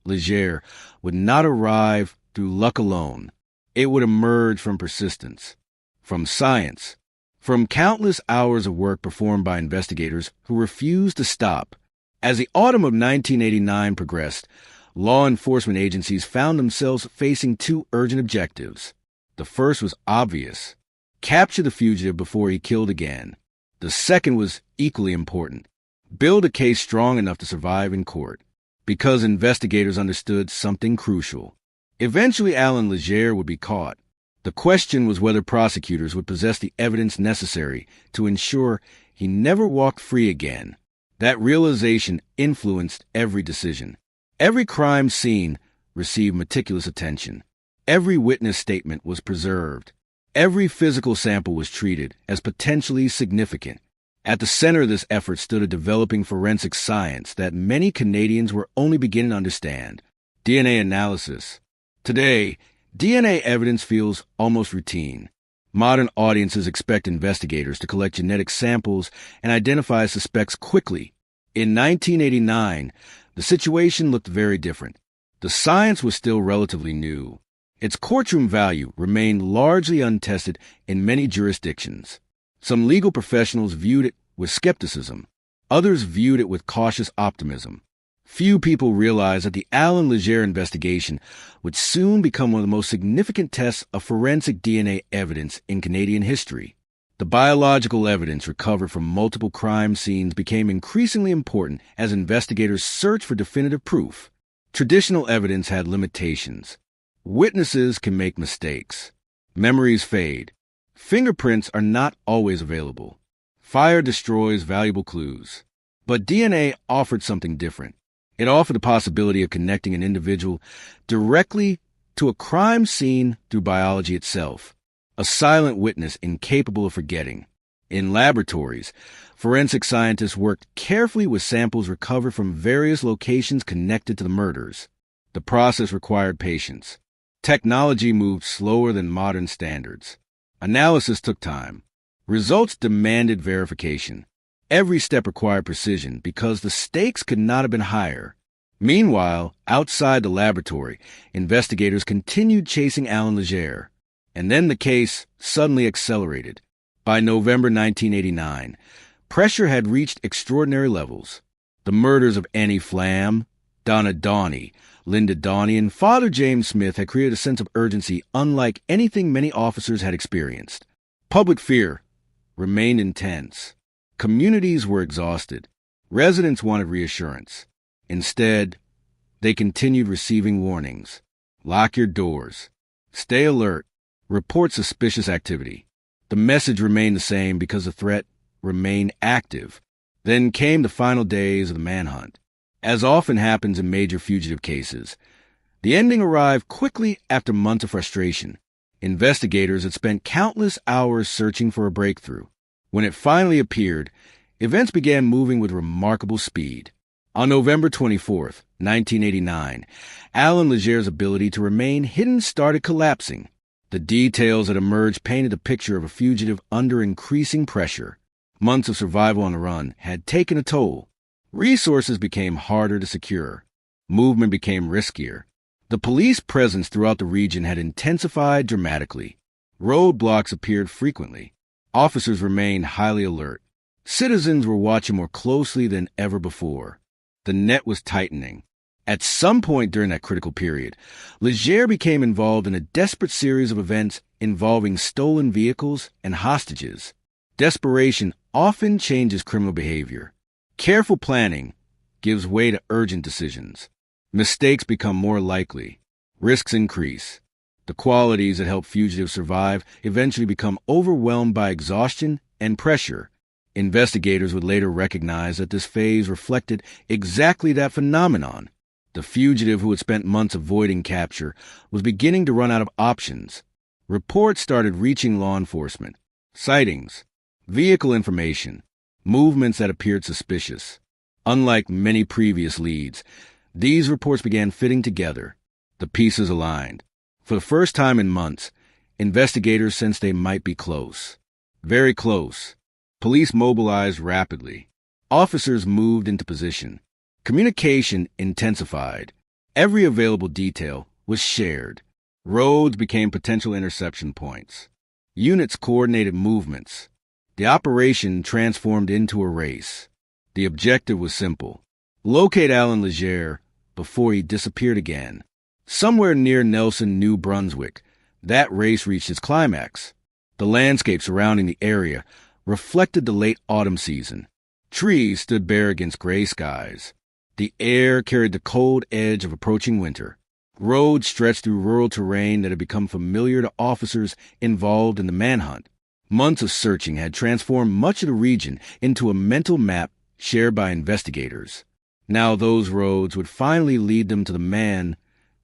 Legere would not arrive through luck alone. It would emerge from persistence, from science, from countless hours of work performed by investigators who refused to stop. As the autumn of 1989 progressed, law enforcement agencies found themselves facing two urgent objectives. The first was obvious: capture the fugitive before he killed again. The second was equally important: build a case strong enough to survive in court, because investigators understood something crucial. Eventually, Alan Legere would be caught. The question was whether prosecutors would possess the evidence necessary to ensure he never walked free again. That realization influenced every decision. Every crime scene received meticulous attention. Every witness statement was preserved. Every physical sample was treated as potentially significant. At the center of this effort stood a developing forensic science that many Canadians were only beginning to understand: DNA analysis. Today, DNA evidence feels almost routine. Modern audiences expect investigators to collect genetic samples and identify suspects quickly. In 1989, the situation looked very different. The science was still relatively new. Its courtroom value remained largely untested in many jurisdictions. Some legal professionals viewed it with skepticism. Others viewed it with cautious optimism. Few people realized that the Alan Legere investigation would soon become one of the most significant tests of forensic DNA evidence in Canadian history. The biological evidence recovered from multiple crime scenes became increasingly important as investigators searched for definitive proof. Traditional evidence had limitations. Witnesses can make mistakes. Memories fade. Fingerprints are not always available. Fire destroys valuable clues. But DNA offered something different. It offered the possibility of connecting an individual directly to a crime scene through biology itself. A silent witness incapable of forgetting. In laboratories, forensic scientists worked carefully with samples recovered from various locations connected to the murders. The process required patience. Technology moved slower than modern standards. Analysis took time. Results demanded verification. Every step required precision because the stakes could not have been higher. Meanwhile, outside the laboratory, investigators continued chasing Alan Legere. And then the case suddenly accelerated. By November 1989, pressure had reached extraordinary levels. The murders of Annie Flam, Donna Donnie, Linda Donnie, and Father James Smith had created a sense of urgency unlike anything many officers had experienced. Public fear remained intense. Communities were exhausted. Residents wanted reassurance. Instead, they continued receiving warnings. Lock your doors. Stay alert. Report suspicious activity. The message remained the same because the threat remained active. Then came the final days of the manhunt. As often happens in major fugitive cases, the ending arrived quickly after months of frustration. Investigators had spent countless hours searching for a breakthrough. When it finally appeared, events began moving with remarkable speed. On November 24th, 1989, Alan Legere's ability to remain hidden started collapsing. The details that emerged painted a picture of a fugitive under increasing pressure. Months of survival on the run had taken a toll. Resources became harder to secure. Movement became riskier. The police presence throughout the region had intensified dramatically. Roadblocks appeared frequently. Officers remained highly alert. Citizens were watching more closely than ever before. The net was tightening. At some point during that critical period, Legere became involved in a desperate series of events involving stolen vehicles and hostages. Desperation often changes criminal behavior. Careful planning gives way to urgent decisions. Mistakes become more likely. Risks increase. The qualities that help fugitives survive eventually become overwhelmed by exhaustion and pressure. Investigators would later recognize that this phase reflected exactly that phenomenon. The fugitive who had spent months avoiding capture was beginning to run out of options. Reports started reaching law enforcement. Sightings, vehicle information, movements that appeared suspicious. Unlike many previous leads, these reports began fitting together. The pieces aligned. For the first time in months, investigators sensed they might be close. Very close. Police mobilized rapidly. Officers moved into position. Communication intensified. Every available detail was shared. Roads became potential interception points. Units coordinated movements. The operation transformed into a race. The objective was simple: locate Alan Legere before he disappeared again. Somewhere near Nelson, New Brunswick, that race reached its climax. The landscape surrounding the area reflected the late autumn season. Trees stood bare against gray skies. The air carried the cold edge of approaching winter. Roads stretched through rural terrain that had become familiar to officers involved in the manhunt. Months of searching had transformed much of the region into a mental map shared by investigators. Now those roads would finally lead them to the man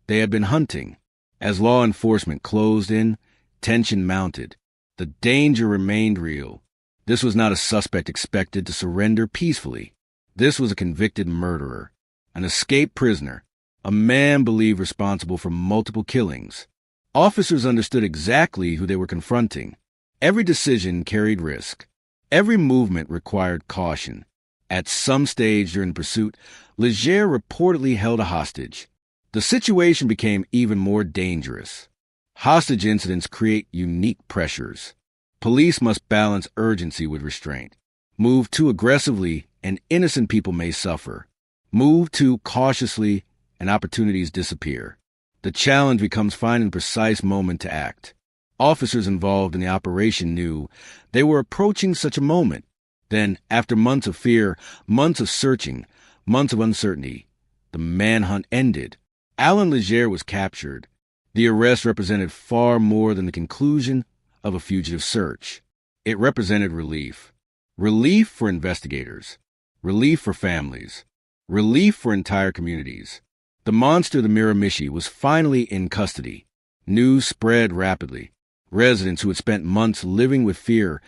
they had been hunting. As law enforcement closed in, tension mounted. The danger remained real. This was not a suspect expected to surrender peacefully. This was a convicted murderer, an escaped prisoner, a man believed responsible for multiple killings. Officers understood exactly who they were confronting. Every decision carried risk. Every movement required caution. At some stage during the pursuit, Legere reportedly held a hostage. The situation became even more dangerous. Hostage incidents create unique pressures. Police must balance urgency with restraint. Move too aggressively, and innocent people may suffer. Move too cautiously, and opportunities disappear. The challenge becomes finding the precise moment to act. Officers involved in the operation knew they were approaching such a moment. Then, after months of fear, months of searching, months of uncertainty, the manhunt ended. Alan Legere was captured. The arrest represented far more than the conclusion of a fugitive search. It represented relief. Relief for investigators. Relief for families. Relief for entire communities. The monster, the Miramichi, was finally in custody. News spread rapidly. Residents who had spent months living with fear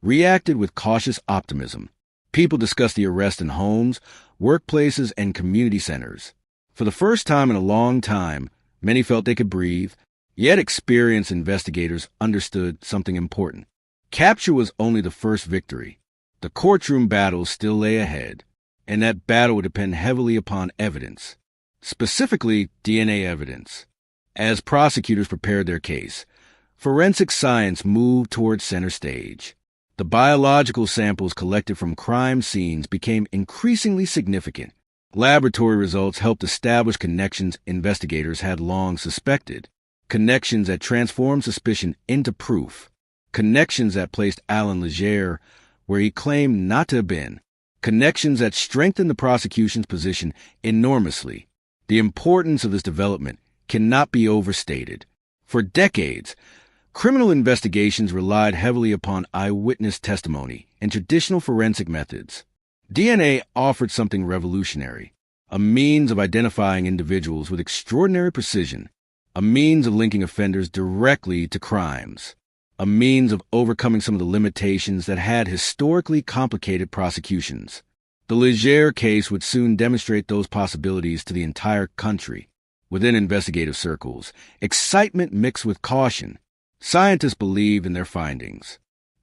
reacted with cautious optimism. People discussed the arrest in homes, workplaces, and community centers. For the first time in a long time, many felt they could breathe, yet experienced investigators understood something important. Capture was only the first victory. The courtroom battle still lay ahead, and that battle would depend heavily upon evidence, specifically DNA evidence. As prosecutors prepared their case, forensic science moved toward center stage. The biological samples collected from crime scenes became increasingly significant. Laboratory results helped establish connections investigators had long suspected, connections that transformed suspicion into proof, connections that placed Alan Legere where he claimed not to have been, connections that strengthened the prosecution's position enormously. The importance of this development cannot be overstated. For decades, criminal investigations relied heavily upon eyewitness testimony and traditional forensic methods. DNA offered something revolutionary, a means of identifying individuals with extraordinary precision, a means of linking offenders directly to crimes, a means of overcoming some of the limitations that had historically complicated prosecutions. The Legere case would soon demonstrate those possibilities to the entire country. Within investigative circles, excitement mixed with caution. Scientists believed in their findings.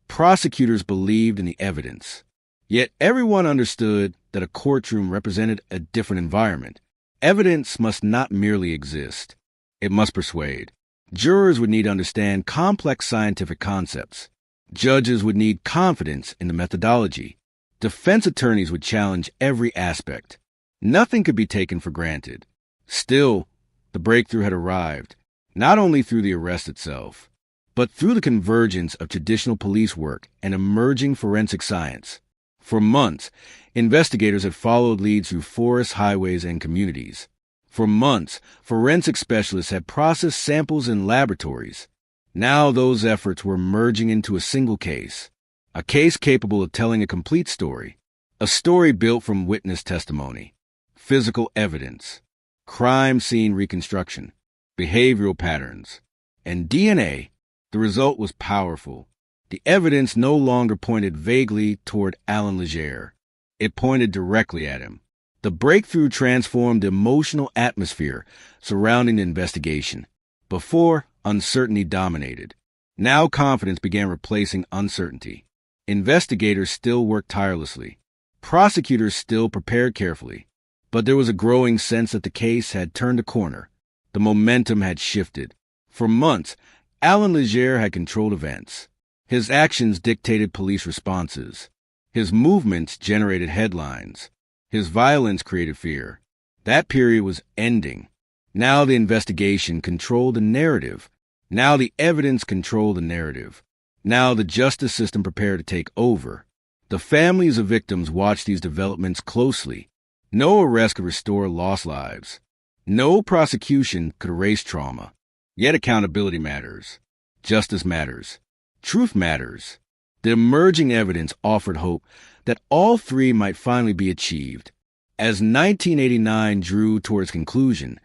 Prosecutors believed in the evidence. Yet everyone understood that a courtroom represented a different environment. Evidence must not merely exist. It must persuade. Jurors would need to understand complex scientific concepts. Judges would need confidence in the methodology. Defense attorneys would challenge every aspect. Nothing could be taken for granted. Still, the breakthrough had arrived, not only through the arrest itself, but through the convergence of traditional police work and emerging forensic science. For months, investigators had followed leads through forests, highways, and communities. For months, forensic specialists had processed samples in laboratories. Now those efforts were merging into a single case, a case capable of telling a complete story, a story built from witness testimony, physical evidence, crime scene reconstruction, behavioral patterns, and DNA. The result was powerful. The evidence no longer pointed vaguely toward Alan Legere. It pointed directly at him. The breakthrough transformed the emotional atmosphere surrounding the investigation. Before, uncertainty dominated. Now confidence began replacing uncertainty. Investigators still worked tirelessly. Prosecutors still prepared carefully. But there was a growing sense that the case had turned a corner. The momentum had shifted. For months, Alan Legere had controlled events. His actions dictated police responses. His movements generated headlines. His violence created fear. That period was ending. Now the investigation controlled the narrative. Now the evidence controlled the narrative. Now the justice system prepared to take over. The families of victims watched these developments closely. No arrest could restore lost lives. No prosecution could erase trauma. Yet accountability matters. Justice matters. Truth matters. The emerging evidence offered hope that all three might finally be achieved. As 1989 drew towards conclusion,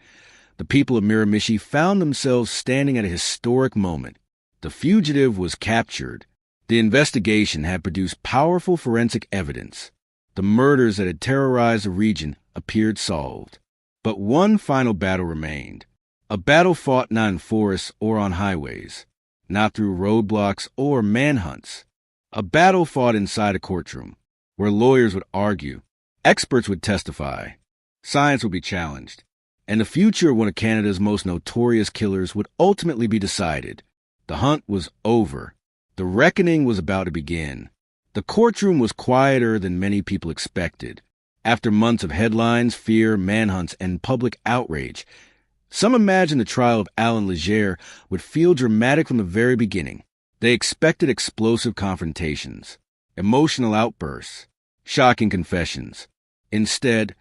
the people of Miramichi found themselves standing at a historic moment. The fugitive was captured. The investigation had produced powerful forensic evidence. The murders that had terrorized the region appeared solved. But one final battle remained. A battle fought not in forests or on highways, not through roadblocks or manhunts. A battle fought inside a courtroom, where lawyers would argue, experts would testify, science would be challenged, and the future of one of Canada's most notorious killers would ultimately be decided. The hunt was over. The reckoning was about to begin. The courtroom was quieter than many people expected. After months of headlines, fear, manhunts, and public outrage, some imagined the trial of Alan Legere would feel dramatic from the very beginning. They expected explosive confrontations, emotional outbursts, shocking confessions. Instead,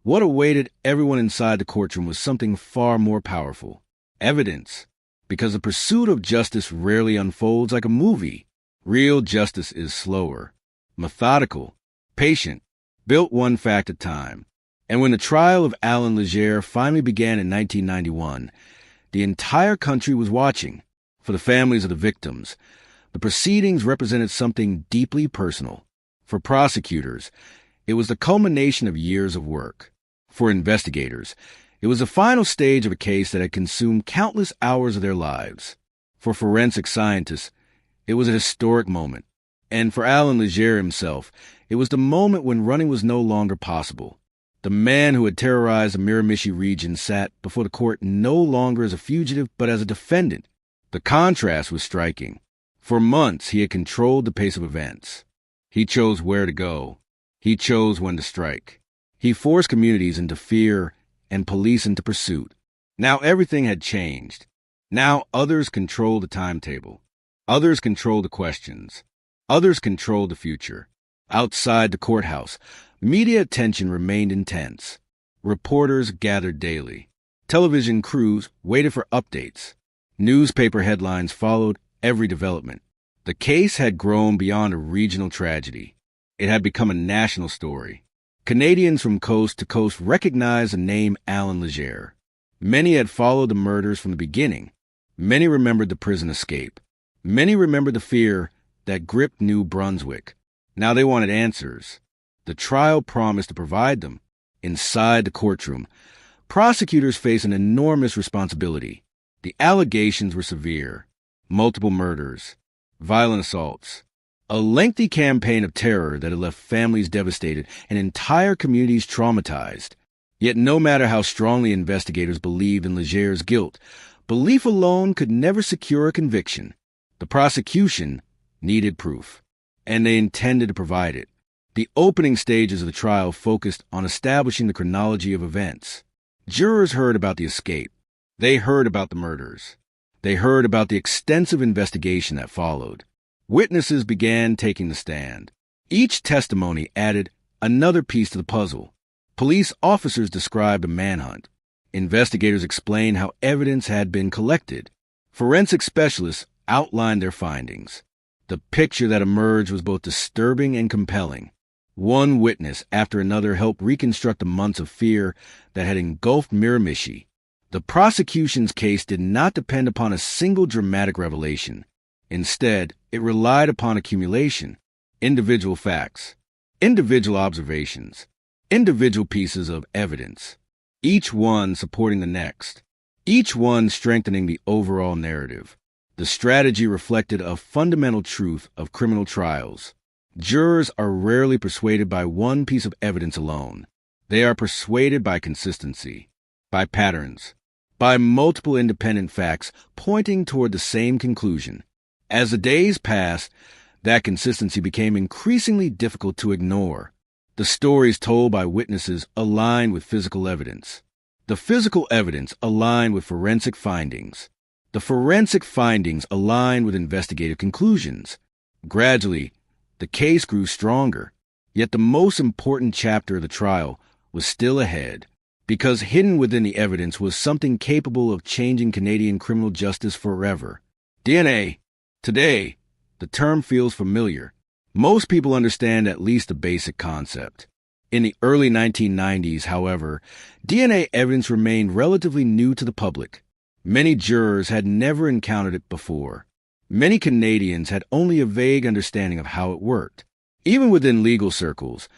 what awaited everyone inside the courtroom was something far more powerful: evidence. Because the pursuit of justice rarely unfolds like a movie. Real justice is slower, methodical, patient, built one fact at a time. And when the trial of Alan Legere finally began in 1991, the entire country was watching. For the families of the victims, the proceedings represented something deeply personal. For prosecutors, it was the culmination of years of work. For investigators, it was the final stage of a case that had consumed countless hours of their lives. For forensic scientists, it was a historic moment. And for Alan Legere himself, it was the moment when running was no longer possible. The man who had terrorized the Miramichi region sat before the court no longer as a fugitive, but as a defendant. The contrast was striking. For months, he had controlled the pace of events. He chose where to go. He chose when to strike. He forced communities into fear and police into pursuit. Now everything had changed. Now others controlled the timetable. Others controlled the questions. Others controlled the future. Outside the courthouse, media attention remained intense. Reporters gathered daily. Television crews waited for updates. Newspaper headlines followed every development. The case had grown beyond a regional tragedy. It had become a national story. Canadians from coast to coast recognized the name Alan Legere. Many had followed the murders from the beginning. Many remembered the prison escape. Many remembered the fear that gripped New Brunswick. Now they wanted answers. The trial promised to provide them. Inside the courtroom, prosecutors faced an enormous responsibility. The allegations were severe. Multiple murders, violent assaults, a lengthy campaign of terror that had left families devastated and entire communities traumatized. Yet no matter how strongly investigators believed in Legere's guilt, belief alone could never secure a conviction. The prosecution needed proof, and they intended to provide it. The opening stages of the trial focused on establishing the chronology of events. Jurors heard about the escape. They heard about the murders. They heard about the extensive investigation that followed. Witnesses began taking the stand. Each testimony added another piece to the puzzle. Police officers described a manhunt. Investigators explained how evidence had been collected. Forensic specialists outlined their findings. The picture that emerged was both disturbing and compelling. One witness after another helped reconstruct the months of fear that had engulfed Miramichi. The prosecution's case did not depend upon a single dramatic revelation. Instead, it relied upon accumulation, individual facts, individual observations, individual pieces of evidence, each one supporting the next, each one strengthening the overall narrative. The strategy reflected a fundamental truth of criminal trials. Jurors are rarely persuaded by one piece of evidence alone. They are persuaded by consistency, by patterns, by multiple independent facts pointing toward the same conclusion. As the days passed, that consistency became increasingly difficult to ignore. The stories told by witnesses aligned with physical evidence. The physical evidence aligned with forensic findings. The forensic findings aligned with investigative conclusions. Gradually, the case grew stronger, yet the most important chapter of the trial was still ahead, because hidden within the evidence was something capable of changing Canadian criminal justice forever. DNA. Today, the term feels familiar. Most people understand at least the basic concept. In the early 1990s, however, DNA evidence remained relatively new to the public. Many jurors had never encountered it before. Many Canadians had only a vague understanding of how it worked. Even within legal circles,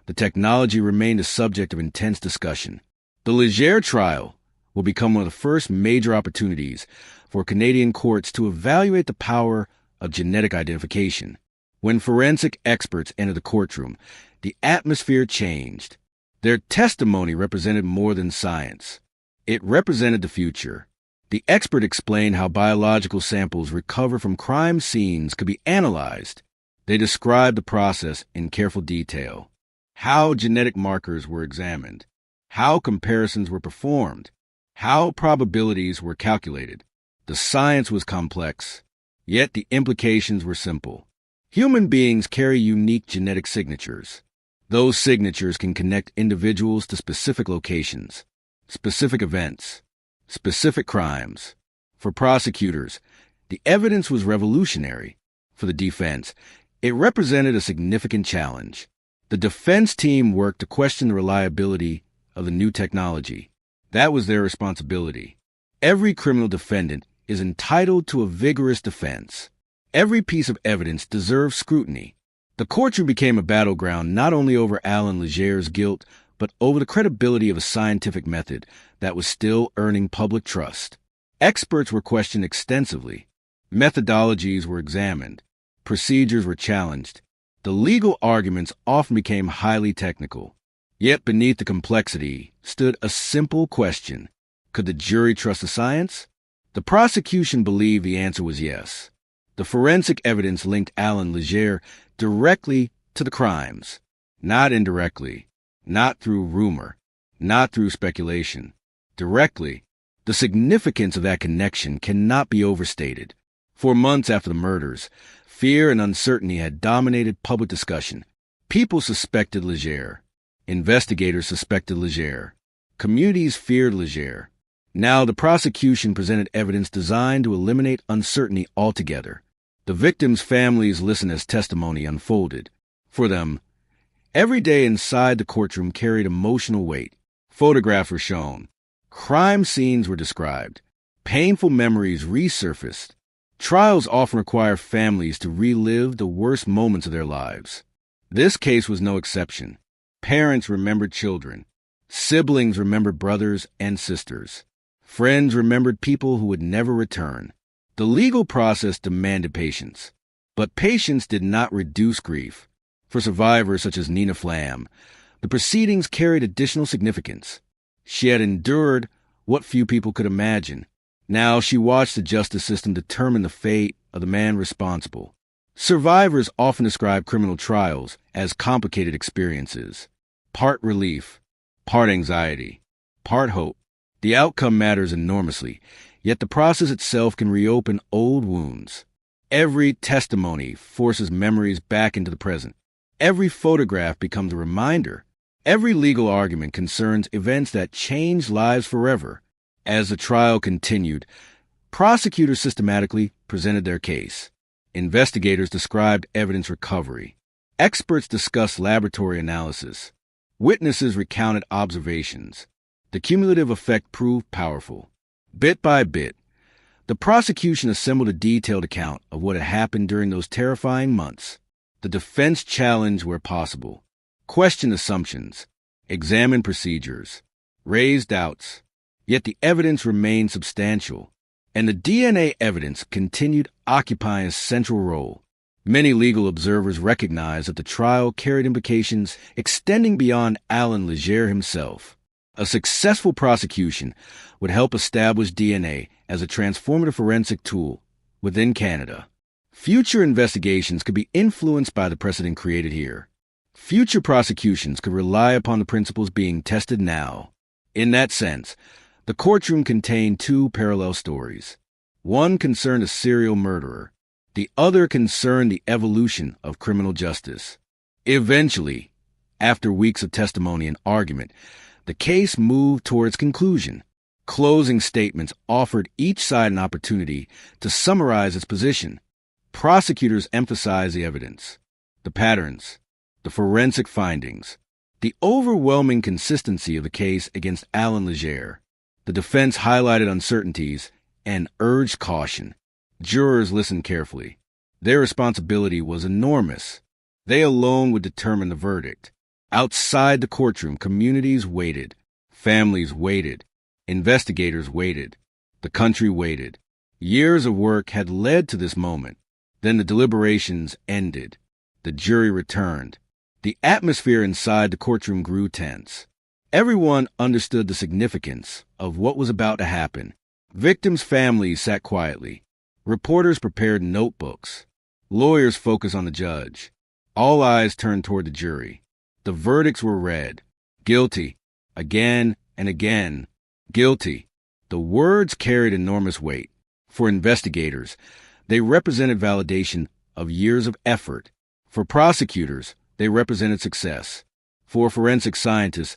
the technology remained a subject of intense discussion. The Legere trial will become one of the first major opportunities for Canadian courts to evaluate the power of genetic identification. When forensic experts entered the courtroom, the atmosphere changed. Their testimony represented more than science. It represented the future. The expert explained how biological samples recovered from crime scenes could be analyzed. They described the process in careful detail, how genetic markers were examined, how comparisons were performed, how probabilities were calculated. The science was complex, yet the implications were simple. Human beings carry unique genetic signatures. Those signatures can connect individuals to specific locations, specific events, specific crimes. For prosecutors, the evidence was revolutionary. For the defense, it represented a significant challenge. The defense team worked to question the reliability of the new technology. That was their responsibility. Every criminal defendant is entitled to a vigorous defense. Every piece of evidence deserves scrutiny. The courtroom became a battleground not only over Alan Legere's guilt, but over the credibility of a scientific method that was still earning public trust. Experts were questioned extensively. Methodologies were examined. Procedures were challenged. The legal arguments often became highly technical. Yet beneath the complexity stood a simple question. Could the jury trust the science? The prosecution believed the answer was yes. The forensic evidence linked Alan Legere directly to the crimes, not indirectly, not through rumor, not through speculation. Directly, the significance of that connection cannot be overstated. For months after the murders, fear and uncertainty had dominated public discussion. People suspected Legere. Investigators suspected Legere. Communities feared Legere. Now the prosecution presented evidence designed to eliminate uncertainty altogether. The victims' families listened as testimony unfolded. For them, every day inside the courtroom carried emotional weight. Photographs were shown. Crime scenes were described. Painful memories resurfaced. Trials often require families to relive the worst moments of their lives. This case was no exception. Parents remembered children. Siblings remembered brothers and sisters. Friends remembered people who would never return. The legal process demanded patience. But patience did not reduce grief. For survivors such as Nina Flam, the proceedings carried additional significance. She had endured what few people could imagine. Now she watched the justice system determine the fate of the man responsible. Survivors often describe criminal trials as complicated experiences. Part relief, part anxiety, part hope. The outcome matters enormously, yet the process itself can reopen old wounds. Every testimony forces memories back into the present. Every photograph becomes a reminder. Every legal argument concerns events that changed lives forever. As the trial continued, prosecutors systematically presented their case. Investigators described evidence recovery. Experts discussed laboratory analysis. Witnesses recounted observations. The cumulative effect proved powerful. Bit by bit, the prosecution assembled a detailed account of what had happened during those terrifying months. The defense challenged where possible, questioned assumptions, examined procedures, raised doubts. Yet the evidence remained substantial, and the DNA evidence continued occupying a central role. Many legal observers recognized that the trial carried implications extending beyond Alan Legere himself. A successful prosecution would help establish DNA as a transformative forensic tool within Canada. Future investigations could be influenced by the precedent created here. Future prosecutions could rely upon the principles being tested now. In that sense, the courtroom contained two parallel stories. One concerned a serial murderer. The other concerned the evolution of criminal justice. Eventually, after weeks of testimony and argument, the case moved towards conclusion. Closing statements offered each side an opportunity to summarize its position. Prosecutors emphasized the evidence, the patterns, the forensic findings, the overwhelming consistency of the case against Alan Legere. The defense highlighted uncertainties and urged caution. Jurors listened carefully. Their responsibility was enormous. They alone would determine the verdict. Outside the courtroom, communities waited. Families waited. Investigators waited. The country waited. Years of work had led to this moment. Then the deliberations ended. The jury returned. The atmosphere inside the courtroom grew tense. Everyone understood the significance of what was about to happen. Victims' families sat quietly. Reporters prepared notebooks. Lawyers focused on the judge. All eyes turned toward the jury. The verdicts were read. Guilty. Again and again. Guilty. The words carried enormous weight. For investigators, they represented validation of years of effort. For prosecutors, they represented success. For forensic scientists,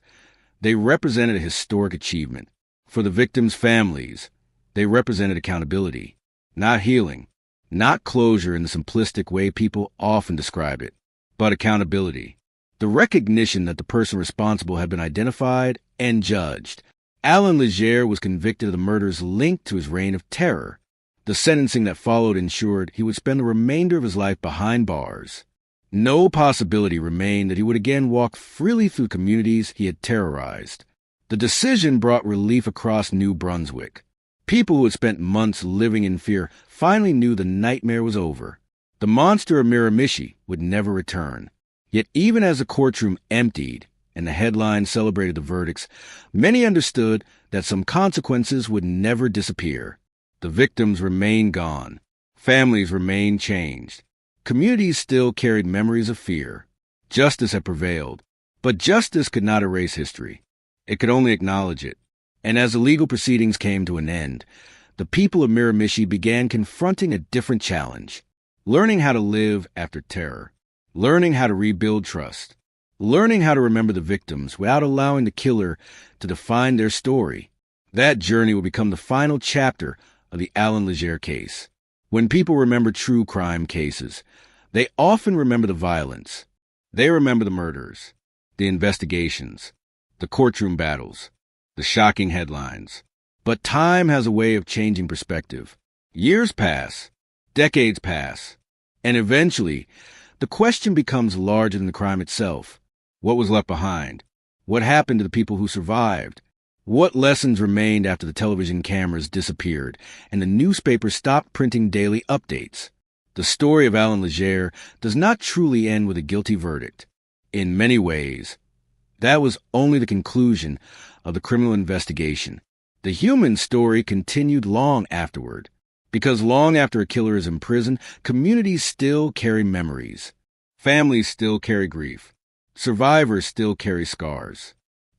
they represented a historic achievement. For the victims' families, they represented accountability, not healing, not closure in the simplistic way people often describe it, but accountability. The recognition that the person responsible had been identified and judged. Alan Legere was convicted of the murders linked to his reign of terror. The sentencing that followed ensured he would spend the remainder of his life behind bars. No possibility remained that he would again walk freely through communities he had terrorized. The decision brought relief across New Brunswick. People who had spent months living in fear finally knew the nightmare was over. The monster of Miramichi would never return. Yet even as the courtroom emptied and the headlines celebrated the verdicts, many understood that some consequences would never disappear. The victims remain gone. Families remain changed. Communities still carried memories of fear. Justice had prevailed, but justice could not erase history. It could only acknowledge it. And as the legal proceedings came to an end, the people of Miramichi began confronting a different challenge, learning how to live after terror, learning how to rebuild trust, learning how to remember the victims without allowing the killer to define their story. That journey will become the final chapter of the Alan Legere case. When people remember true crime cases, they often remember the violence. They remember the murders, the investigations, the courtroom battles, the shocking headlines. But time has a way of changing perspective. Years pass, decades pass, and eventually, the question becomes larger than the crime itself. What was left behind? What happened to the people who survived? What lessons remained after the television cameras disappeared and the newspapers stopped printing daily updates? The story of Alan Legere does not truly end with a guilty verdict. In many ways, that was only the conclusion of the criminal investigation. The human story continued long afterward, because long after a killer is in prison, communities still carry memories. Families still carry grief. Survivors still carry scars.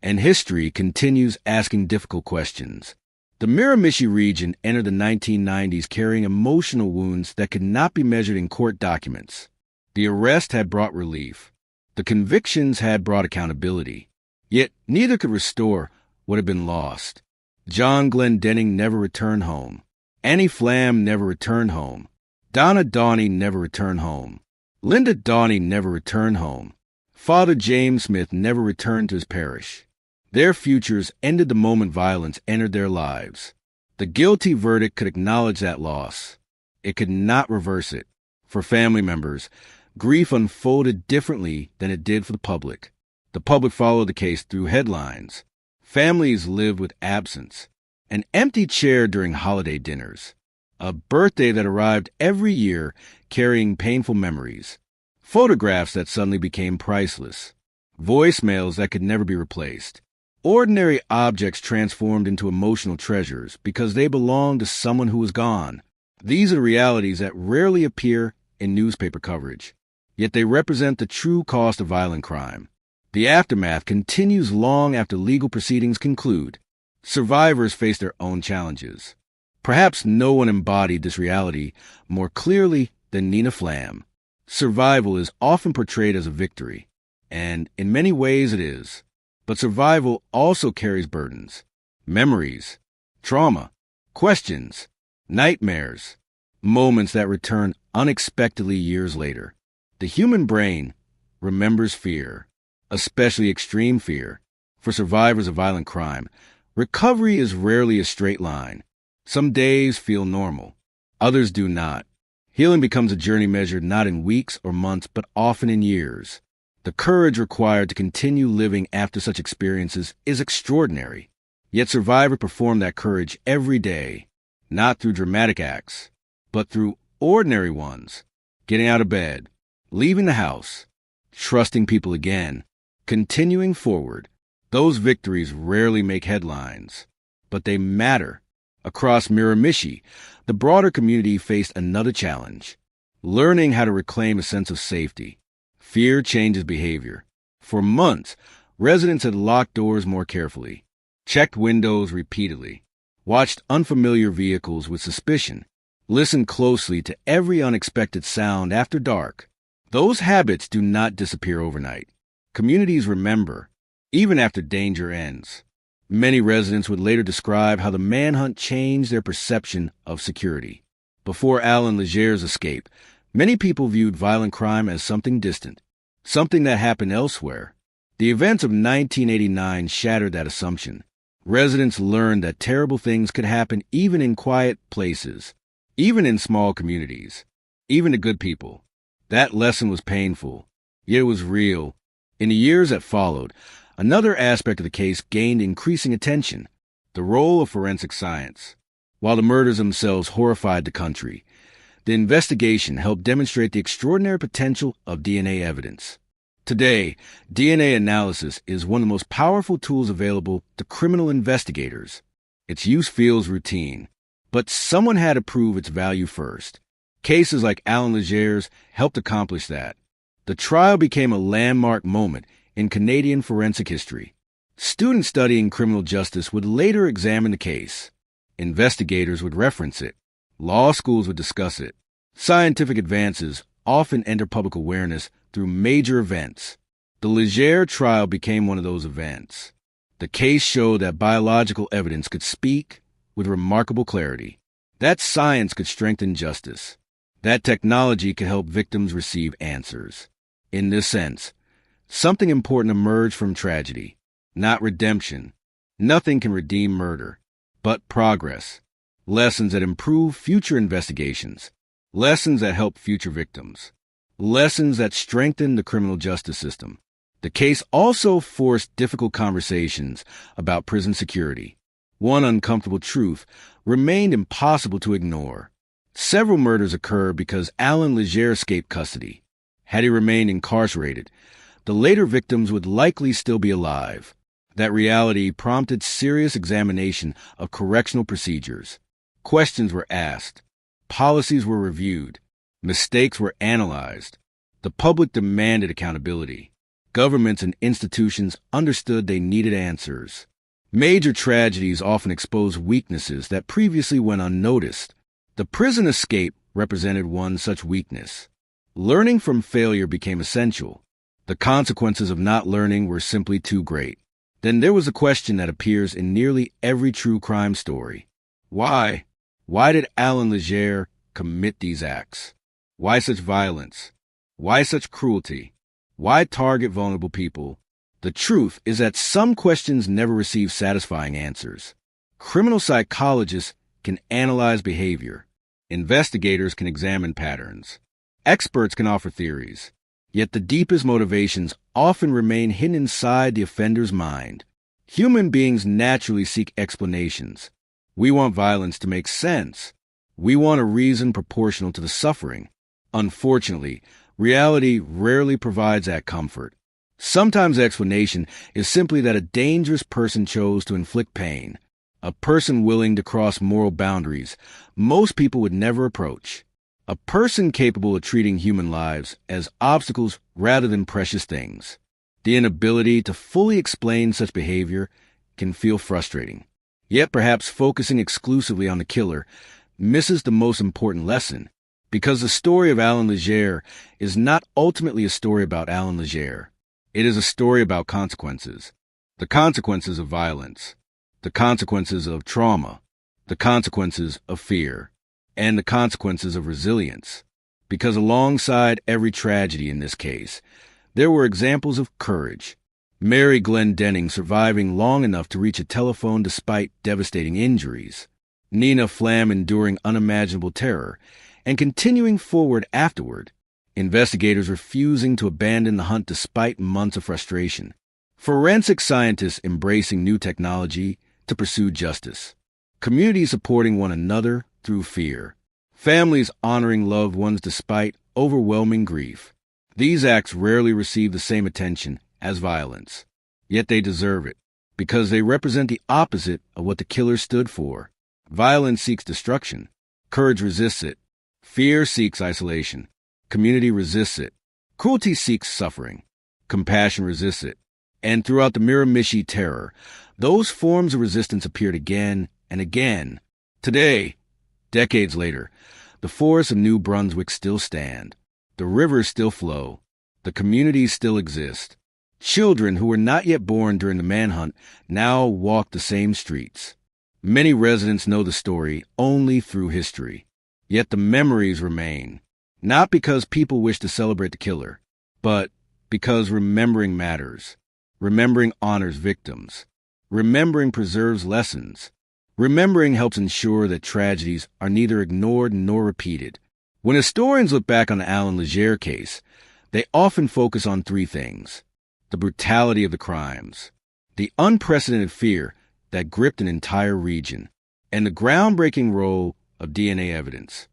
And history continues asking difficult questions. The Miramichi region entered the 1990s carrying emotional wounds that could not be measured in court documents. The arrest had brought relief. The convictions had brought accountability. Yet neither could restore what had been lost. John Glenn Denning never returned home. Annie Flam never returned home. Donna Dawney never returned home. Linda Dawney never returned home. Father James Smith never returned to his parish. Their futures ended the moment violence entered their lives. The guilty verdict could acknowledge that loss. It could not reverse it. For family members, grief unfolded differently than it did for the public. The public followed the case through headlines. Families lived with absence. An empty chair during holiday dinners. A birthday that arrived every year carrying painful memories. Photographs that suddenly became priceless. Voicemails that could never be replaced. Ordinary objects transformed into emotional treasures because they belonged to someone who was gone. These are realities that rarely appear in newspaper coverage, yet they represent the true cost of violent crime. The aftermath continues long after legal proceedings conclude. Survivors face their own challenges. Perhaps no one embodied this reality more clearly than Nina Flam. Survival is often portrayed as a victory, and in many ways it is. But survival also carries burdens, memories, trauma, questions, nightmares, moments that return unexpectedly years later. The human brain remembers fear, especially extreme fear. For survivors of violent crime, recovery is rarely a straight line. Some days feel normal, others do not. Healing becomes a journey measured not in weeks or months, but often in years. The courage required to continue living after such experiences is extraordinary. Yet survivors perform that courage every day, not through dramatic acts, but through ordinary ones. Getting out of bed, leaving the house, trusting people again, continuing forward. Those victories rarely make headlines, but they matter. Across Miramichi, the broader community faced another challenge, learning how to reclaim a sense of safety. Fear changes behavior. For months, residents had locked doors more carefully, checked windows repeatedly, watched unfamiliar vehicles with suspicion, listened closely to every unexpected sound after dark. Those habits do not disappear overnight. Communities remember, even after danger ends. Many residents would later describe how the manhunt changed their perception of security. Before Alan Legere's escape, many people viewed violent crime as something distant, something that happened elsewhere. The events of 1989 shattered that assumption. Residents learned that terrible things could happen even in quiet places, even in small communities, even to good people. That lesson was painful, yet it was real. In the years that followed, another aspect of the case gained increasing attention, the role of forensic science. While the murders themselves horrified the country, the investigation helped demonstrate the extraordinary potential of DNA evidence. Today, DNA analysis is one of the most powerful tools available to criminal investigators. Its use feels routine, But someone had to prove its value first. Cases like Alan Leger's helped accomplish that. The trial became a landmark moment in Canadian forensic history. Students studying criminal justice would later examine the case. Investigators would reference it. Law schools would discuss it. Scientific advances often enter public awareness through major events. The Leger trial became one of those events. The case showed that biological evidence could speak with remarkable clarity. That science could strengthen justice. That technology could help victims receive answers. In this sense, something important emerged from tragedy. Not redemption. Nothing can redeem murder, but progress. Lessons that improve future investigations. Lessons that help future victims. Lessons that strengthen the criminal justice system. The case also forced difficult conversations about prison security. One uncomfortable truth remained impossible to ignore. Several murders occurred because Alan Leger escaped custody. Had he remained incarcerated, the later victims would likely still be alive. That reality prompted serious examination of correctional procedures. Questions were asked. Policies were reviewed. Mistakes were analyzed. The public demanded accountability. Governments and institutions understood they needed answers. Major tragedies often expose weaknesses that previously went unnoticed. The prison escape represented one such weakness. Learning from failure became essential. The consequences of not learning were simply too great. Then there was a question that appears in nearly every true crime story. Why? Why did Alan Leger commit these acts? Why such violence? Why such cruelty? Why target vulnerable people? The truth is that some questions never receive satisfying answers. Criminal psychologists can analyze behavior. Investigators can examine patterns. Experts can offer theories. Yet the deepest motivations often remain hidden inside the offender's mind. Human beings naturally seek explanations. We want violence to make sense. We want a reason proportional to the suffering. Unfortunately, reality rarely provides that comfort. Sometimes the explanation is simply that a dangerous person chose to inflict pain, a person willing to cross moral boundaries most people would never approach, a person capable of treating human lives as obstacles rather than precious things. The inability to fully explain such behavior can feel frustrating. Yet perhaps focusing exclusively on the killer misses the most important lesson, because the story of Alan Leger is not ultimately a story about Alan Leger. It is a story about consequences. The consequences of violence, the consequences of trauma, the consequences of fear, and the consequences of resilience. Because alongside every tragedy in this case, there were examples of courage. Mary Glendenning surviving long enough to reach a telephone despite devastating injuries. Nina Flam enduring unimaginable terror and continuing forward afterward. Investigators refusing to abandon the hunt despite months of frustration. Forensic scientists embracing new technology to pursue justice. Communities supporting one another through fear. Families honoring loved ones despite overwhelming grief. These acts rarely receive the same attention as violence. Yet they deserve it, because they represent the opposite of what the killer stood for. Violence seeks destruction. Courage resists it. Fear seeks isolation. Community resists it. Cruelty seeks suffering. Compassion resists it. And throughout the Miramichi terror, those forms of resistance appeared again and again. Today, decades later, the forests of New Brunswick still stand. The rivers still flow. The communities still exist. Children who were not yet born during the manhunt now walk the same streets. Many residents know the story only through history. Yet the memories remain. Not because people wish to celebrate the killer, but because remembering matters. Remembering honors victims. Remembering preserves lessons. Remembering helps ensure that tragedies are neither ignored nor repeated. When historians look back on the Alan Leger case, they often focus on three things: the brutality of the crimes, the unprecedented fear that gripped an entire region, and the groundbreaking role of DNA evidence.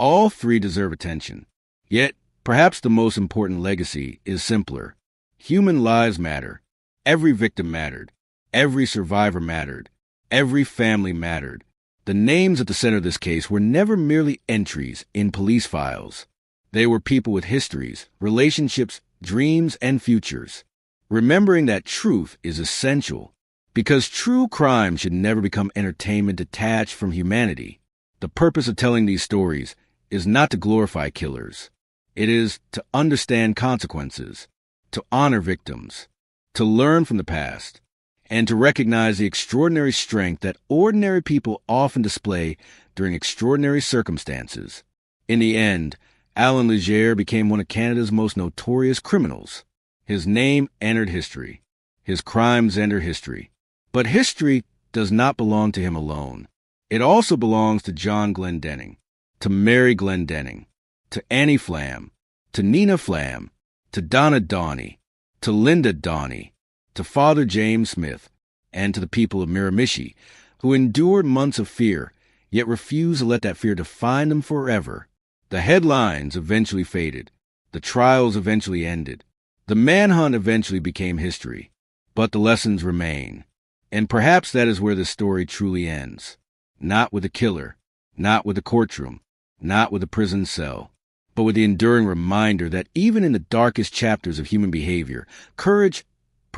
All three deserve attention. Yet, perhaps the most important legacy is simpler. Human lives matter. Every victim mattered. Every survivor mattered. Every family mattered. The names at the center of this case were never merely entries in police files. They were people with histories, relationships, dreams, and futures. Remembering that truth is essential, because true crime should never become entertainment detached from humanity. The purpose of telling these stories is not to glorify killers. It is to understand consequences, to honor victims, to learn from the past, and to recognize the extraordinary strength that ordinary people often display during extraordinary circumstances. In the end, Alan Legere became one of Canada's most notorious criminals. His name entered history. His crimes entered history. But history does not belong to him alone. It also belongs to John Glendenning, to Mary Glendenning, to Annie Flam, to Nina Flam, to Donna Donnie, to Linda Donnie, to Father James Smith, and to the people of Miramichi, who endured months of fear, yet refused to let that fear define them forever. The headlines eventually faded. The trials eventually ended. The manhunt eventually became history. But the lessons remain. And perhaps that is where the story truly ends. Not with the killer, not with the courtroom, not with the prison cell, but with the enduring reminder that even in the darkest chapters of human behavior, courage,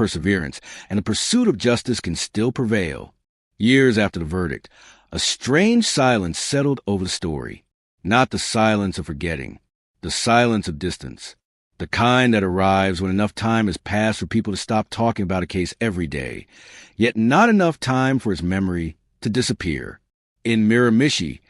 perseverance, and the pursuit of justice can still prevail. Years after the verdict, a strange silence settled over the story. Not the silence of forgetting, the silence of distance, the kind that arrives when enough time has passed for people to stop talking about a case every day, yet not enough time for its memory to disappear. In Miramichi,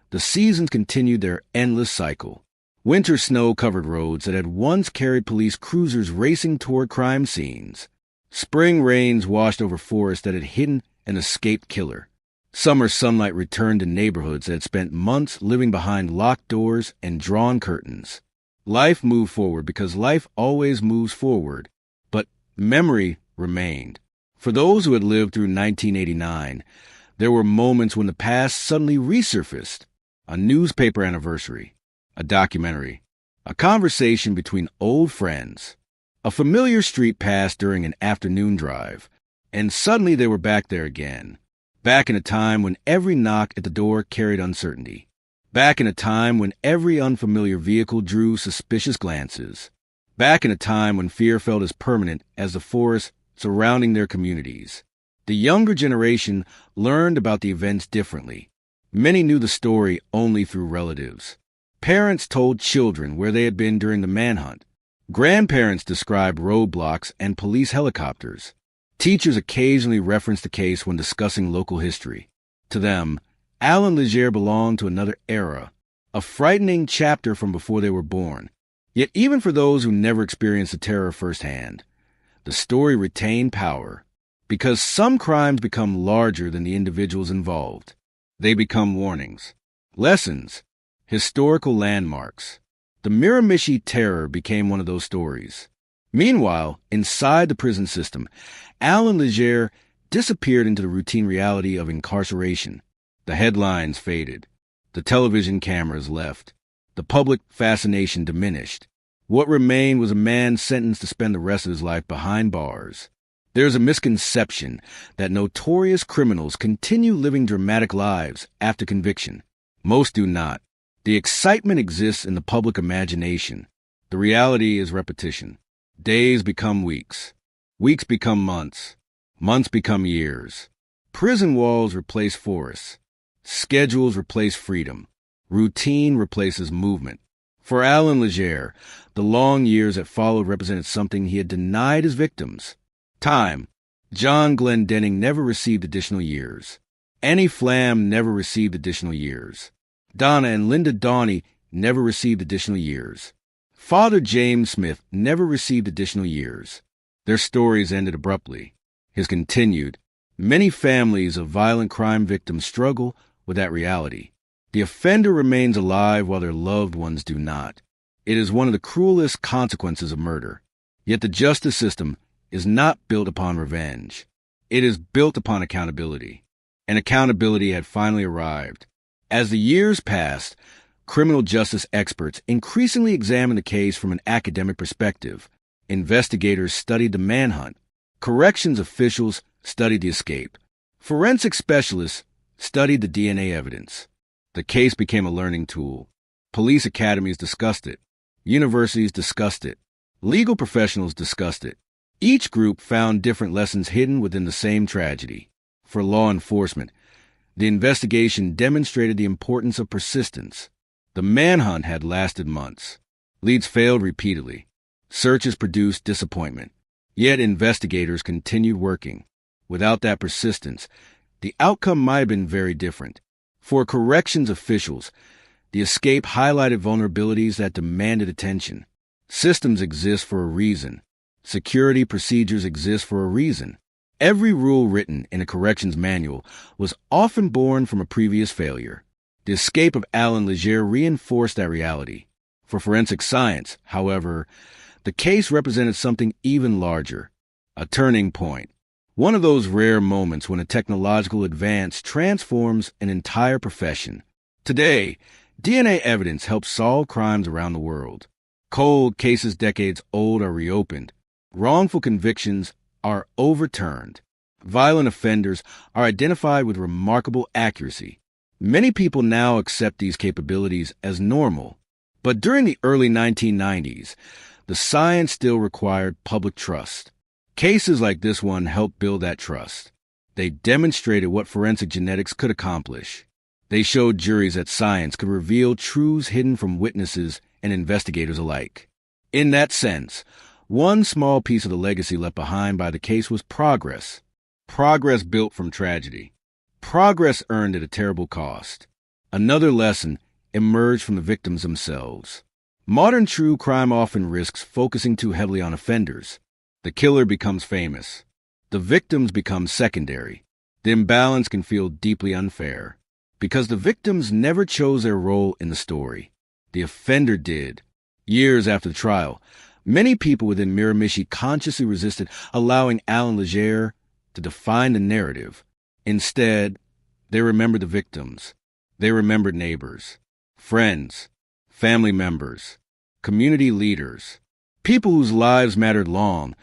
the seasons continued their endless cycle. Winter snow covered roads that had once carried police cruisers racing toward crime scenes. Spring rains washed over forests that had hidden an escaped killer. Summer sunlight returned to neighborhoods that had spent months living behind locked doors and drawn curtains. Life moved forward because life always moves forward, but memory remained. For those who had lived through 1989, there were moments when the past suddenly resurfaced. A newspaper anniversary, a documentary, a conversation between old friends, a familiar street passed during an afternoon drive, and suddenly they were back there again. Back in a time when every knock at the door carried uncertainty. Back in a time when every unfamiliar vehicle drew suspicious glances. Back in a time when fear felt as permanent as the forest surrounding their communities. The younger generation learned about the events differently. Many knew the story only through relatives. Parents told children where they had been during the manhunt. Grandparents described roadblocks and police helicopters. Teachers occasionally referenced the case when discussing local history. To them, Alan Legere belonged to another era, a frightening chapter from before they were born. Yet even for those who never experienced the terror firsthand, the story retained power, because some crimes become larger than the individuals involved. They become warnings, lessons, historical landmarks. The Miramichi terror became one of those stories. Meanwhile, inside the prison system, Alan Legere disappeared into the routine reality of incarceration. The headlines faded. The television cameras left. The public fascination diminished. What remained was a man sentenced to spend the rest of his life behind bars. There's a misconception that notorious criminals continue living dramatic lives after conviction. Most do not. The excitement exists in the public imagination. The reality is repetition. Days become weeks. Weeks become months. Months become years. Prison walls replace forests. Schedules replace freedom. Routine replaces movement. For Alan Legere, the long years that followed represented something he had denied his victims. Time. John Glendenning never received additional years. Annie Flam never received additional years. Donna and Linda Donnie never received additional years. Father James Smith never received additional years. Their stories ended abruptly. His continued. Many families of violent crime victims struggle with that reality. The offender remains alive while their loved ones do not. It is one of the cruelest consequences of murder. Yet the justice system is not built upon revenge. It is built upon accountability. And accountability had finally arrived. As the years passed, criminal justice experts increasingly examined the case from an academic perspective. Investigators studied the manhunt. Corrections officials studied the escape. Forensic specialists studied the DNA evidence. The case became a learning tool. Police academies discussed it. Universities discussed it. Legal professionals discussed it. Each group found different lessons hidden within the same tragedy. For law enforcement, the investigation demonstrated the importance of persistence. The manhunt had lasted months. Leads failed repeatedly. Searches produced disappointment. Yet investigators continued working. Without that persistence, the outcome might have been very different. For corrections officials, the escape highlighted vulnerabilities that demanded attention. Systems exist for a reason. Security procedures exist for a reason. Every rule written in a corrections manual was often born from a previous failure. The escape of Alan Leger reinforced that reality. For forensic science, however, the case represented something even larger, a turning point. One of those rare moments when a technological advance transforms an entire profession. Today, DNA evidence helps solve crimes around the world. Cold cases decades old are reopened. Wrongful convictions are overturned. Violent offenders are identified with remarkable accuracy. Many people now accept these capabilities as normal. But during the early 1990s, the science still required public trust. Cases like this one helped build that trust. They demonstrated what forensic genetics could accomplish. They showed juries that science could reveal truths hidden from witnesses and investigators alike. In that sense, one small piece of the legacy left behind by the case was progress. Progress built from tragedy. Progress earned at a terrible cost. Another lesson emerged from the victims themselves. Modern true crime often risks focusing too heavily on offenders. The killer becomes famous. The victims become secondary. The imbalance can feel deeply unfair, because the victims never chose their role in the story. The offender did. Years after the trial, many people within Miramichi consciously resisted allowing Alan Leger to define the narrative. Instead, they remembered the victims. They remembered neighbors, friends, family members, community leaders, people whose lives mattered long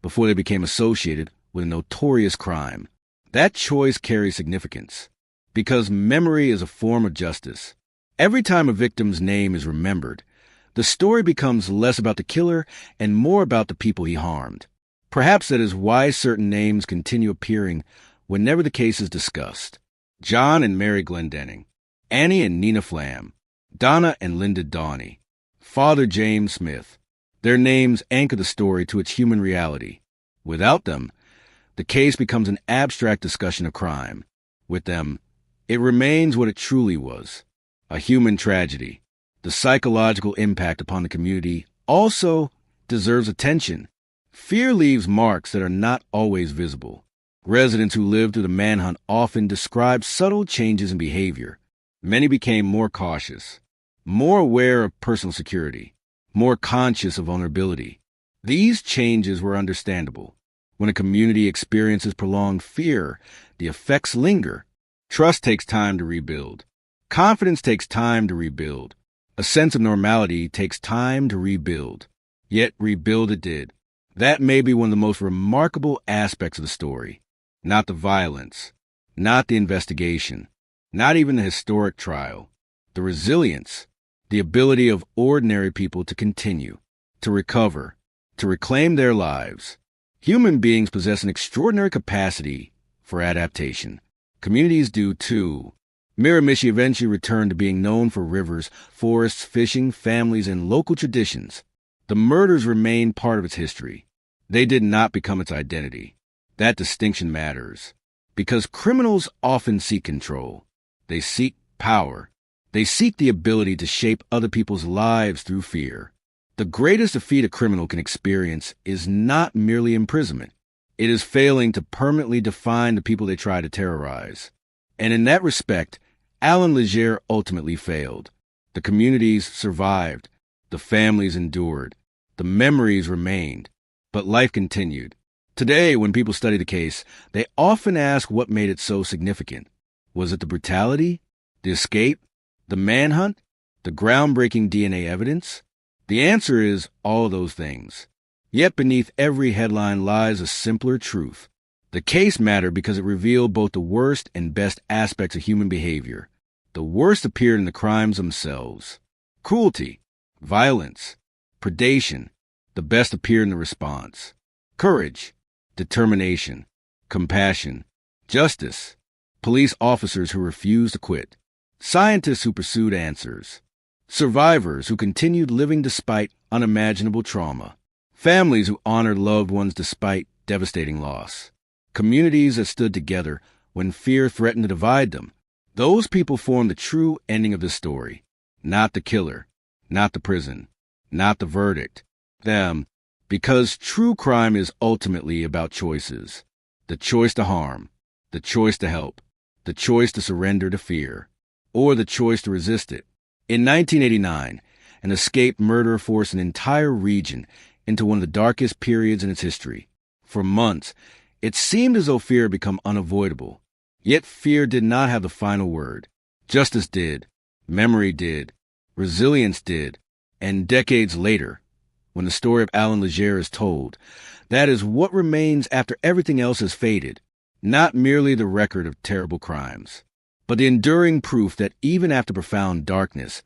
before they became associated with a notorious crime. That choice carries significance, because memory is a form of justice. Every time a victim's name is remembered, the story becomes less about the killer and more about the people he harmed. Perhaps that is why certain names continue appearing whenever the case is discussed. John and Mary Glendenning, Annie and Nina Flam, Donna and Linda Dawney, Father James Smith. Their names anchor the story to its human reality. Without them, the case becomes an abstract discussion of crime. With them, it remains what it truly was, a human tragedy. The psychological impact upon the community also deserves attention. Fear leaves marks that are not always visible. Residents who lived through the manhunt often describe subtle changes in behavior. Many became more cautious, more aware of personal security, more conscious of vulnerability. These changes were understandable. When a community experiences prolonged fear, the effects linger. Trust takes time to rebuild. Confidence takes time to rebuild. A sense of normality takes time to rebuild. Yet rebuild it did. That may be one of the most remarkable aspects of the story. Not the violence, not the investigation, not even the historic trial. The resilience, the ability of ordinary people to continue, to recover, to reclaim their lives. Human beings possess an extraordinary capacity for adaptation. Communities do too. Miramichi eventually returned to being known for rivers, forests, fishing, families, and local traditions. The murders remain part of its history. They did not become its identity. That distinction matters, because criminals often seek control. They seek power. They seek the ability to shape other people's lives through fear. The greatest defeat a criminal can experience is not merely imprisonment. It is failing to permanently define the people they try to terrorize. And in that respect, Alan Leger ultimately failed. The communities survived. The families endured. The memories remained. But life continued. Today, when people study the case, they often ask what made it so significant. Was it the brutality? The escape? The manhunt? The groundbreaking DNA evidence? The answer is all those things. Yet beneath every headline lies a simpler truth. The case mattered because it revealed both the worst and best aspects of human behavior. The worst appeared in the crimes themselves. Cruelty, violence, predation. The best appeared in the response. Courage, determination, compassion, justice, police officers who refused to quit, scientists who pursued answers, survivors who continued living despite unimaginable trauma, families who honored loved ones despite devastating loss, communities that stood together when fear threatened to divide them. Those people formed the true ending of this story. Not the killer, not the prison, not the verdict. Them, because true crime is ultimately about choices. The choice to harm, the choice to help, the choice to surrender to fear, or the choice to resist it. In 1989, an escaped murderer forced an entire region into one of the darkest periods in its history. For months, it seemed as though fear had become unavoidable. Yet fear did not have the final word. Justice did, memory did, resilience did, and decades later, when the story of Alan Leger is told, that is what remains after everything else has faded, not merely the record of terrible crimes, but the enduring proof that even after profound darkness,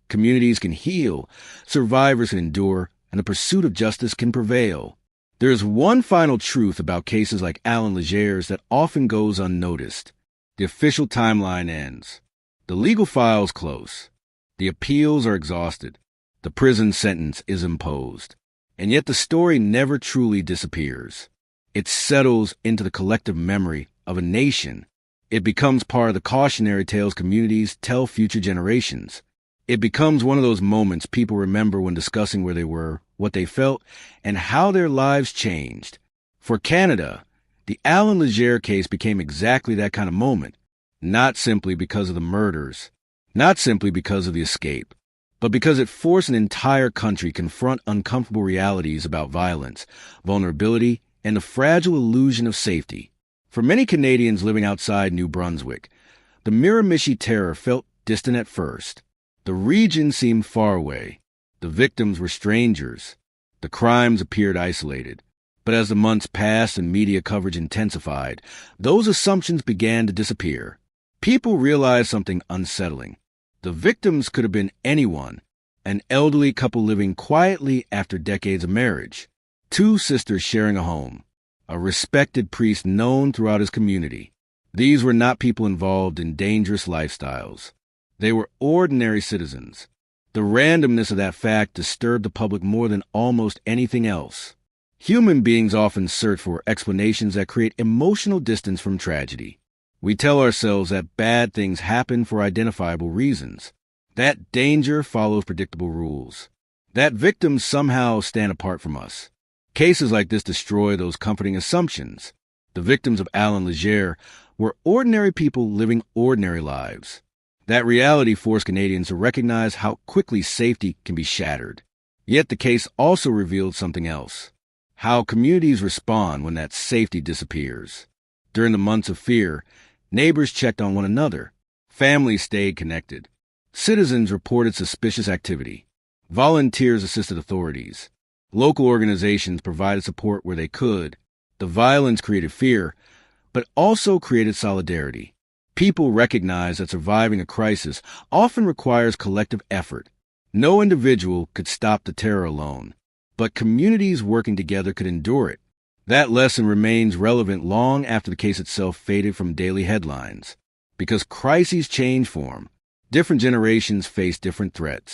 communities can heal, survivors can endure, and the pursuit of justice can prevail. There is one final truth about cases like Alan Leger's that often goes unnoticed. The official timeline ends. The legal files close. The appeals are exhausted. The prison sentence is imposed. And yet the story never truly disappears. It settles into the collective memory of a nation. It becomes part of the cautionary tales communities tell future generations. It becomes one of those moments people remember when discussing where they were, what they felt, and how their lives changed. For Canada, the Alan Leger case became exactly that kind of moment, not simply because of the murders, not simply because of the escape, but because it forced an entire country confront uncomfortable realities about violence, vulnerability, and the fragile illusion of safety. For many Canadians living outside New Brunswick, the Miramichi terror felt distant at first. The region seemed far away. The victims were strangers. The crimes appeared isolated. But as the months passed and media coverage intensified, those assumptions began to disappear. People realized something unsettling. The victims could have been anyone, an elderly couple living quietly after decades of marriage, two sisters sharing a home, a respected priest known throughout his community. These were not people involved in dangerous lifestyles. They were ordinary citizens. The randomness of that fact disturbed the public more than almost anything else. Human beings often search for explanations that create emotional distance from tragedy. We tell ourselves that bad things happen for identifiable reasons, that danger follows predictable rules, that victims somehow stand apart from us. Cases like this destroy those comforting assumptions. The victims of Alan Leger were ordinary people living ordinary lives. That reality forced Canadians to recognize how quickly safety can be shattered. Yet the case also revealed something else: how communities respond when that safety disappears. During the months of fear, neighbors checked on one another. Families stayed connected. Citizens reported suspicious activity. Volunteers assisted authorities. Local organizations provided support where they could. The violence created fear, but also created solidarity. People recognized that surviving a crisis often requires collective effort. No individual could stop the terror alone, but communities working together could endure it. That lesson remains relevant long after the case itself faded from daily headlines. Because crises change form, different generations face different threats.